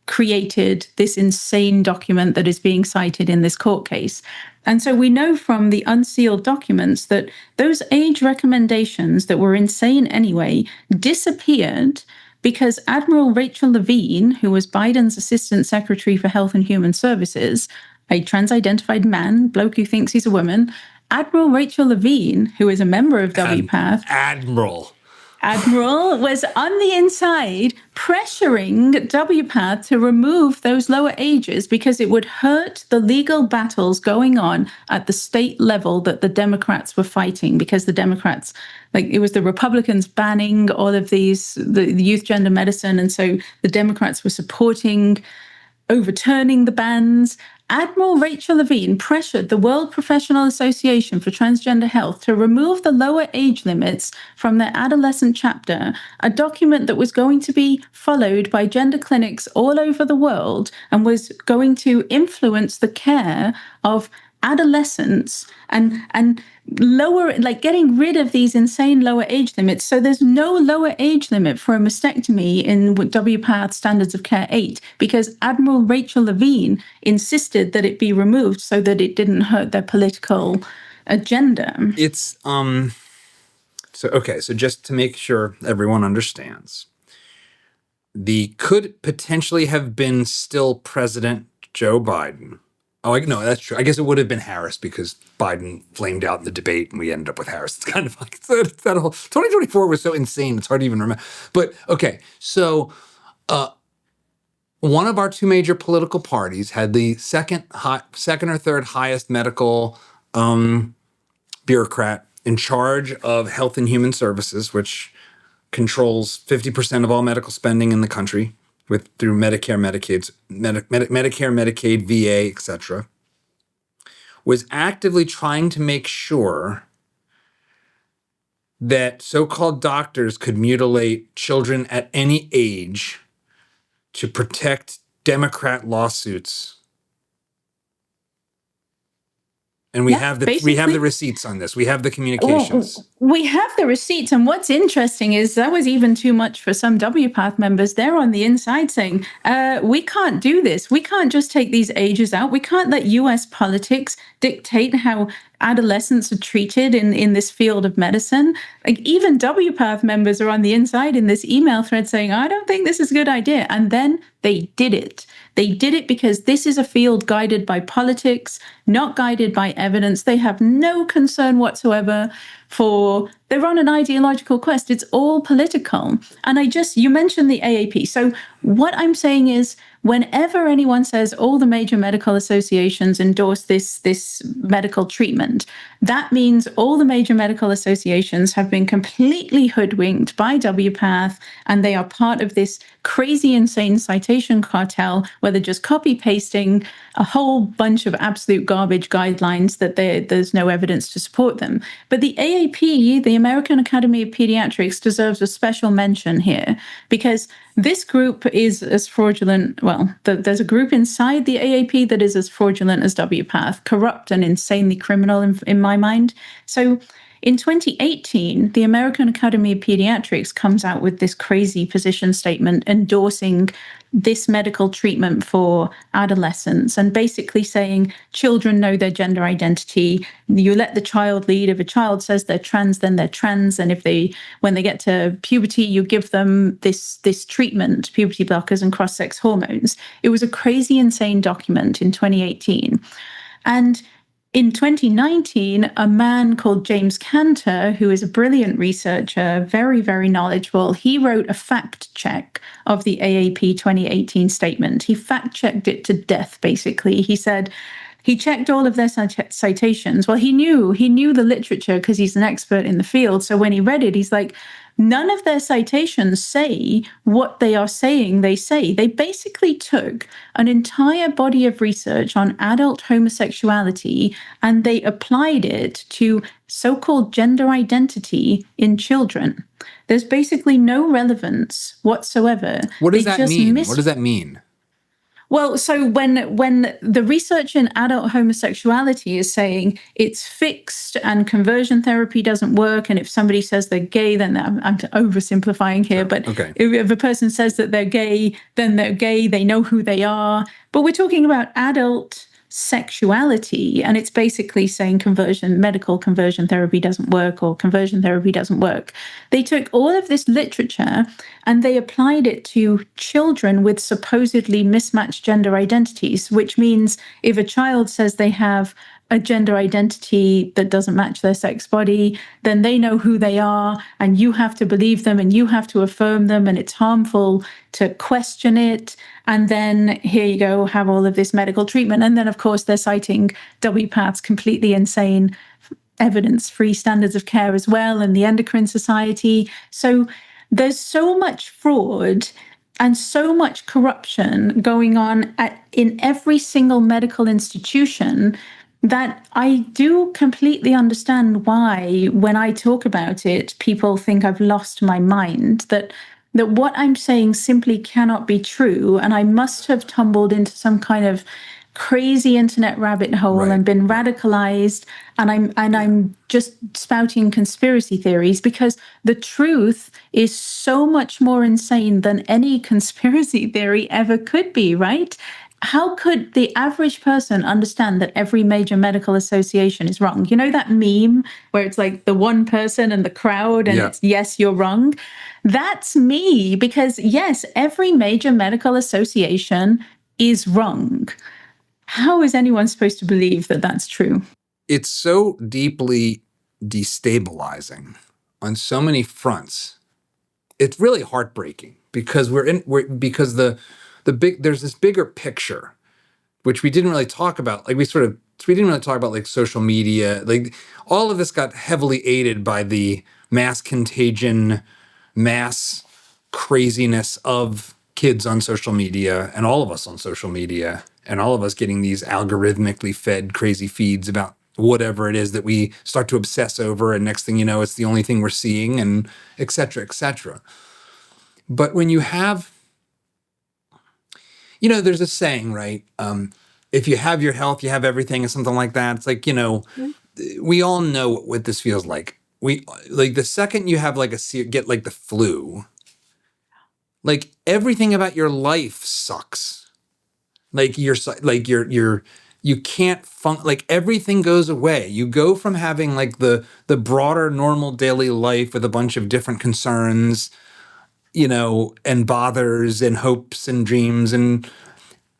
created this insane document that is being cited in this court case. And so we know from the unsealed documents that those age recommendations that were insane anyway disappeared because Admiral Rachel Levine, who was Biden's Assistant Secretary for Health and Human Services, a trans-identified man, bloke who thinks he's a woman, Admiral Rachel Levine, who is a member of WPATH, Admiral was on the inside pressuring WPATH to remove those lower ages because it would hurt the legal battles going on at the state level that the Democrats were fighting, because the Democrats, like, it was the Republicans banning all of these, the youth gender medicine. And so the Democrats were supporting overturning the bans. Admiral Rachel Levine pressured the World Professional Association for Transgender Health to remove the lower age limits from their adolescent chapter, a document that was going to be followed by gender clinics all over the world and was going to influence the care of adolescents and lower, like getting rid of these insane lower age limits. So there's no lower age limit for a mastectomy in WPATH Standards of Care 8 because Admiral Rachel Levine insisted that it be removed so that it didn't hurt their political agenda. It's so just to make sure everyone understands, could potentially have been still President Joe Biden. Oh, no, that's true. I guess it would have been Harris because Biden flamed out in the debate and we ended up with Harris. It's kind of like it's that whole 2024 was so insane. It's hard to even remember. But okay, so one of our two major political parties had the second or third highest medical bureaucrat in charge of Health and Human Services, which controls 50% of all medical spending in the country. Through Medicare, Medicaid, VA, etc., was actively trying to make sure that so-called doctors could mutilate children at any age to protect Democrat lawsuits. And we have the receipts on this. We have the communications. We have the receipts. And what's interesting is that was even too much for some WPATH members. They're on the inside saying, we can't do this. We can't just take these ages out. We can't let US politics dictate how adolescents are treated in this field of medicine. Like, even WPATH members are on the inside in this email thread saying, I don't think this is a good idea. And then they did it. They did it because this is a field guided by politics, not guided by evidence. They have no concern whatsoever they're on an ideological quest. It's all political. And you mentioned the AAP. So what I'm saying is, whenever anyone says all the major medical associations endorse this medical treatment, that means all the major medical associations have been completely hoodwinked by WPATH, and they are part of this crazy, insane citation cartel where they're just copy-pasting a whole bunch of absolute garbage guidelines that there's no evidence to support them. But the AAP, the American Academy of Pediatrics, deserves a special mention here because this group is as fraudulent. Well, there's a group inside the AAP that is as fraudulent as WPATH, corrupt and insanely criminal in my mind. So in 2018, the American Academy of Pediatrics comes out with this crazy position statement endorsing this medical treatment for adolescents and basically saying children know their gender identity. You let the child lead. If a child says they're trans, then they're trans. And when they get to puberty, you give them this treatment, puberty blockers and cross-sex hormones. It was a crazy, insane document in 2018. And in 2019, a man called James Cantor, who is a brilliant researcher, very, very knowledgeable, he wrote a fact check of the AAP 2018 statement. He fact checked it to death, basically. He said he checked all of their citations. Well, he knew the literature because he's an expert in the field. So when he read it, he's like, none of their citations say what they are saying they say. They basically took an entire body of research on adult homosexuality and they applied it to so-called gender identity in children. There's basically no relevance whatsoever. What does that mean? What does that mean? Well, so when the research in adult homosexuality is saying it's fixed and conversion therapy doesn't work, and if somebody says they're gay, then I'm oversimplifying here, but Okay. if a person says that they're gay, then they're gay, they know who they are. But we're talking about adult sexuality, and it's basically saying medical conversion therapy doesn't work, or conversion therapy doesn't work. They took all of this literature and they applied it to children with supposedly mismatched gender identities, which means if a child says they have a gender identity that doesn't match their sex body, then they know who they are, and you have to believe them and you have to affirm them, and it's harmful to question it. And then here you go, have all of this medical treatment. And then, of course, they're citing WPATH's completely insane evidence-free standards of care as well, and the Endocrine Society. So there's so much fraud and so much corruption going on in every single medical institution that I do completely understand why, when I talk about it, people think I've lost my mind, that what I'm saying simply cannot be true, and I must have tumbled into some kind of crazy internet rabbit hole and been radicalized, and I'm just spouting conspiracy theories, because the truth is so much more insane than any conspiracy theory ever could be, right? How could the average person understand that every major medical association is wrong? You know that meme where it's like the one person and the crowd and it's, yes, you're wrong? That's me, because yes, every major medical association is wrong. How is anyone supposed to believe that that's true? It's so deeply destabilizing on so many fronts. It's really heartbreaking because there's this bigger picture, which we didn't really talk about. Like we didn't really talk about like social media. Like all of this got heavily aided by the mass contagion, mass craziness of kids on social media and all of us on social media and all of us getting these algorithmically fed crazy feeds about whatever it is that we start to obsess over. And next thing you know, it's the only thing we're seeing, and et cetera, et cetera. But when you have, there's a saying, right? If you have your health, you have everything, and something like that. It's like, we all know what this feels like. The second you have get like the flu, like everything about your life sucks. You can't like everything goes away. You go from having like the broader normal daily life with a bunch of different concerns, and bothers and hopes and dreams, and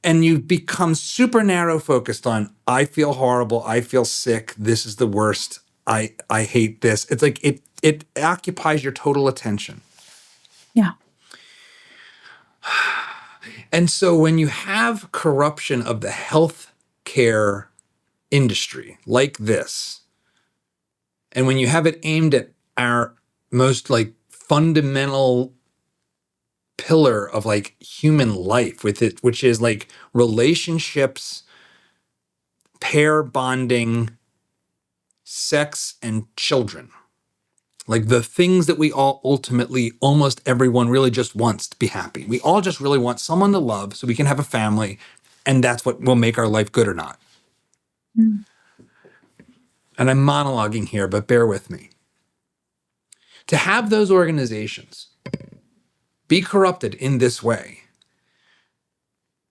you become super narrow focused on, I feel horrible, I feel sick, this is the worst, I hate this. It's like it occupies your total attention. Yeah. And so when you have corruption of the healthcare industry like this, and when you have it aimed at our most like fundamental pillar of like human life with it, which is like relationships, pair bonding, sex, and children. Like the things that we all ultimately, almost everyone really just wants to be happy. We all just really want someone to love so we can have a family, and that's what will make our life good or not. Mm. And I'm monologuing here, but bear with me. To have those organizations be corrupted in this way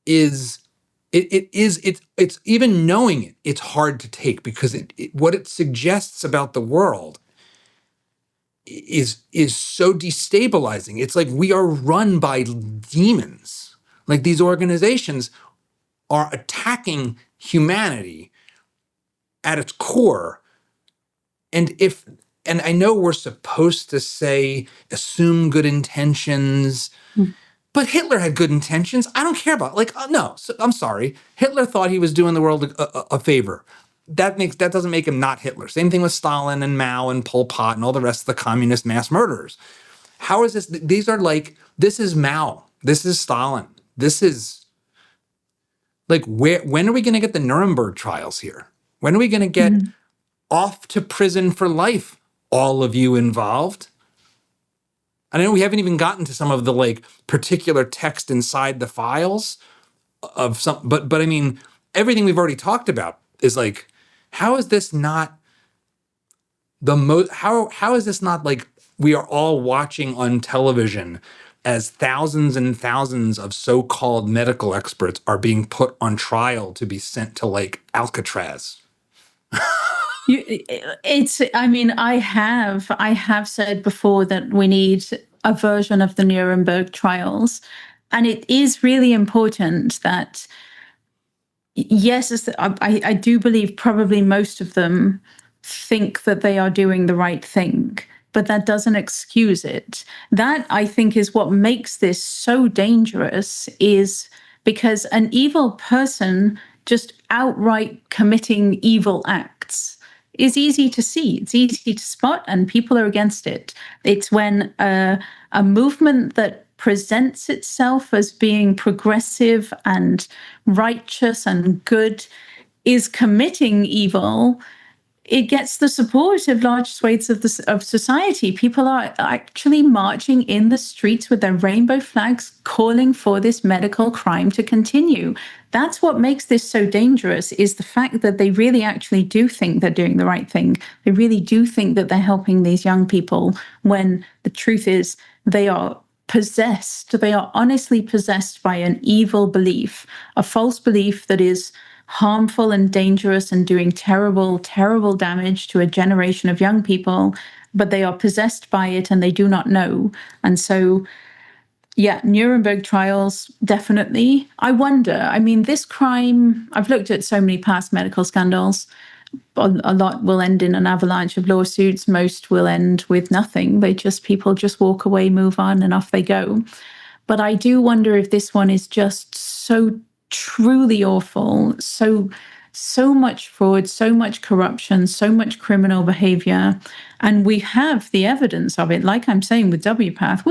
it's even knowing it, it's hard to take, because what it suggests about the world is so destabilizing. It's like we are run by demons. Like these organizations are attacking humanity at its core. And I know we're supposed to say, assume good intentions, but Hitler had good intentions. I don't care about no, I'm sorry. Hitler thought he was doing the world a favor. That doesn't make him not Hitler. Same thing with Stalin and Mao and Pol Pot and all the rest of the communist mass murderers. How is this? These are like, this is Mao. This is Stalin. This is like, when are we going to get the Nuremberg trials here? When are we going to get off to prison for life, all of you involved? I know we haven't even gotten to some of the like particular text inside the files of some, but I mean, everything we've already talked about is like, how is this not how is this not like we are all watching on television as thousands and thousands of so-called medical experts are being put on trial to be sent to like Alcatraz? I mean, I have said before that we need a version of the Nuremberg trials. And it is really important that, yes, I do believe probably most of them think that they are doing the right thing, but that doesn't excuse it. That, I think, is what makes this so dangerous, is because an evil person just outright committing evil acts is easy to see. It's easy to spot, and people are against it. It's when a movement that presents itself as being progressive and righteous and good is committing evil, it gets the support of large swathes of society. People are actually marching in the streets with their rainbow flags, calling for this medical crime to continue. That's what makes this so dangerous, is the fact that they really actually do think they're doing the right thing. They really do think that they're helping these young people, when the truth is they are possessed. They are honestly possessed by an evil belief, a false belief that is harmful and dangerous and doing terrible, terrible damage to a generation of young people, but they are possessed by it and they do not know. And so, yeah, Nuremberg trials, definitely. I wonder, I mean, this crime, I've looked at so many past medical scandals. A lot will end in an avalanche of lawsuits. Most will end with nothing. People just walk away, move on, and off they go. But I do wonder if this one is just so truly awful, so much fraud, so much corruption, so much criminal behavior, and we have the evidence of it. Like I'm saying with WPATH,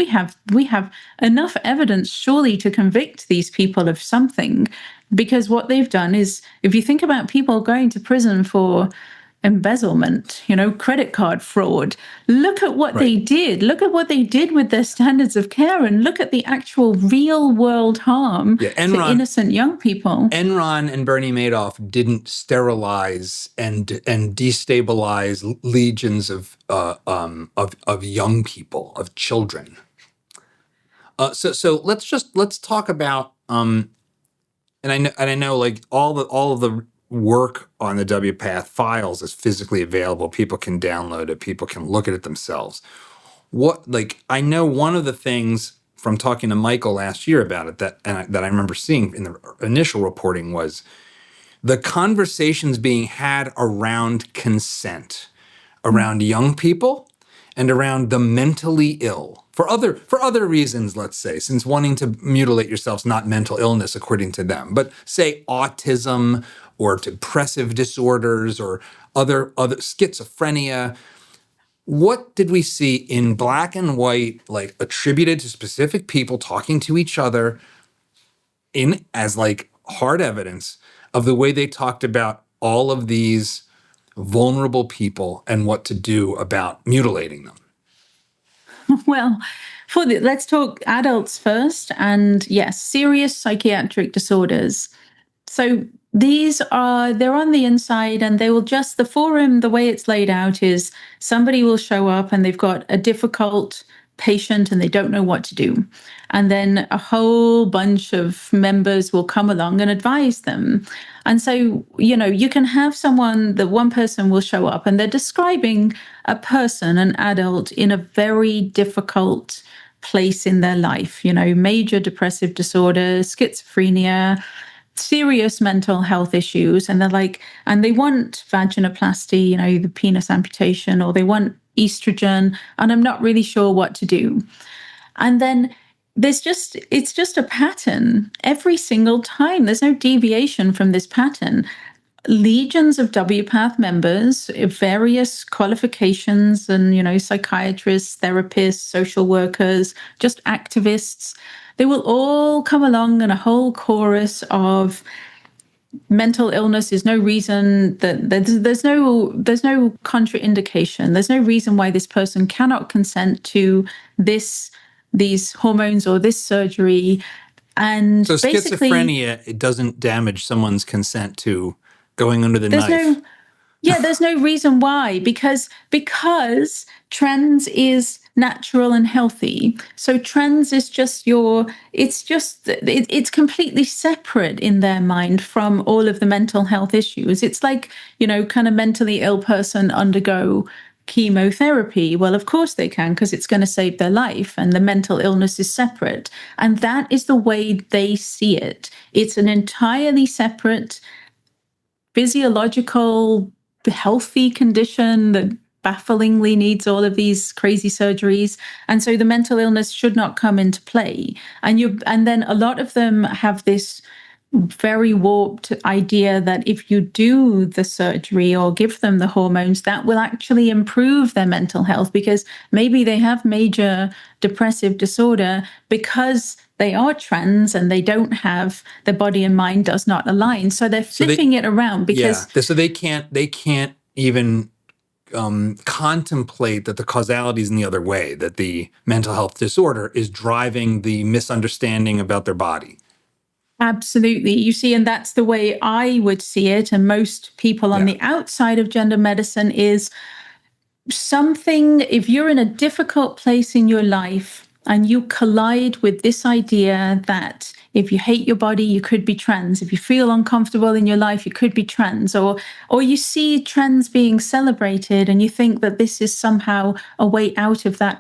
we have enough evidence surely to convict these people of something, because what they've done is, if you think about people going to prison for embezzlement, credit card fraud, look at what they did. Look at what they did with their standards of care, and look at the actual real world harm to innocent young people. Enron and Bernie Madoff didn't sterilize and destabilize legions of young people, of children. So let's talk about and I know like all of the work on the WPATH Files is physically available. People can download it. People can look at it themselves. I know one of the things from talking to Michael last year about it that I remember seeing in the initial reporting was the conversations being had around consent, around young people, and around the mentally ill for other reasons. Let's say, since wanting to mutilate yourself is not mental illness according to them, but say autism or depressive disorders or other schizophrenia. What did we see in black and white, like attributed to specific people talking to each other in as like hard evidence of the way they talked about all of these vulnerable people and what to do about mutilating them? Well, let's talk adults first. And yes, serious psychiatric disorders. So they're on the inside, and the forum, the way it's laid out is somebody will show up and they've got a difficult patient and they don't know what to do. And then a whole bunch of members will come along and advise them. And so, you can have one person will show up and they're describing a person, an adult, in a very difficult place in their life, major depressive disorder, schizophrenia, serious mental health issues, and they want vaginoplasty, the penis amputation, or they want estrogen, and I'm not really sure what to do. And then it's just a pattern every single time. There's no deviation from this pattern. Legions of WPATH members, various qualifications, and psychiatrists, therapists, social workers, just activists, they will all come along in a whole chorus of mental illness is no reason, that there's no contraindication. There's no reason why this person cannot consent to these hormones or this surgery. And So basically, schizophrenia, it doesn't damage someone's consent to going under the there's knife. there's no reason why, because trans is natural and healthy. So trans is just it's completely separate in their mind from all of the mental health issues. It's like, kind of mentally ill person undergo chemotherapy. Well, of course they can, because it's going to save their life, and the mental illness is separate. And that is the way they see it. It's an entirely separate physiological, healthy condition that bafflingly needs all of these crazy surgeries. And so the mental illness should not come into play. And then a lot of them have this very warped idea that if you do the surgery or give them the hormones, that will actually improve their mental health, because maybe they have major depressive disorder because they are trans and they don't have, their body and mind does not align. So they're flipping it around because so they can't even contemplate that the causality is in the other way, that the mental health disorder is driving the misunderstanding about their body. Absolutely. You see, and that's the way I would see it. And most people on the outside of gender medicine is something, if you're in a difficult place in your life and you collide with this idea that if you hate your body, you could be trans. If you feel uncomfortable in your life, you could be trans. Or you see trans being celebrated and you think that this is somehow a way out of that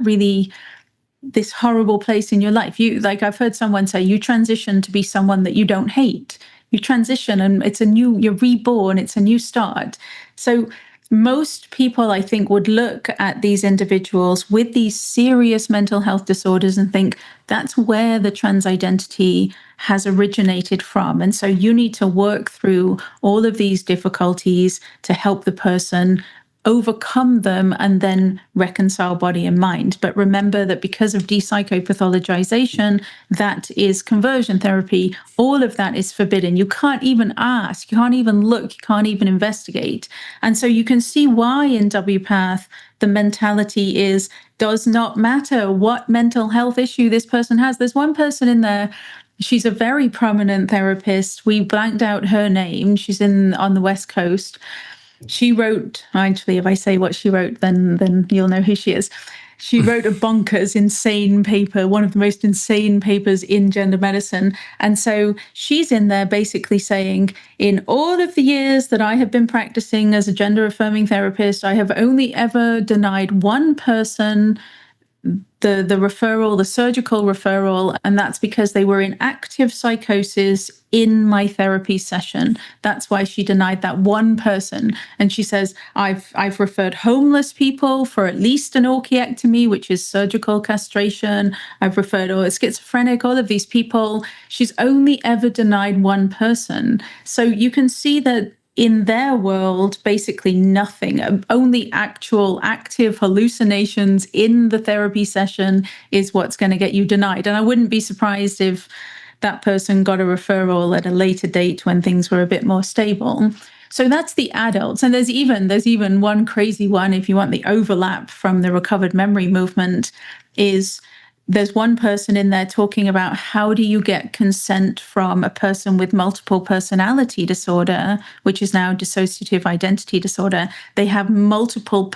this horrible place in your life. I've heard someone say, you transition to be someone that you don't hate. You transition and you're reborn, it's a new start. So most people, I think, would look at these individuals with these serious mental health disorders and think that's where the trans identity has originated from. And so you need to work through all of these difficulties to help the person overcome them and then reconcile body and mind. But remember that because of de-psychopathologization, that is conversion therapy. All of that is forbidden. You can't even ask, you can't even look, you can't even investigate. And so you can see why in WPATH the mentality does not matter what mental health issue this person has. There's one person in there, she's a very prominent therapist. We blanked out her name. She's on the West Coast. She wrote, actually, if I say what she wrote, then you'll know who she is. She wrote a bonkers, insane paper, one of the most insane papers in gender medicine. And so she's in there basically saying, in all of the years that I have been practicing as a gender-affirming therapist, I have only ever denied one person the referral, the surgical referral, and that's because they were in active psychosis in my therapy session. That's why she denied that one person. And she says, I've referred homeless people for at least an orchiectomy, which is surgical castration. I've referred schizophrenic, all of these people. She's only ever denied one person. So you can see that in their world, basically nothing, only actual active hallucinations in the therapy session is what's going to get you denied. And I wouldn't be surprised if that person got a referral at a later date when things were a bit more stable. So that's the adults. And there's even one crazy one, if you want the overlap from the recovered memory movement, is there's one person in there talking about how do you get consent from a person with multiple personality disorder, which is now dissociative identity disorder. They have multiple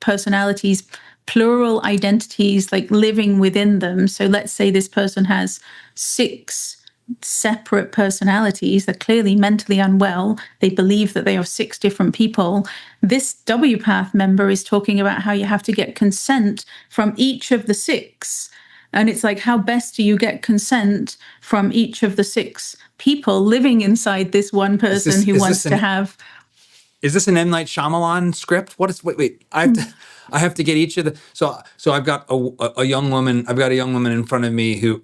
personalities, plural identities, like living within them. So let's say this person has 6 separate personalities. They're clearly mentally unwell. They believe that they are 6 different people. This WPATH member is talking about how you have to get consent from each of the 6. And it's like, how best do you get consent from each of the 6 people living inside this one person who wants to have? Is this an M. Night Shyamalan script? Wait. I have to get each of the. So I've got a young woman. I've got a young woman in front of me who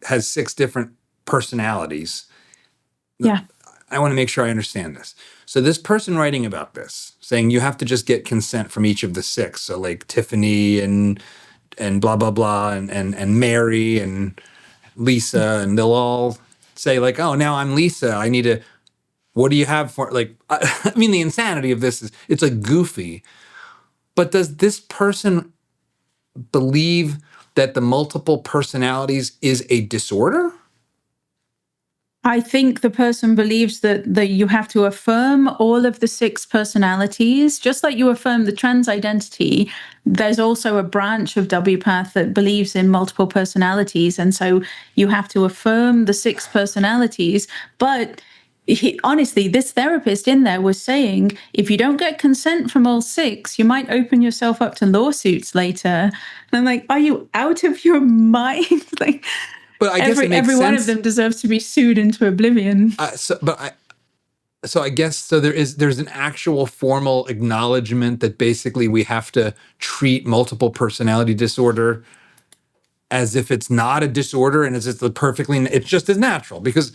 has 6 different personalities. Yeah. I want to make sure I understand this. So this person writing about this, saying you have to just get consent from each of the 6. So like Tiffany and blah, blah, blah, and Mary and Lisa, and they'll all say like, oh, now I'm Lisa. I need to, what do you have for, like, I mean, the insanity of this is, it's like goofy. But does this person believe that the multiple personalities is a disorder? I think the person believes that you have to affirm all of the 6 personalities, just like you affirm the trans identity. There's also a branch of WPATH that believes in multiple personalities. And so you have to affirm the 6 personalities. But honestly, this therapist in there was saying, if you don't get consent from all 6, you might open yourself up to lawsuits later. And I'm like, are you out of your mind? Like, But I guess it makes every sense. one of them deserves to be sued into oblivion. So I guess there's an actual formal acknowledgement that basically we have to treat multiple personality disorder as if it's not a disorder and it's just as natural, because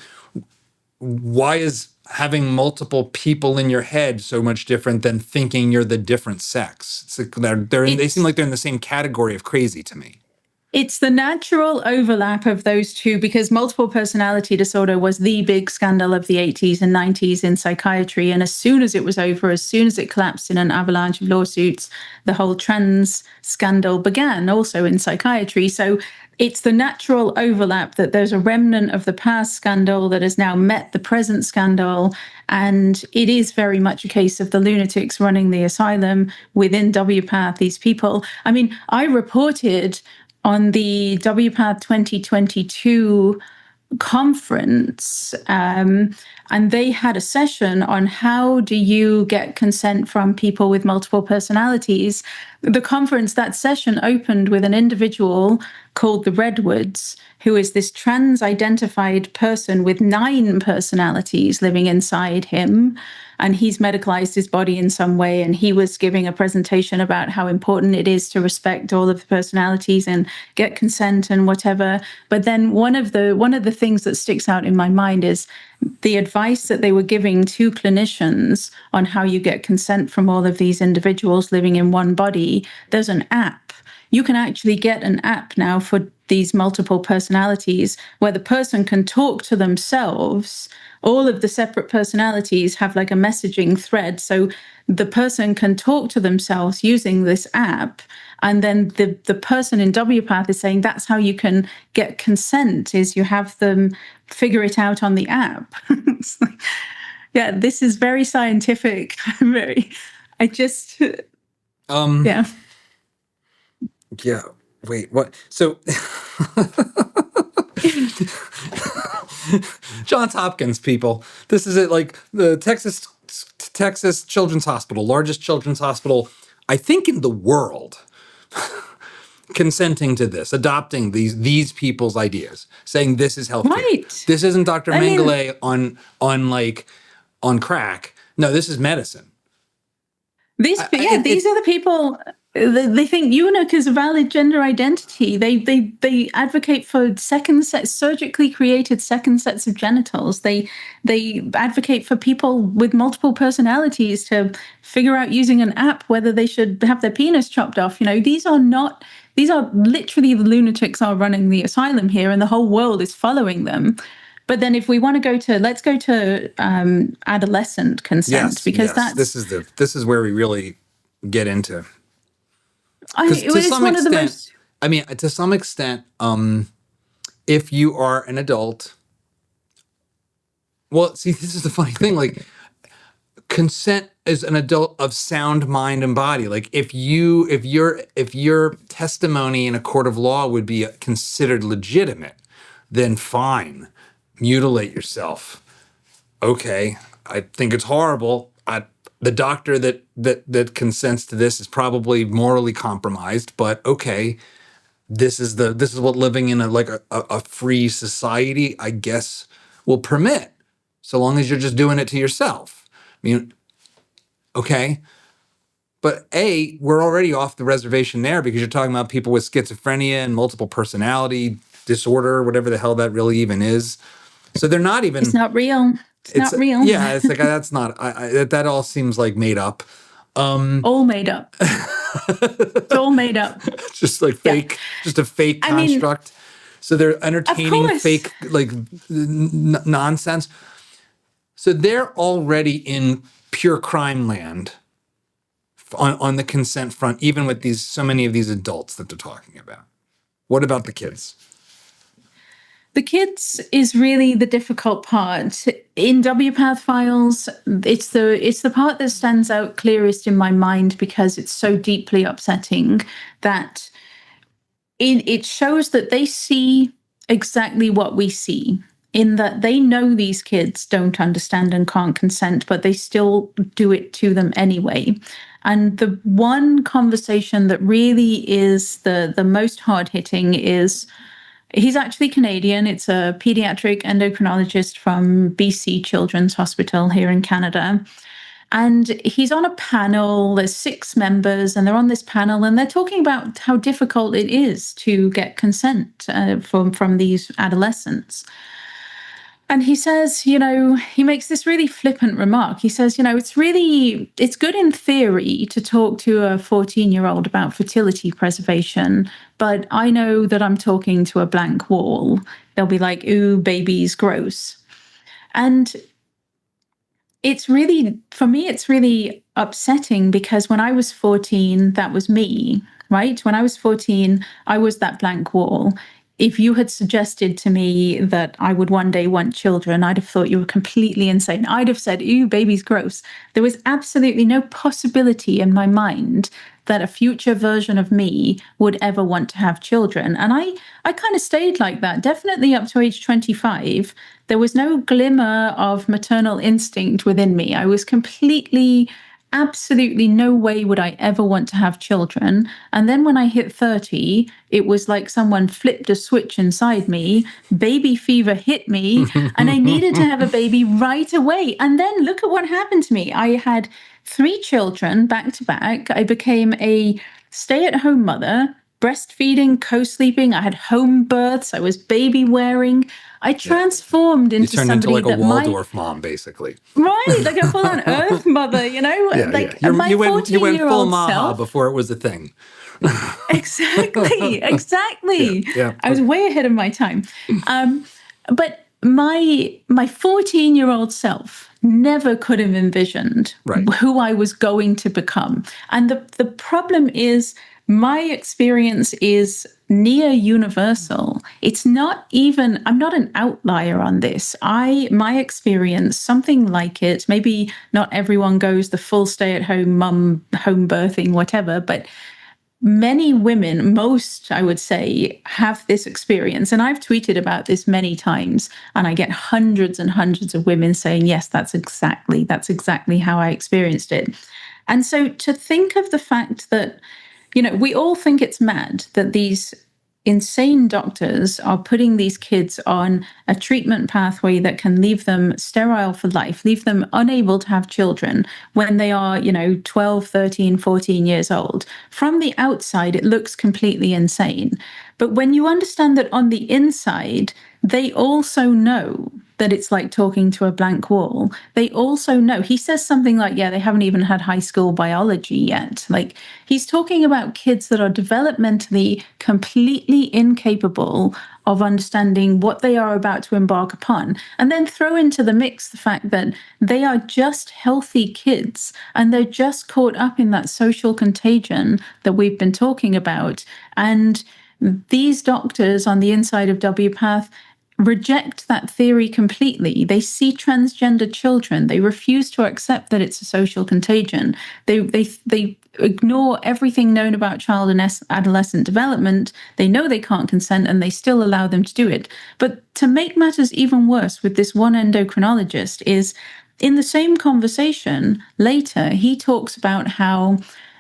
why is having multiple people in your head so much different than thinking you're the different sex? It's like they seem like they're in the same category of crazy to me. It's the natural overlap of those two, because multiple personality disorder was the big scandal of the 80s and 90s in psychiatry. And as soon as it was over, as soon as it collapsed in an avalanche of lawsuits, the whole trans scandal began also in psychiatry. So it's the natural overlap that there's a remnant of the past scandal that has now met the present scandal. And it is very much a case of the lunatics running the asylum within WPATH, these people. I mean, I reported on the WPATH 2022 conference, and they had a session on how do you get consent from people with multiple personalities. That session opened with an individual called the Redwoods, who is this trans-identified person with 9 personalities living inside him. And he's medicalized his body in some way. And he was giving a presentation about how important it is to respect all of the personalities and get consent and whatever. But then one of the things that sticks out in my mind is the advice that they were giving to clinicians on how you get consent from all of these individuals living in one body. There's an app. You can actually get an app now for these multiple personalities where the person can talk to themselves. All of the separate personalities have like a messaging thread. So the person can talk to themselves using this app. And then the person in WPATH is saying that's how you can get consent, is you have them figure it out on the app. It's like, yeah, this is very scientific. Yeah. Yeah. Wait, what? So Johns Hopkins, people. This is it. Like the Texas Children's Hospital, largest children's hospital, I think, in the world, consenting to this, adopting these people's ideas, saying this is healthcare. Right. This isn't Dr. Mengele on crack. No, this is medicine. These are the people. They think eunuch is a valid gender identity. They advocate for surgically created second sets of genitals. They advocate for people with multiple personalities to figure out using an app whether they should have their penis chopped off. You know, these are literally the lunatics are running the asylum here, and the whole world is following them. But then if we want to let's go to adolescent consent, because this is where we really get into. To some extent, if you are an adult, well, see, this is the funny thing. Like, consent is an adult of sound mind and body. Like, if your testimony in a court of law would be considered legitimate, then fine, mutilate yourself. Okay, I think it's horrible. The doctor that consents to this is probably morally compromised, but okay, this is what living in a free society, I guess, will permit, so long as you're just doing it to yourself. I mean, okay, but we're already off the reservation there, because you're talking about people with schizophrenia and multiple personality disorder, whatever the hell that really even is. So they're not even. It's not real. It's not real. Yeah, it's like that's not. That all seems like made up. All made up. It's all made up. Just like fake, just a fake construct. So they're entertaining fake nonsense. So they're already in pure crime land on the consent front, even with so many of these adults that they're talking about. What about the kids? The kids is really the difficult part. In WPATH Files, it's the part that stands out clearest in my mind because it's so deeply upsetting that it shows that they see exactly what we see, in that they know these kids don't understand and can't consent, but they still do it to them anyway. And the one conversation that really is the most hard-hitting is, he's actually Canadian. It's a pediatric endocrinologist from BC Children's Hospital here in Canada. And he's on a panel, there's 6 members, and they're on this panel, and they're talking about how difficult it is to get consent from these adolescents. And he says, he makes this really flippant remark. He says, it's good in theory to talk to a 14-year-old about fertility preservation, but I know that I'm talking to a blank wall. They'll be like, ooh, baby's gross. And for me, it's really upsetting because when I was 14, that was me, right? When I was 14, I was that blank wall. If you had suggested to me that I would one day want children, I'd have thought you were completely insane. I'd have said, ew, baby's gross. There was absolutely no possibility in my mind that a future version of me would ever want to have children. And I kind of stayed like that, definitely up to age 25. There was no glimmer of maternal instinct within me. I was completely, absolutely no way would I ever want to have children. And then when I hit 30, it was like someone flipped a switch inside me. Baby fever hit me, and I needed to have a baby right away. And then look at what happened to me. I had 3 children back to back. I became a stay-at-home mother, breastfeeding, co-sleeping. I had home births. I was baby wearing. I transformed into somebody into like a that Waldorf mom, basically. Right, like a full-on Earth mother, like my You went full 14-year-old Maha self. before it was a thing. Exactly. Yeah. I was way ahead of my time. But my 14-year-old self never could have envisioned who I was going to become. And the problem is, my experience is near universal. It's not even, I'm not an outlier on this. My experience, something like it, maybe not everyone goes the full stay-at-home mum, home birthing, whatever, but many women, most, I would say, have this experience. And I've tweeted about this many times, and I get hundreds and hundreds of women saying, yes, that's exactly how I experienced it. And so to think of the fact that, we all think it's mad that these insane doctors are putting these kids on a treatment pathway that can leave them sterile for life, leave them unable to have children when they are, 12, 13, 14 years old. From the outside, it looks completely insane. But when you understand that on the inside, they also know that it's like talking to a blank wall. They also know, he says something like, they haven't even had high school biology yet. Like, he's talking about kids that are developmentally completely incapable of understanding what they are about to embark upon. And then throw into the mix the fact that they are just healthy kids and they're just caught up in that social contagion that we've been talking about. And these doctors on the inside of WPATH reject that theory completely. They see transgender children. They refuse to accept that it's a social contagion. They ignore everything known about child and adolescent development. They know they can't consent, and they still allow them to do it. But to make matters even worse with this one endocrinologist is, in the same conversation later, he talks about how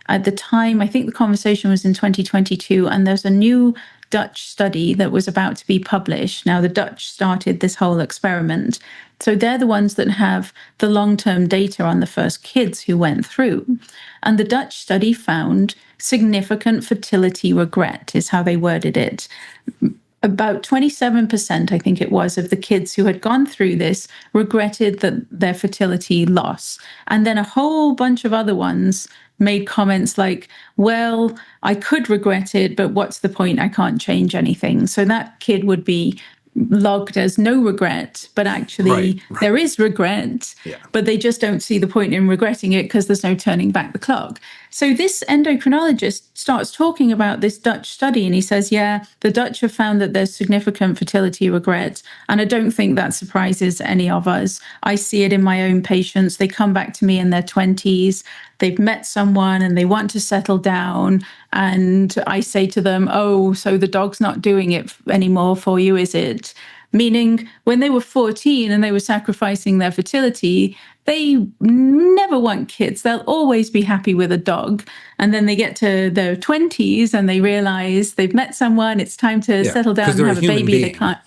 at the time, I think the conversation was in 2022, and there's a new Dutch study that was about to be published. Now, the Dutch started this whole experiment. So they're the ones that have the long-term data on the first kids who went through. And the Dutch study found significant fertility regret, is how they worded it. About 27%, I think it was, of the kids who had gone through this regretted their fertility loss. And then a whole bunch of other ones made comments like, well, I could regret it, but what's the point? I can't change anything. So that kid would be logged as no regret, but actually there is regret, but they just don't see the point in regretting it because there's no turning back the clock. So this endocrinologist starts talking about this Dutch study, and he says, yeah, the Dutch have found that there's significant fertility regret. And I don't think that surprises any of us. I see it in my own patients. They come back to me in their 20s. They've met someone and they want to settle down. And I say to them, oh, so the dog's not doing it anymore for you, is it? Meaning when they were 14 and they were sacrificing their fertility, they never want kids. They'll always be happy with a dog. And then they get to their 20s and they realize they've met someone, it's time to settle down and have a baby. They can't.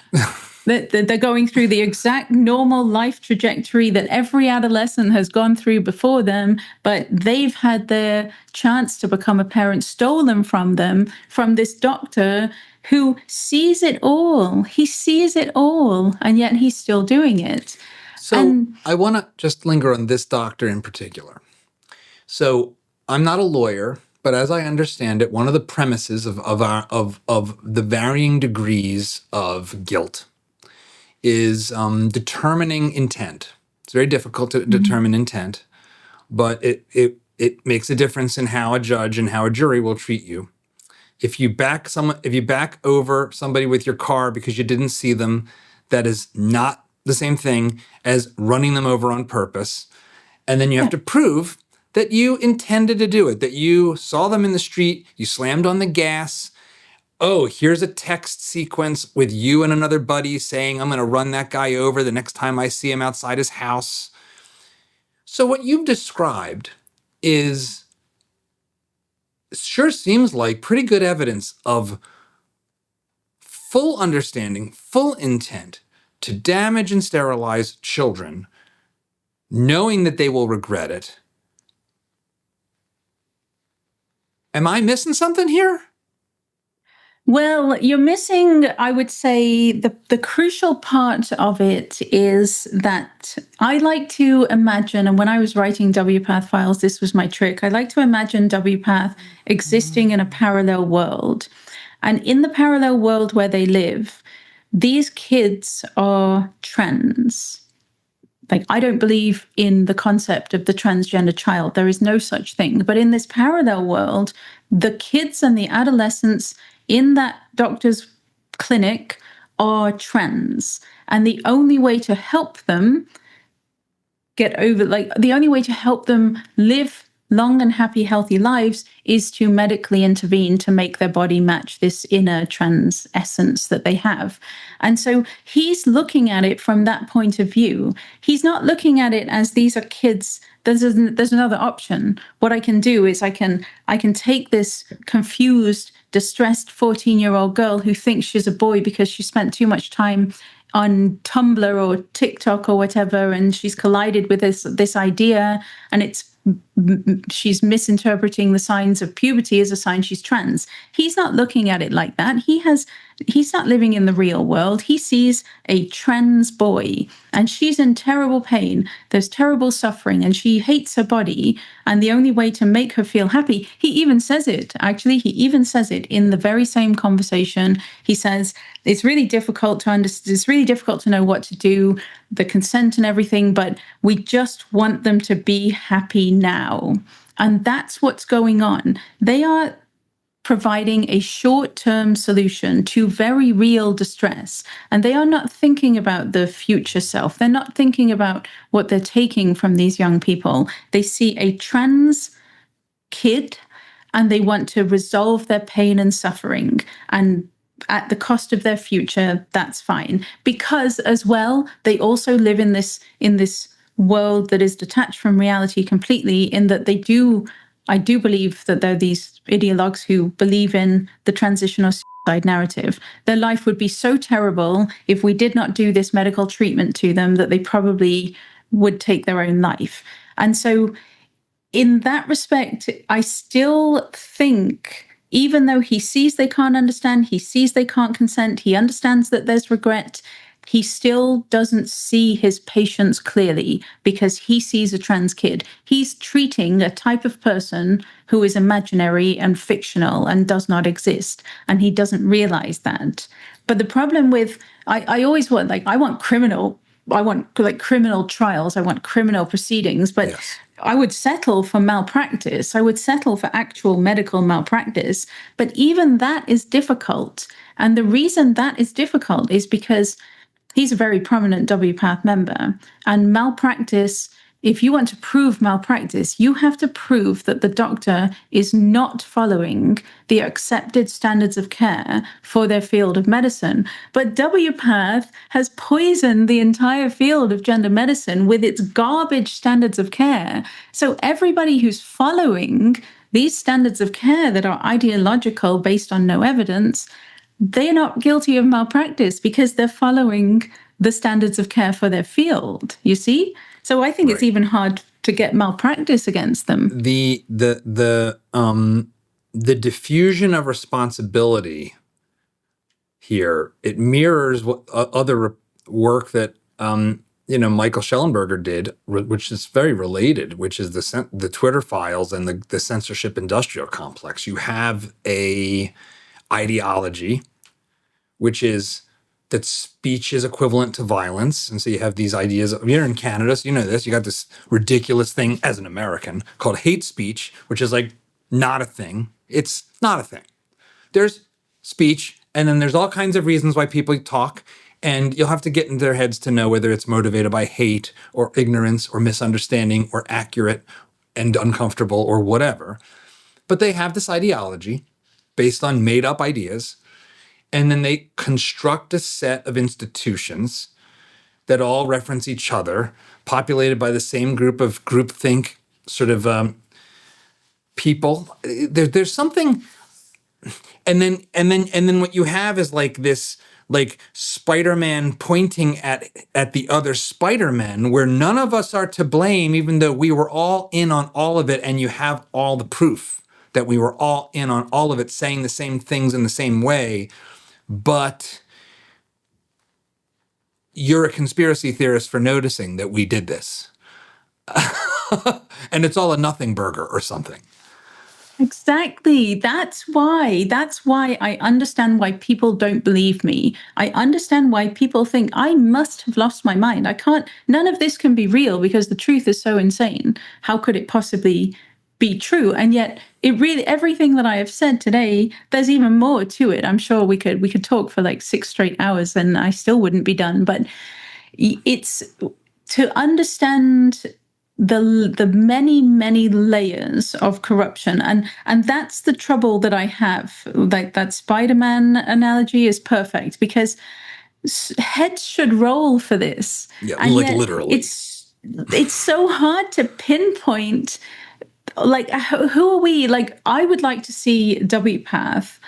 They're going through the exact normal life trajectory that every adolescent has gone through before them, but they've had their chance to become a parent stolen from them, from this doctor who sees it all. He sees it all, and yet he's still doing it. So I want to just linger on this doctor in particular. So I'm not a lawyer, but as I understand it, one of the premises of the varying degrees of guilt is determining intent. It's very difficult to determine intent, but it makes a difference in how a judge and how a jury will treat you. If you back over somebody with your car because you didn't see them, that is not the same thing as running them over on purpose. And then you have to prove that you intended to do it, that you saw them in the street, you slammed on the gas. Oh, here's a text sequence with you and another buddy saying, I'm going to run that guy over the next time I see him outside his house. So what you've described sure seems like pretty good evidence of full understanding, full intent to damage and sterilize children, knowing that they will regret it. Am I missing something here? Well, you're missing, I would say, the crucial part of it is that I like to imagine, and when I was writing WPATH Files, this was my trick. I like to imagine WPATH existing in a parallel world. And in the parallel world where they live, these kids are trans. Like, I don't believe in the concept of the transgender child. There is no such thing. But in this parallel world, the kids and the adolescents in that doctor's clinic are trans. And the only way to help them the only way to help them live long and happy, healthy lives is to medically intervene to make their body match this inner trans essence that they have. And so he's looking at it from that point of view. He's not looking at it as these are kids. There's another option. What I can do is I can take this confused, distressed 14-year-old girl who thinks she's a boy because she spent too much time on Tumblr or TikTok or whatever, and she's collided with this idea, and she's misinterpreting the signs of puberty as a sign she's trans. He's not looking at it like that. He's not living in the real world. He sees a trans boy, and she's in terrible pain. There's terrible suffering, and she hates her body. And the only way to make her feel happy, he even says it. Actually, he even says it in the very same conversation. He says, it's really difficult to understand. It's really difficult to know what to do, the consent and everything, but we just want them to be happy now. And that's what's going on. They are providing a short-term solution to very real distress. And they are not thinking about the future self. They're not thinking about what they're taking from these young people. They see a trans kid and they want to resolve their pain and suffering. And at the cost of their future, that's fine. Because as well, they also live in this world that is detached from reality completely, in that I do believe that there are these ideologues who believe in the transition or suicide narrative. Their life would be so terrible if we did not do this medical treatment to them that they probably would take their own life. And so in that respect, I still think, even though he sees they can't understand, he sees they can't consent, he understands that there's regret, he still doesn't see his patients clearly because he sees a trans kid. He's treating a type of person who is imaginary and fictional and does not exist, and he doesn't realize that. But the problem with, I always want, I want criminal trials, I want criminal proceedings, but yes. I would settle for malpractice. I would settle for actual medical malpractice. But even that is difficult. And the reason that is difficult is because he's a very prominent WPATH member. And malpractice, if you want to prove malpractice, you have to prove that the doctor is not following the accepted standards of care for their field of medicine. But WPATH has poisoned the entire field of gender medicine with its garbage standards of care. So everybody who's following these standards of care that are ideological based on no evidence, they're not guilty of malpractice because they're following the standards of care for their field, you see? So I think it's even hard to get malpractice against them. The diffusion of responsibility here, it mirrors what other work that Michael Schellenberger did, which is very related, which is the Twitter files and the censorship industrial complex. You have a ideology, which is that speech is equivalent to violence. And so you have these ideas. You're in Canada, so you know this. You got this ridiculous thing as an American called hate speech, which is like not a thing. It's not a thing. There's speech, and then there's all kinds of reasons why people talk, and you'll have to get into their heads to know whether it's motivated by hate or ignorance or misunderstanding or accurate and uncomfortable or whatever. But they have this ideology based on made-up ideas, and then they construct a set of institutions that all reference each other, populated by the same group of groupthink sort of people. There's something, and then what you have is like this, like Spider-Man pointing at the other Spider-Men, where none of us are to blame, even though we were all in on all of it, and you have all the proof that we were all in on all of it, saying the same things in the same way. But you're a conspiracy theorist for noticing that we did this. And it's all a nothing burger or something. Exactly. That's why I understand why people don't believe me. I understand why people think I must have lost my mind. None of this can be real because the truth is so insane. How could it possibly be true? And yet everything that I have said today, there's even more to it. I'm sure we could talk for like 6 straight hours and I still wouldn't be done. But it's to understand the many layers of corruption, and that's the trouble that I have. Like that Spider-Man analogy is perfect because heads should roll for this. Yeah, and like yet literally. It's so hard to pinpoint. Like, who are we? Like, I would like to see WPATH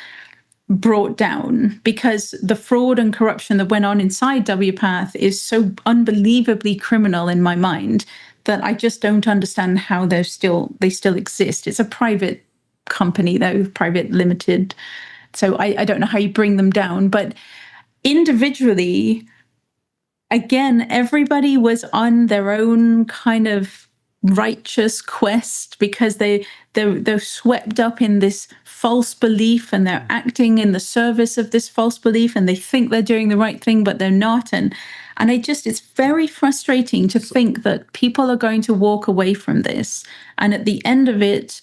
brought down because the fraud and corruption that went on inside WPATH is so unbelievably criminal in my mind that I just don't understand how they still exist. It's a private company, though, private limited. So I don't know how you bring them down. But individually, again, everybody was on their own kind of righteous quest because they're swept up in this false belief and they're acting in the service of this false belief and they think they're doing the right thing, but they're not. And it's very frustrating to think that people are going to walk away from this. And at the end of it,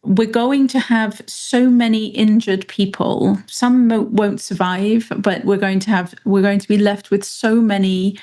we're going to have so many injured people. Some won't survive, but we're going to be left with so many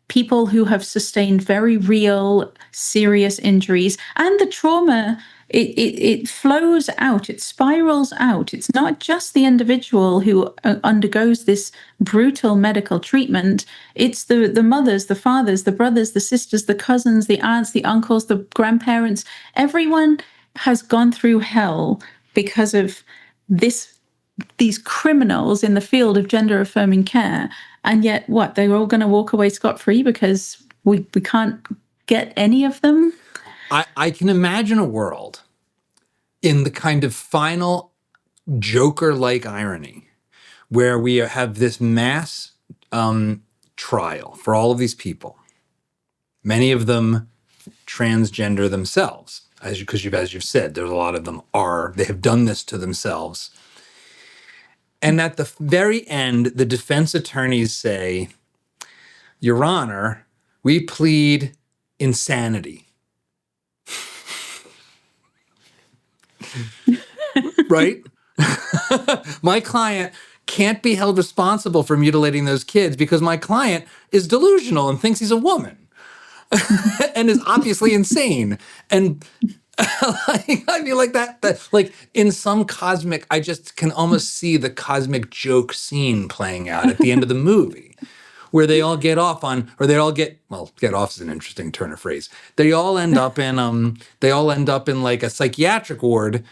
people who have sustained very real, serious injuries. And the trauma, it flows out, it spirals out. It's not just the individual who undergoes this brutal medical treatment. It's the mothers, the fathers, the brothers, the sisters, the cousins, the aunts, the uncles, the grandparents. Everyone has gone through hell because of these criminals in the field of gender-affirming care. And yet, they're all going to walk away scot-free because we can't get any of them? I can imagine a world in the kind of final Joker-like irony where we have this mass trial for all of these people, many of them transgender themselves, as you've said, there's a lot of them they have done this to themselves. And at the very end, the defense attorneys say, Your Honor, we plead insanity. right? My client can't be held responsible for mutilating those kids because my client is delusional and thinks he's a woman and is obviously insane. And I mean, like that, like in some cosmic, I just can almost see the cosmic joke scene playing out at the end of the movie, where they all get off on, or they all get, well, get off is an interesting turn of phrase. They all end up in like a psychiatric ward.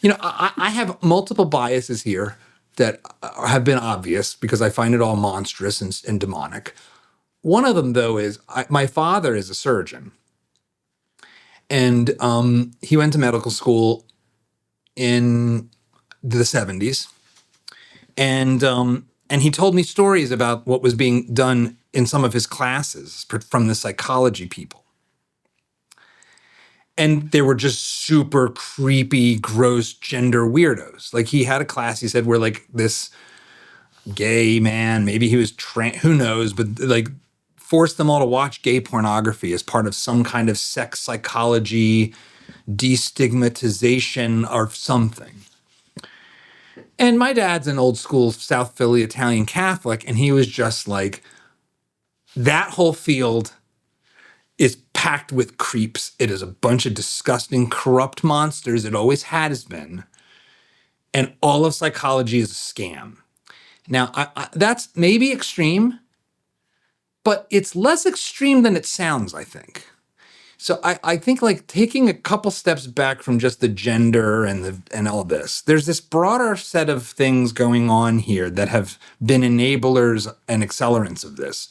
You know, I have multiple biases here that have been obvious because I find it all monstrous and demonic. One of them, though, is my father is a surgeon. And he went to medical school in the 70s. And he told me stories about what was being done in some of his classes from the psychology people. And they were just super creepy, gross gender weirdos. Like he had a class, he said, where like this gay man, maybe he was who knows, but like forced them all to watch gay pornography as part of some kind of sex psychology, destigmatization or something. And my dad's an old school South Philly Italian Catholic, and he was just like, that whole field is packed with creeps. It is a bunch of disgusting, corrupt monsters. It always has been. And all of psychology is a scam. Now, that's maybe extreme, but it's less extreme than it sounds, I think. So I think like taking a couple steps back from just the gender and all this, there's this broader set of things going on here that have been enablers and accelerants of this,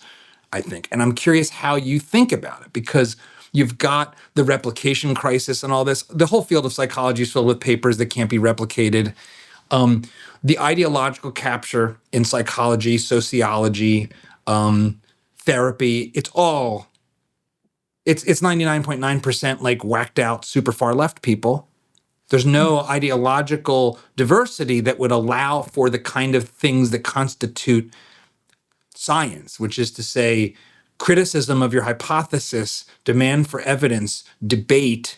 I think. And I'm curious how you think about it, because you've got the replication crisis and all this. The whole field of psychology is filled with papers that can't be replicated. The ideological capture in psychology, sociology, therapy, it's 99.9% like whacked out super far left people. There's no ideological diversity that would allow for the kind of things that constitute science, which is to say criticism of your hypothesis, demand for evidence, debate,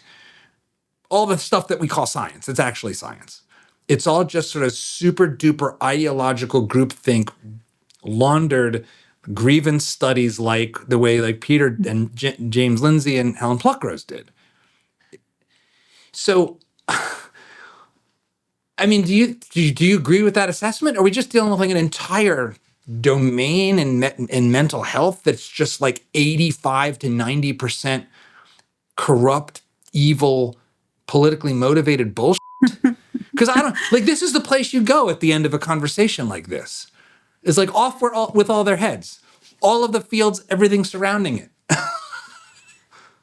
all the stuff that we call science. It's actually science. It's all just sort of super duper ideological groupthink, laundered grievance studies like the way like Peter and James Lindsay and Helen Pluckrose did. So, I mean, do you agree with that assessment? Are we just dealing with like an entire domain in mental health that's just like 85 to 90% corrupt, evil, politically motivated bullshit? Because I don't, like, this is the place you go at the end of a conversation like this. It's like off with all their heads. All of the fields, everything surrounding it.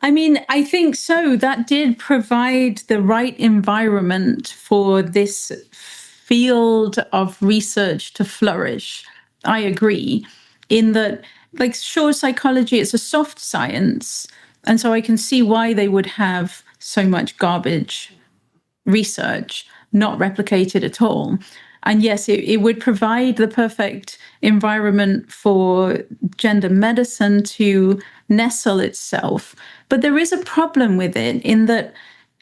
I mean, I think so. That did provide the right environment for this field of research to flourish. I agree in that, like, sure, psychology, it's a soft science. And so I can see why they would have so much garbage research not replicated at all. And yes, it would provide the perfect environment for gender medicine to nestle itself. But there is a problem with it in that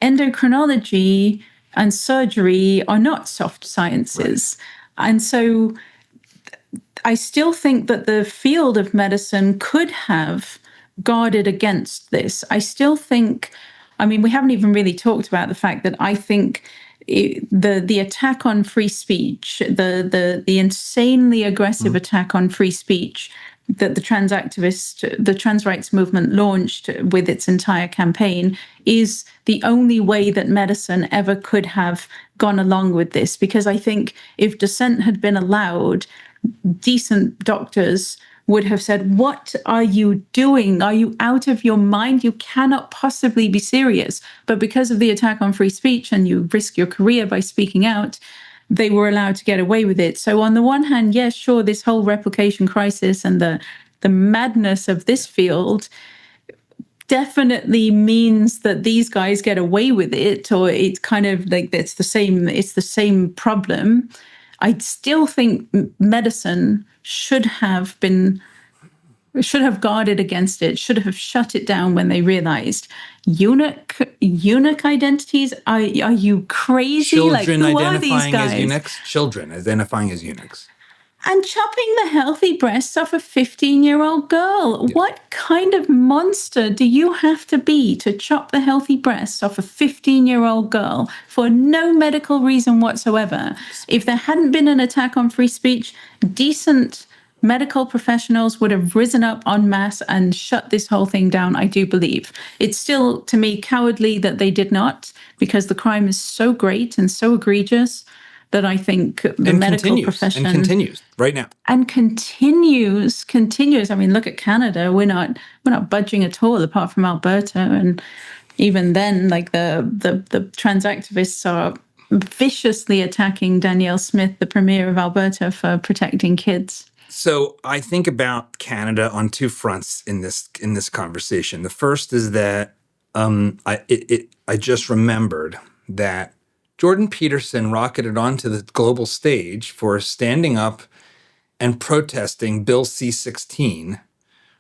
endocrinology and surgery are not soft sciences. Right. And so I still think that the field of medicine could have guarded against this. I still think, I mean, we haven't even really talked about the fact that I think the attack on free speech, the insanely aggressive attack on free speech that the trans rights movement launched with its entire campaign is the only way that medicine ever could have gone along with this. Because I think if dissent had been allowed, decent doctors would have said, what are you doing? Are you out of your mind? You cannot possibly be serious. But because of the attack on free speech and you risk your career by speaking out, they were allowed to get away with it. So on the one hand, yes, sure, this whole replication crisis and the madness of this field definitely means that these guys get away with it, or it's kind of like it's the same problem. I still think medicine should have been should have guarded against it, should have shut it down when they realized eunuch identities. Are you crazy? Children like, who are these identifying as guys? eunuchs. Children identifying as eunuchs. And chopping the healthy breasts off a 15-year-old girl. Yeah. What kind of monster do you have to be to chop the healthy breasts off a 15-year-old girl for no medical reason whatsoever? If there hadn't been an attack on free speech, decent medical professionals would have risen up en masse and shut this whole thing down, I do believe. It's still, to me, cowardly that they did not, because the crime is so great and so egregious that I think the medical profession continues right now. And continues. I mean, look at Canada. We're not budging at all, apart from Alberta. And even then, like the trans activists are viciously attacking Danielle Smith, the Premier of Alberta, for protecting kids. So I think about Canada on two fronts in this conversation. The first is that I just remembered that Jordan Peterson rocketed onto the global stage for standing up and protesting Bill C-16,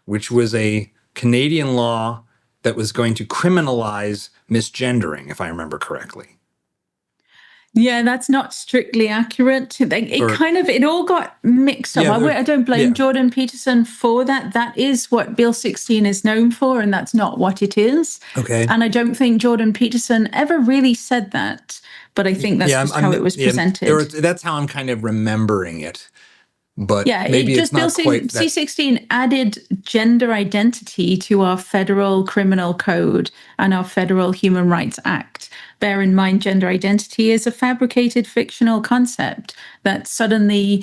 which was a Canadian law that was going to criminalize misgendering, if I remember correctly. Yeah, that's not strictly accurate. It all got mixed up. Yeah, I don't blame Jordan Peterson for that. That is what Bill 16 is known for, and that's not what it is. Okay. And I don't think Jordan Peterson ever really said that, but I think that's just how it was presented. That's how I'm kind of remembering it. But yeah, maybe it's not quite that. C-16 added gender identity to our federal criminal code and our federal Human Rights Act. Bear in mind, gender identity is a fabricated fictional concept that suddenly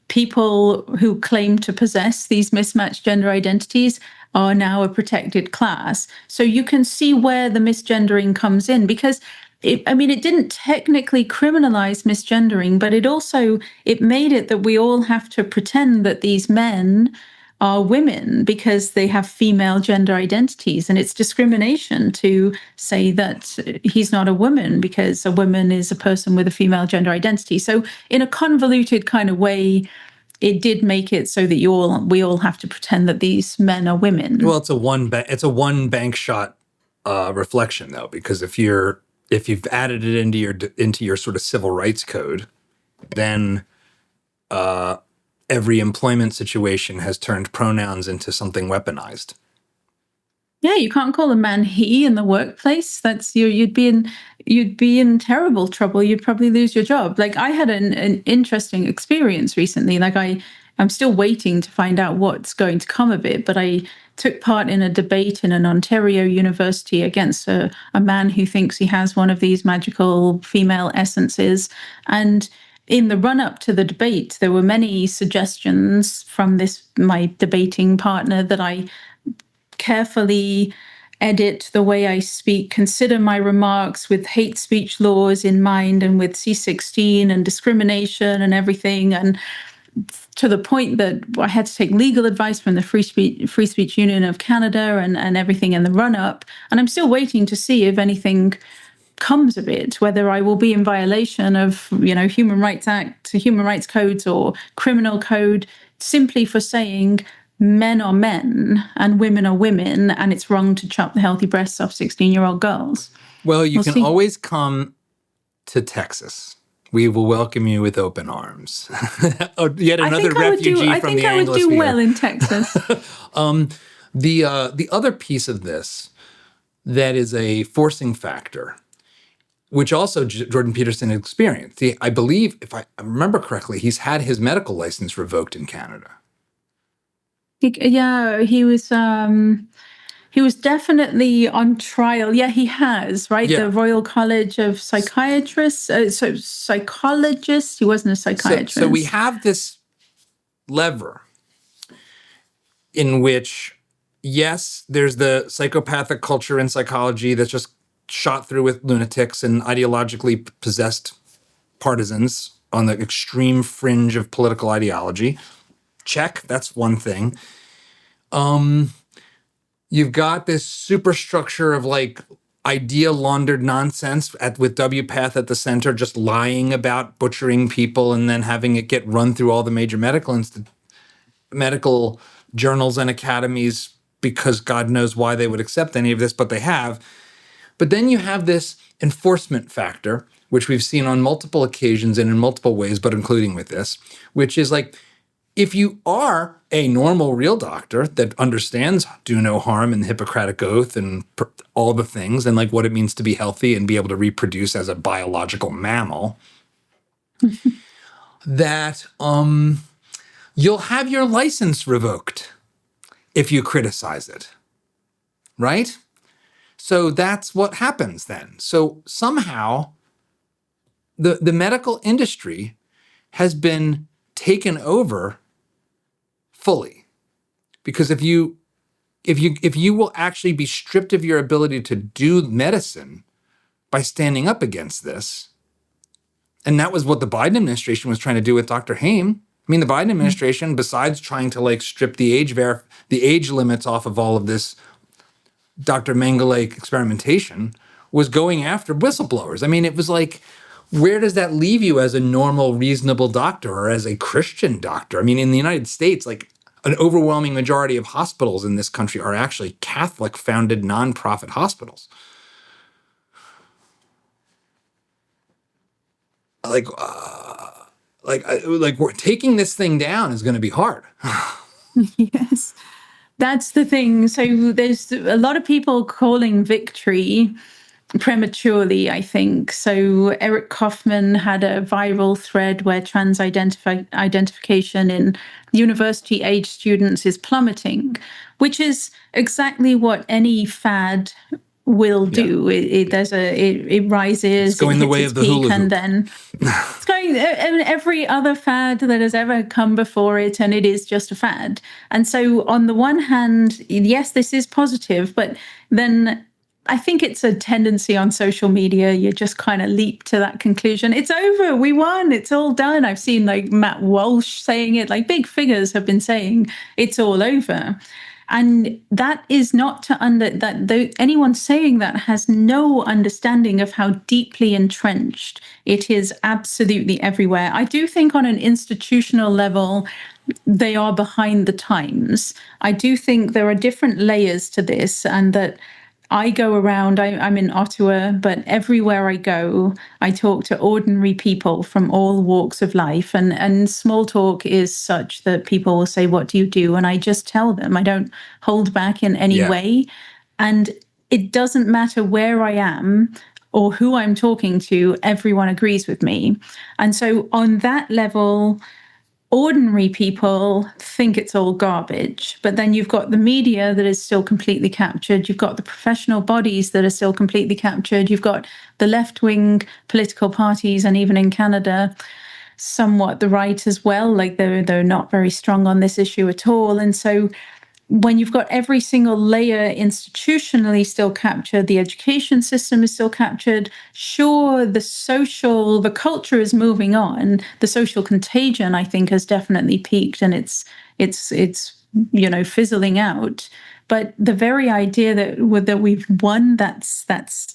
people who claim to possess these mismatched gender identities are now a protected class. So you can see where the misgendering comes in, because it didn't technically criminalize misgendering, but it made it that we all have to pretend that these men are women because they have female gender identities. And it's discrimination to say that he's not a woman because a woman is a person with a female gender identity. So in a convoluted kind of way, it did make it so that we all have to pretend that these men are women. Well, it's a one bank shot reflection, though, because if you've added it into your sort of civil rights code, then every employment situation has turned pronouns into something weaponized. Yeah, you can't call a man he in the workplace. That's you'd be in terrible trouble. You'd probably lose your job. Like, I had an interesting experience recently. Like, I'm still waiting to find out what's going to come of it, but I took part in a debate in an Ontario university against a man who thinks he has one of these magical female essences. And in the run-up to the debate, there were many suggestions from my debating partner that I carefully edit the way I speak, consider my remarks with hate speech laws in mind and with C-16 and discrimination and everything. And to the point that I had to take legal advice from the Free Speech Union of Canada and everything in the run-up. And I'm still waiting to see if anything comes of it, whether I will be in violation of, Human Rights Act, human rights codes, or criminal code, simply for saying men are men and women are women, and it's wrong to chop the healthy breasts off 16-year-old girls. Well, you can always come to Texas. We will welcome you with open arms. Yet another refugee from the Anglosphere. I think I would do well in Texas. The other piece of this that is a forcing factor, which also Jordan Peterson experienced. I believe, if I remember correctly, he's had his medical license revoked in Canada. Yeah, he was definitely on trial. Yeah, he has, right? Yeah. The Royal College of Psychiatrists. So psychologist, he wasn't a psychiatrist. So we have this lever in which, yes, there's the psychopathic culture in psychology that's just shot through with lunatics and ideologically possessed partisans on the extreme fringe of political ideology. Check, that's one thing. You've got this superstructure of like idea laundered nonsense with WPATH at the center, just lying about butchering people and then having it get run through all the major medical journals and academies because God knows why they would accept any of this, but they have. But then you have this enforcement factor, which we've seen on multiple occasions and in multiple ways, but including with this, which is like, if you are a normal real doctor that understands do no harm and the Hippocratic Oath and all the things and like what it means to be healthy and be able to reproduce as a biological mammal, that you'll have your license revoked if you criticize it, right? So that's what happens then. So somehow the medical industry has been taken over fully. Because if you will actually be stripped of your ability to do medicine by standing up against this, and that was what the Biden administration was trying to do with Dr. Haim. I mean, the Biden administration, besides trying to like strip the age limits off of all of this Dr. Mengele experimentation, was going after whistleblowers. I mean, it was like, where does that leave you as a normal, reasonable doctor or as a Christian doctor? I mean, in the United States, like an overwhelming majority of hospitals in this country are actually Catholic-founded nonprofit hospitals. Like we're taking this thing down is going to be hard. Yes, that's the thing. So there's a lot of people calling victory prematurely, I think. So Eric Kaufman had a viral thread where trans identification in university-age students is plummeting, which is exactly what any fad will do. It rises, it's going the way of the hula hoop, and then it's going every other fad that has ever come before it, and it is just a fad. And so on the one hand, yes, this is positive, but then I think it's a tendency on social media. You just kind of leap to that conclusion. It's over. We won. It's all done. I've seen like Matt Walsh saying it, like big figures have been saying it's all over. And that is not to anyone saying that has no understanding of how deeply entrenched it is absolutely everywhere. I do think on an institutional level, they are behind the times. I do think there are different layers to this, and that I go around, I'm in Ottawa, but everywhere I go, I talk to ordinary people from all walks of life. And small talk is such that people will say, what do you do? And I just tell them. I don't hold back in any way. And it doesn't matter where I am or who I'm talking to, everyone agrees with me. And so on that level, ordinary people think it's all garbage, but then you've got the media that is still completely captured. You've got the professional bodies that are still completely captured. You've got the left-wing political parties, and even in Canada, somewhat the right as well. Like they're not very strong on this issue at all. And so when you've got every single layer institutionally still captured, the education system is still captured, sure, the culture is moving on. The social contagion, I think, has definitely peaked, and it's fizzling out. But the very idea that we've won, that's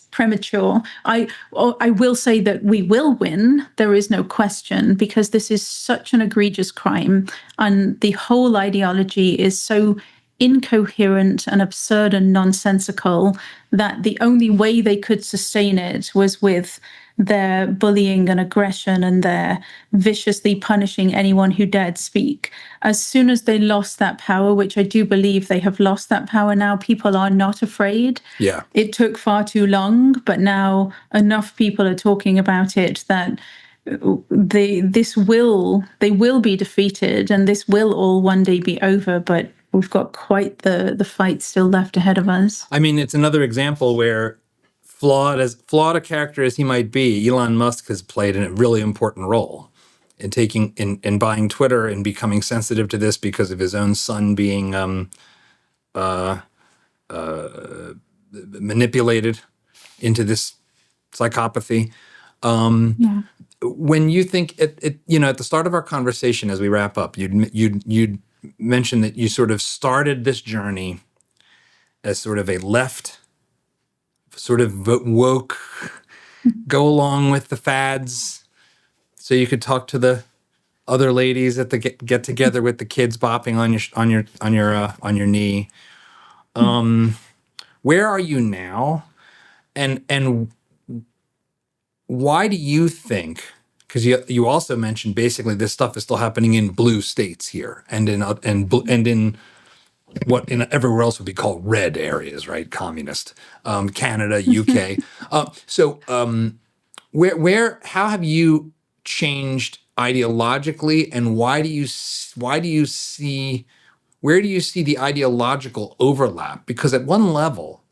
premature. I will say that we will win. There is no question, because this is such an egregious crime, and the whole ideology is so incoherent and absurd and nonsensical that the only way they could sustain it was with their bullying and aggression and their viciously punishing anyone who dared speak. As soon as they lost that power, which I do believe they have lost that power now, people are not afraid. Yeah. It took far too long, but now enough people are talking about it that they will be defeated, and this will all one day be over. But we've got quite the fight still left ahead of us. I mean, it's another example where, flawed a character as he might be, Elon Musk has played a really important role in buying Twitter and becoming sensitive to this because of his own son being manipulated into this psychopathy. When you think at the start of our conversation, as we wrap up, you'd mentioned that you sort of started this journey as sort of a left, sort of woke, go along with the fads, so you could talk to the other ladies at the get together with the kids bopping on your knee. Where are you now? And why do you think, because you also mentioned basically this stuff is still happening in blue states here and in what in everywhere else would be called red areas, right? Communist, Canada, UK. How have you changed ideologically, and where do you see the ideological overlap? Because at one level,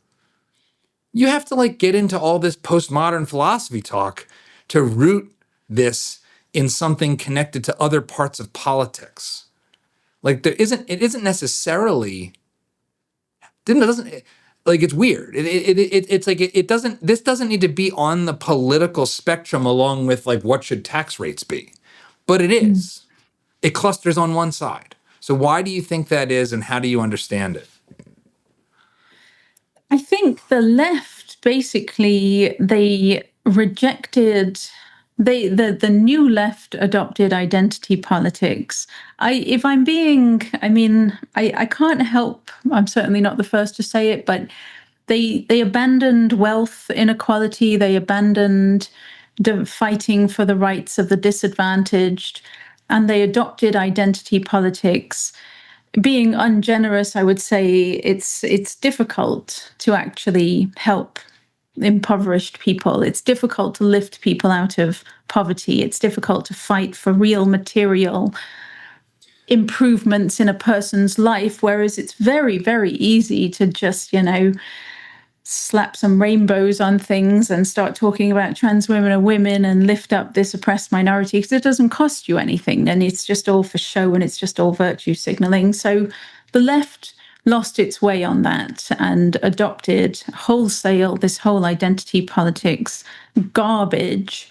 you have to like get into all this postmodern philosophy talk to root this in something connected to other parts of politics. Like it isn't necessarily, it's weird. It's like this doesn't need to be on the political spectrum along with like what should tax rates be, but it is. It clusters on one side. So why do you think that is, and how do you understand it? I think the left basically the new left adopted identity politics. I can't help, I'm certainly not the first to say it, but they abandoned wealth inequality, they abandoned fighting for the rights of the disadvantaged, and they adopted identity politics. Being ungenerous, I would say it's difficult to actually help impoverished people. It's difficult to lift people out of poverty. It's difficult to fight for real material improvements in a person's life, whereas it's very, very easy to just, slap some rainbows on things and start talking about trans women and women and lift up this oppressed minority, because it doesn't cost you anything, and it's just all for show and it's just all virtue signaling. So the left lost its way on that and adopted wholesale this whole identity politics garbage.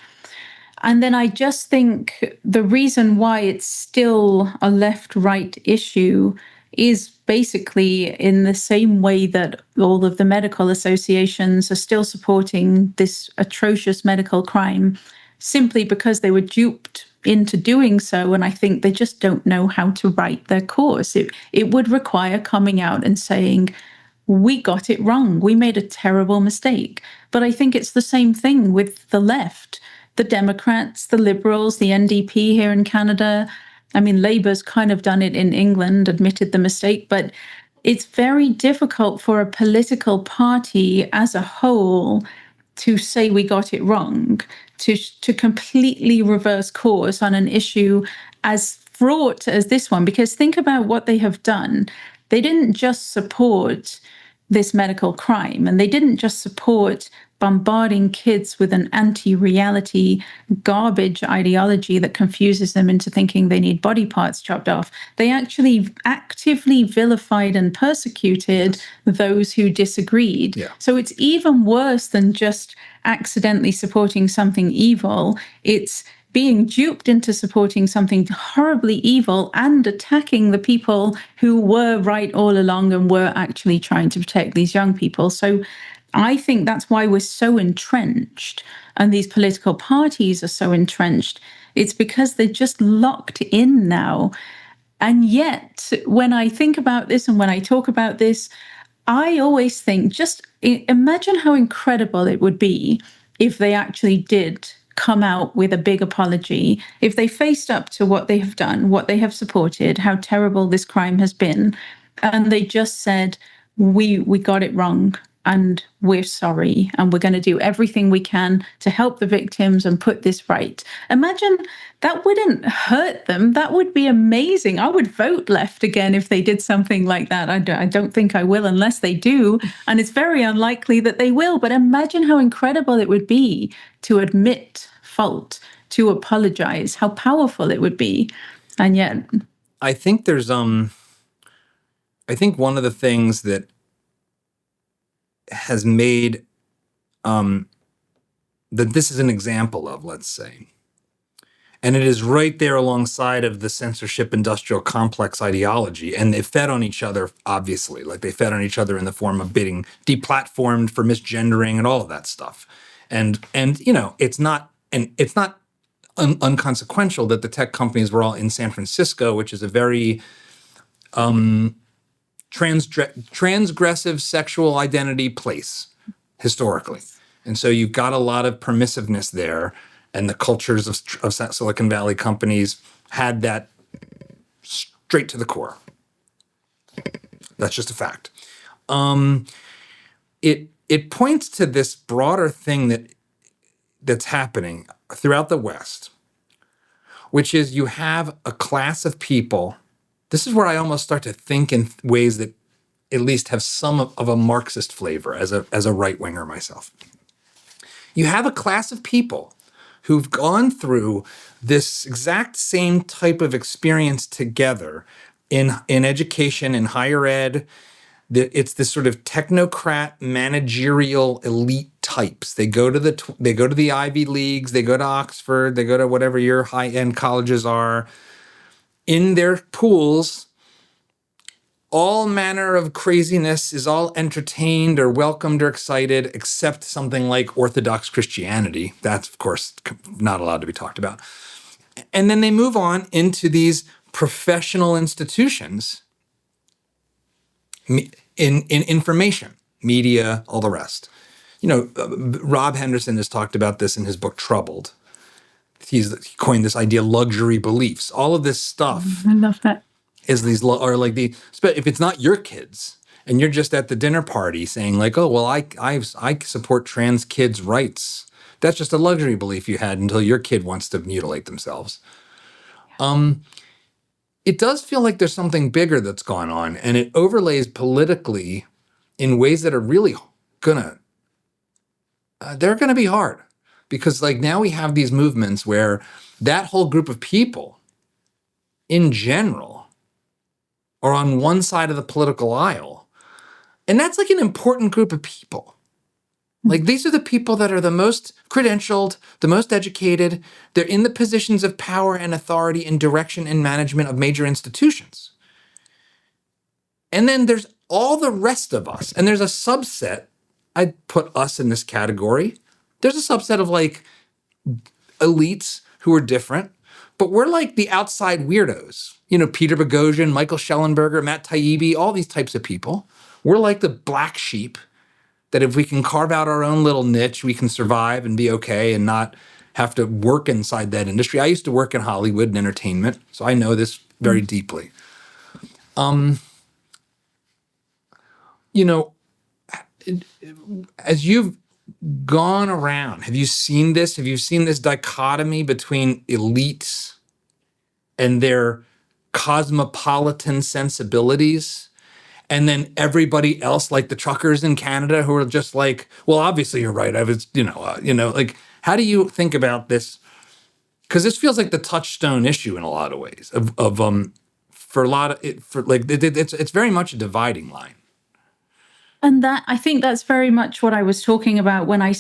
And then I just think the reason why it's still a left-right issue is basically in the same way that all of the medical associations are still supporting this atrocious medical crime, simply because they were duped into doing so. And I think they just don't know how to write their course. It would require coming out and saying, we got it wrong. We made a terrible mistake. But I think it's the same thing with the left. The Democrats, the Liberals, the NDP here in Canada. I mean, Labour's kind of done it in England, admitted the mistake, but it's very difficult for a political party as a whole to say we got it wrong, to completely reverse course on an issue as fraught as this one. Because think about what they have done. They didn't just support this medical crime, and they didn't just support bombarding kids with an anti-reality garbage ideology that confuses them into thinking they need body parts chopped off. They actually actively vilified and persecuted those who disagreed. Yeah. So it's even worse than just accidentally supporting something evil. It's being duped into supporting something horribly evil and attacking the people who were right all along and were actually trying to protect these young people. So I think that's why we're so entrenched, and these political parties are so entrenched. It's because they're just locked in now. And yet, when I think about this and when I talk about this, I always think, just imagine how incredible it would be if they actually did come out with a big apology, if they faced up to what they have done, what they have supported, how terrible this crime has been, and they just said, we got it wrong and we're sorry, and we're going to do everything we can to help the victims and put this right. Imagine that wouldn't hurt them. That would be amazing. I would vote left again if they did something like that. I don't think I will unless they do, and it's very unlikely that they will. But imagine how incredible it would be to admit fault, to apologize, how powerful it would be. And yet I think there's I think one of the things that has made that this is an example of, let's say, and it is right there alongside of the censorship industrial complex ideology, and they fed on each other, obviously, like they fed on each other in the form of being deplatformed for misgendering and all of that stuff. And it's not unconsequential that the tech companies were all in San Francisco, which is a very transgressive sexual identity place historically. And so you've got a lot of permissiveness there, and the cultures of Silicon Valley companies had that straight to the core. That's just a fact. It points to this broader thing that's happening throughout the West, which is you have a class of people. This is where I almost start to think in ways that at least have some of a Marxist flavor as a right-winger myself. You have a class of people who've gone through this exact same type of experience together in education, in higher ed. It's this sort of technocrat managerial elite types. They go to the Ivy Leagues, they go to Oxford, they go to whatever your high-end colleges are. In their pools, all manner of craziness is all entertained or welcomed or excited, except something like Orthodox Christianity. That's, of course, not allowed to be talked about. And then they move on into these professional institutions in information, media, all the rest. Rob Henderson has talked about this in his book Troubled. He coined this idea, luxury beliefs. All of this stuff. I love that. Is these are like if it's not your kids and you're just at the dinner party saying like, oh well, I support trans kids' rights. That's just a luxury belief you had until your kid wants to mutilate themselves. It does feel like there's something bigger that's gone on, and it overlays politically in ways that are really they're gonna be hard, because like now we have these movements where that whole group of people in general are on one side of the political aisle. And that's like an important group of people. Like these are the people that are the most credentialed, the most educated. They're in the positions of power and authority in direction and management of major institutions. And then there's all the rest of us. And there's a subset, I'd put us in this category. There's a subset of like elites who are different, but we're like the outside weirdos. Peter Boghossian, Michael Schellenberger, Matt Taibbi, all these types of people. We're like the black sheep that if we can carve out our own little niche, we can survive and be okay and not have to work inside that industry. I used to work in Hollywood and entertainment, so I know this very deeply. As you've gone around, have you seen this? Have you seen this dichotomy between elites and their cosmopolitan sensibilities, and then everybody else, like the truckers in Canada, who are just like, well, obviously you're right. I was, like, how do you think about this? Because this feels like the touchstone issue in a lot of ways. It's very much a dividing line. And that, I think that's very much what I was talking about when I'm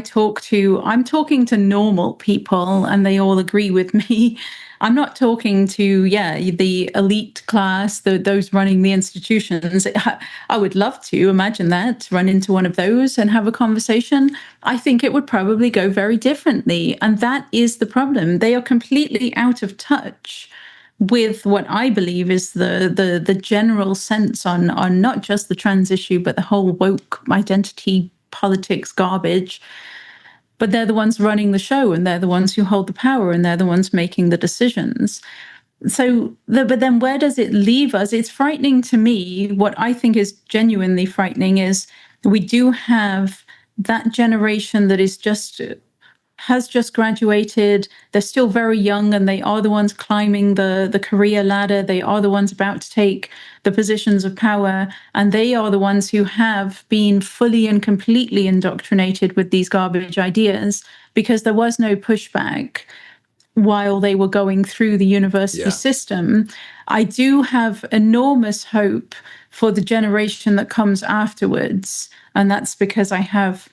talking to normal people and they all agree with me. I'm not talking to, the elite class, those running the institutions. I would love to imagine that, run into one of those and have a conversation. I think it would probably go very differently. And that is the problem. They are completely out of touch with what I believe is the general sense on not just the trans issue, but the whole woke identity politics garbage. But they're the ones running the show, and they're the ones who hold the power, and they're the ones making the decisions. So, but then where does it leave us? It's frightening to me. What I think is genuinely frightening is we do have that generation that has just graduated. They're still very young, and they are the ones climbing the career ladder. They are the ones about to take the positions of power, and they are the ones who have been fully and completely indoctrinated with these garbage ideas because there was no pushback while they were going through the university system. I do have enormous hope for the generation that comes afterwards, and that's because I have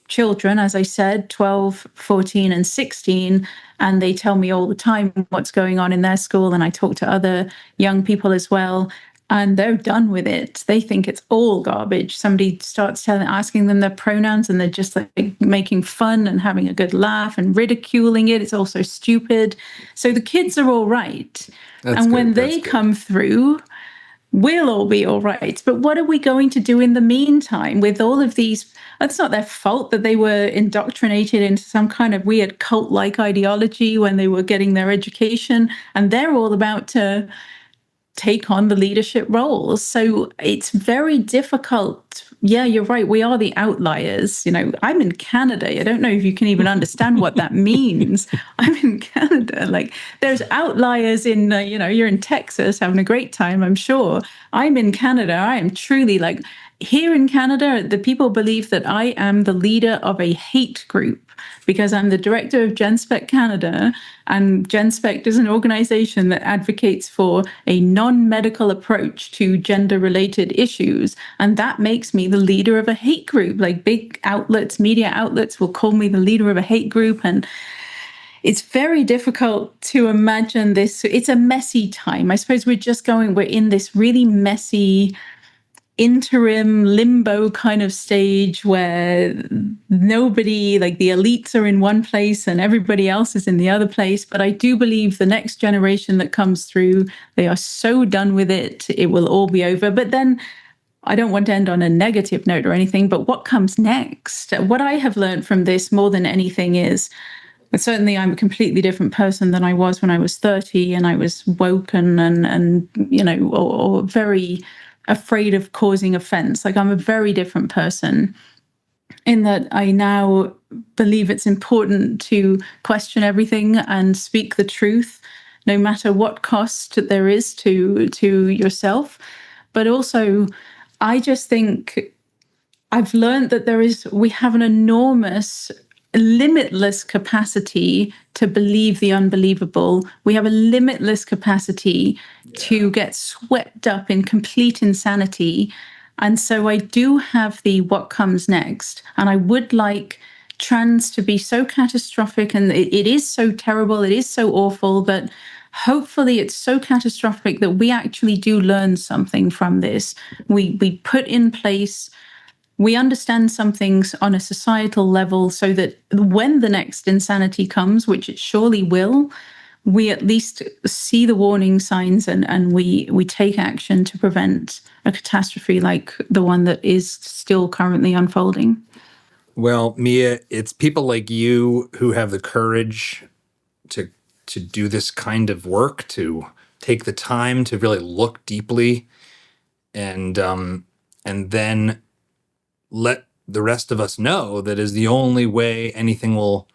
children, as I said, 12, 14, and 16, and they tell me all the time what's going on in their school, and I talk to other young people as well. and they're done with it. They think it's all garbage. Somebody starts asking them their pronouns, and they're just like making fun and having a good laugh and ridiculing it. It's also stupid. So the kids are all right. That's and when good. they come through, we'll all be all right. But what are we going to do in the meantime with all of these? It's not their fault that they were indoctrinated into some kind of weird cult-like ideology when they were getting their education, and they're all about to take on the leadership roles. So it's very difficult. Yeah, you're right. We are the outliers. I'm in Canada. I don't know if you can even understand what that means. I'm in Canada. Like, there's outliers in, you're in Texas having a great time, I'm sure. I'm in Canada. I am truly like, here in Canada, the people believe that I am the leader of a hate group because I'm the director of GenSpec Canada, and GenSpec is an organization that advocates for a non-medical approach to gender-related issues, and that makes me the leader of a hate group. Like, big outlets, media outlets will call me the leader of a hate group, and it's very difficult to imagine this. It's a messy time. I suppose we're in this really messy interim limbo kind of stage where nobody, like the elites are in one place and everybody else is in the other place. But I do believe the next generation that comes through, they are so done with it, it will all be over. But then I don't want to end on a negative note or anything, but what comes next? What I have learned from this more than anything is, certainly I'm a completely different person than I was when I was 30 and I was woken and or very afraid of causing offense. Like, I'm a very different person in that I now believe it's important to question everything and speak the truth, no matter what cost there is to yourself. But also, I just think I've learned that we have an enormous, limitless capacity to believe the unbelievable. We have a limitless capacity to get swept up in complete insanity. And so I do have the what comes next. And I would like trans to be so catastrophic, and it is so terrible, it is so awful, that hopefully it's so catastrophic that we actually do learn something from this. We put in place, we understand some things on a societal level so that when the next insanity comes, which it surely will, we at least see the warning signs and we take action to prevent a catastrophe like the one that is still currently unfolding. Well, Mia, it's people like you who have the courage to do this kind of work, to take the time to really look deeply and then let the rest of us know that is the only way anything will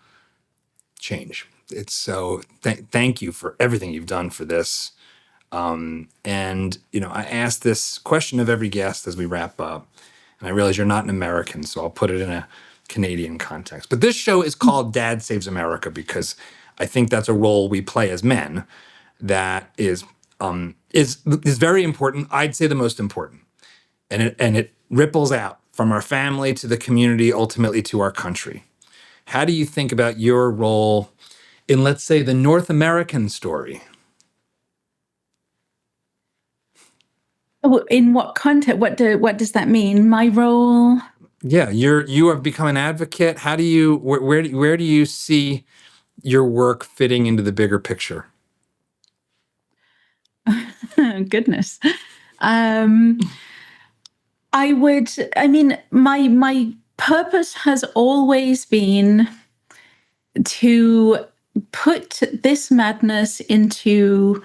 change. It's so thank you for everything you've done for this. And I ask this question of every guest as we wrap up, and I realize you're not an American, so I'll put it in a Canadian context. But this show is called Dad Saves America because I think that's a role we play as men that is very important. I'd say the most important, and it ripples out from our family to the community, ultimately to our country. How do you think about your role in, let's say, the North American story? In what context? What does that mean? My role? Yeah, you have become an advocate. How do you where do you see your work fitting into the bigger picture? Goodness. My purpose has always been to put this madness into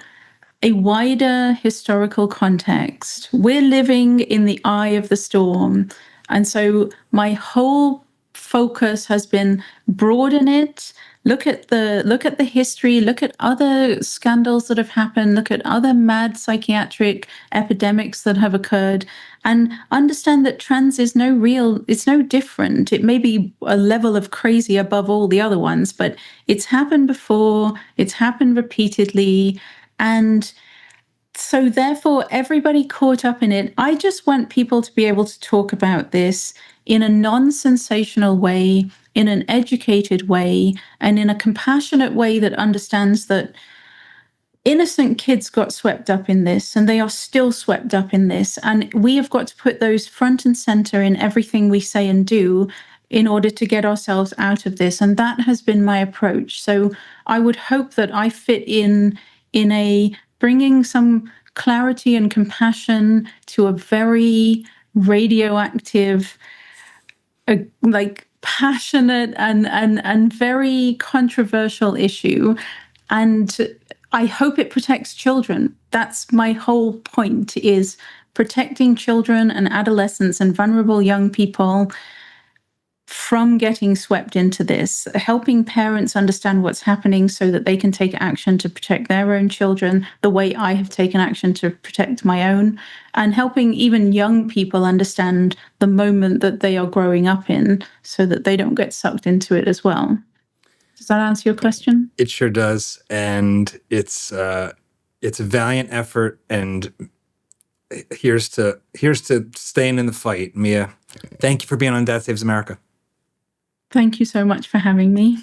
a wider historical context. We're living in the eye of the storm. And so my whole focus has been broaden it, look at the history, look at other scandals that have happened, look at other mad psychiatric epidemics that have occurred, and understand that trans is it's no different. It may be a level of crazy above all the other ones, but it's happened before, it's happened repeatedly. And so therefore, everybody caught up in it. I just want people to be able to talk about this in a non-sensational way, in an educated way, and in a compassionate way that understands that innocent kids got swept up in this, and they are still swept up in this. And we have got to put those front and center in everything we say and do in order to get ourselves out of this. And that has been my approach. So I would hope that I fit in a bringing some clarity and compassion to a very radioactive, like passionate and very controversial issue. And I hope it protects children. That's my whole point, is protecting children and adolescents and vulnerable young people from getting swept into this, helping parents understand what's happening so that they can take action to protect their own children the way I have taken action to protect my own, and helping even young people understand the moment that they are growing up in so that they don't get sucked into it as well. Does that answer your question? It sure does. And it's a valiant effort, and here's to staying in the fight. Mia, thank you for being on Dad Saves America. Thank you so much for having me.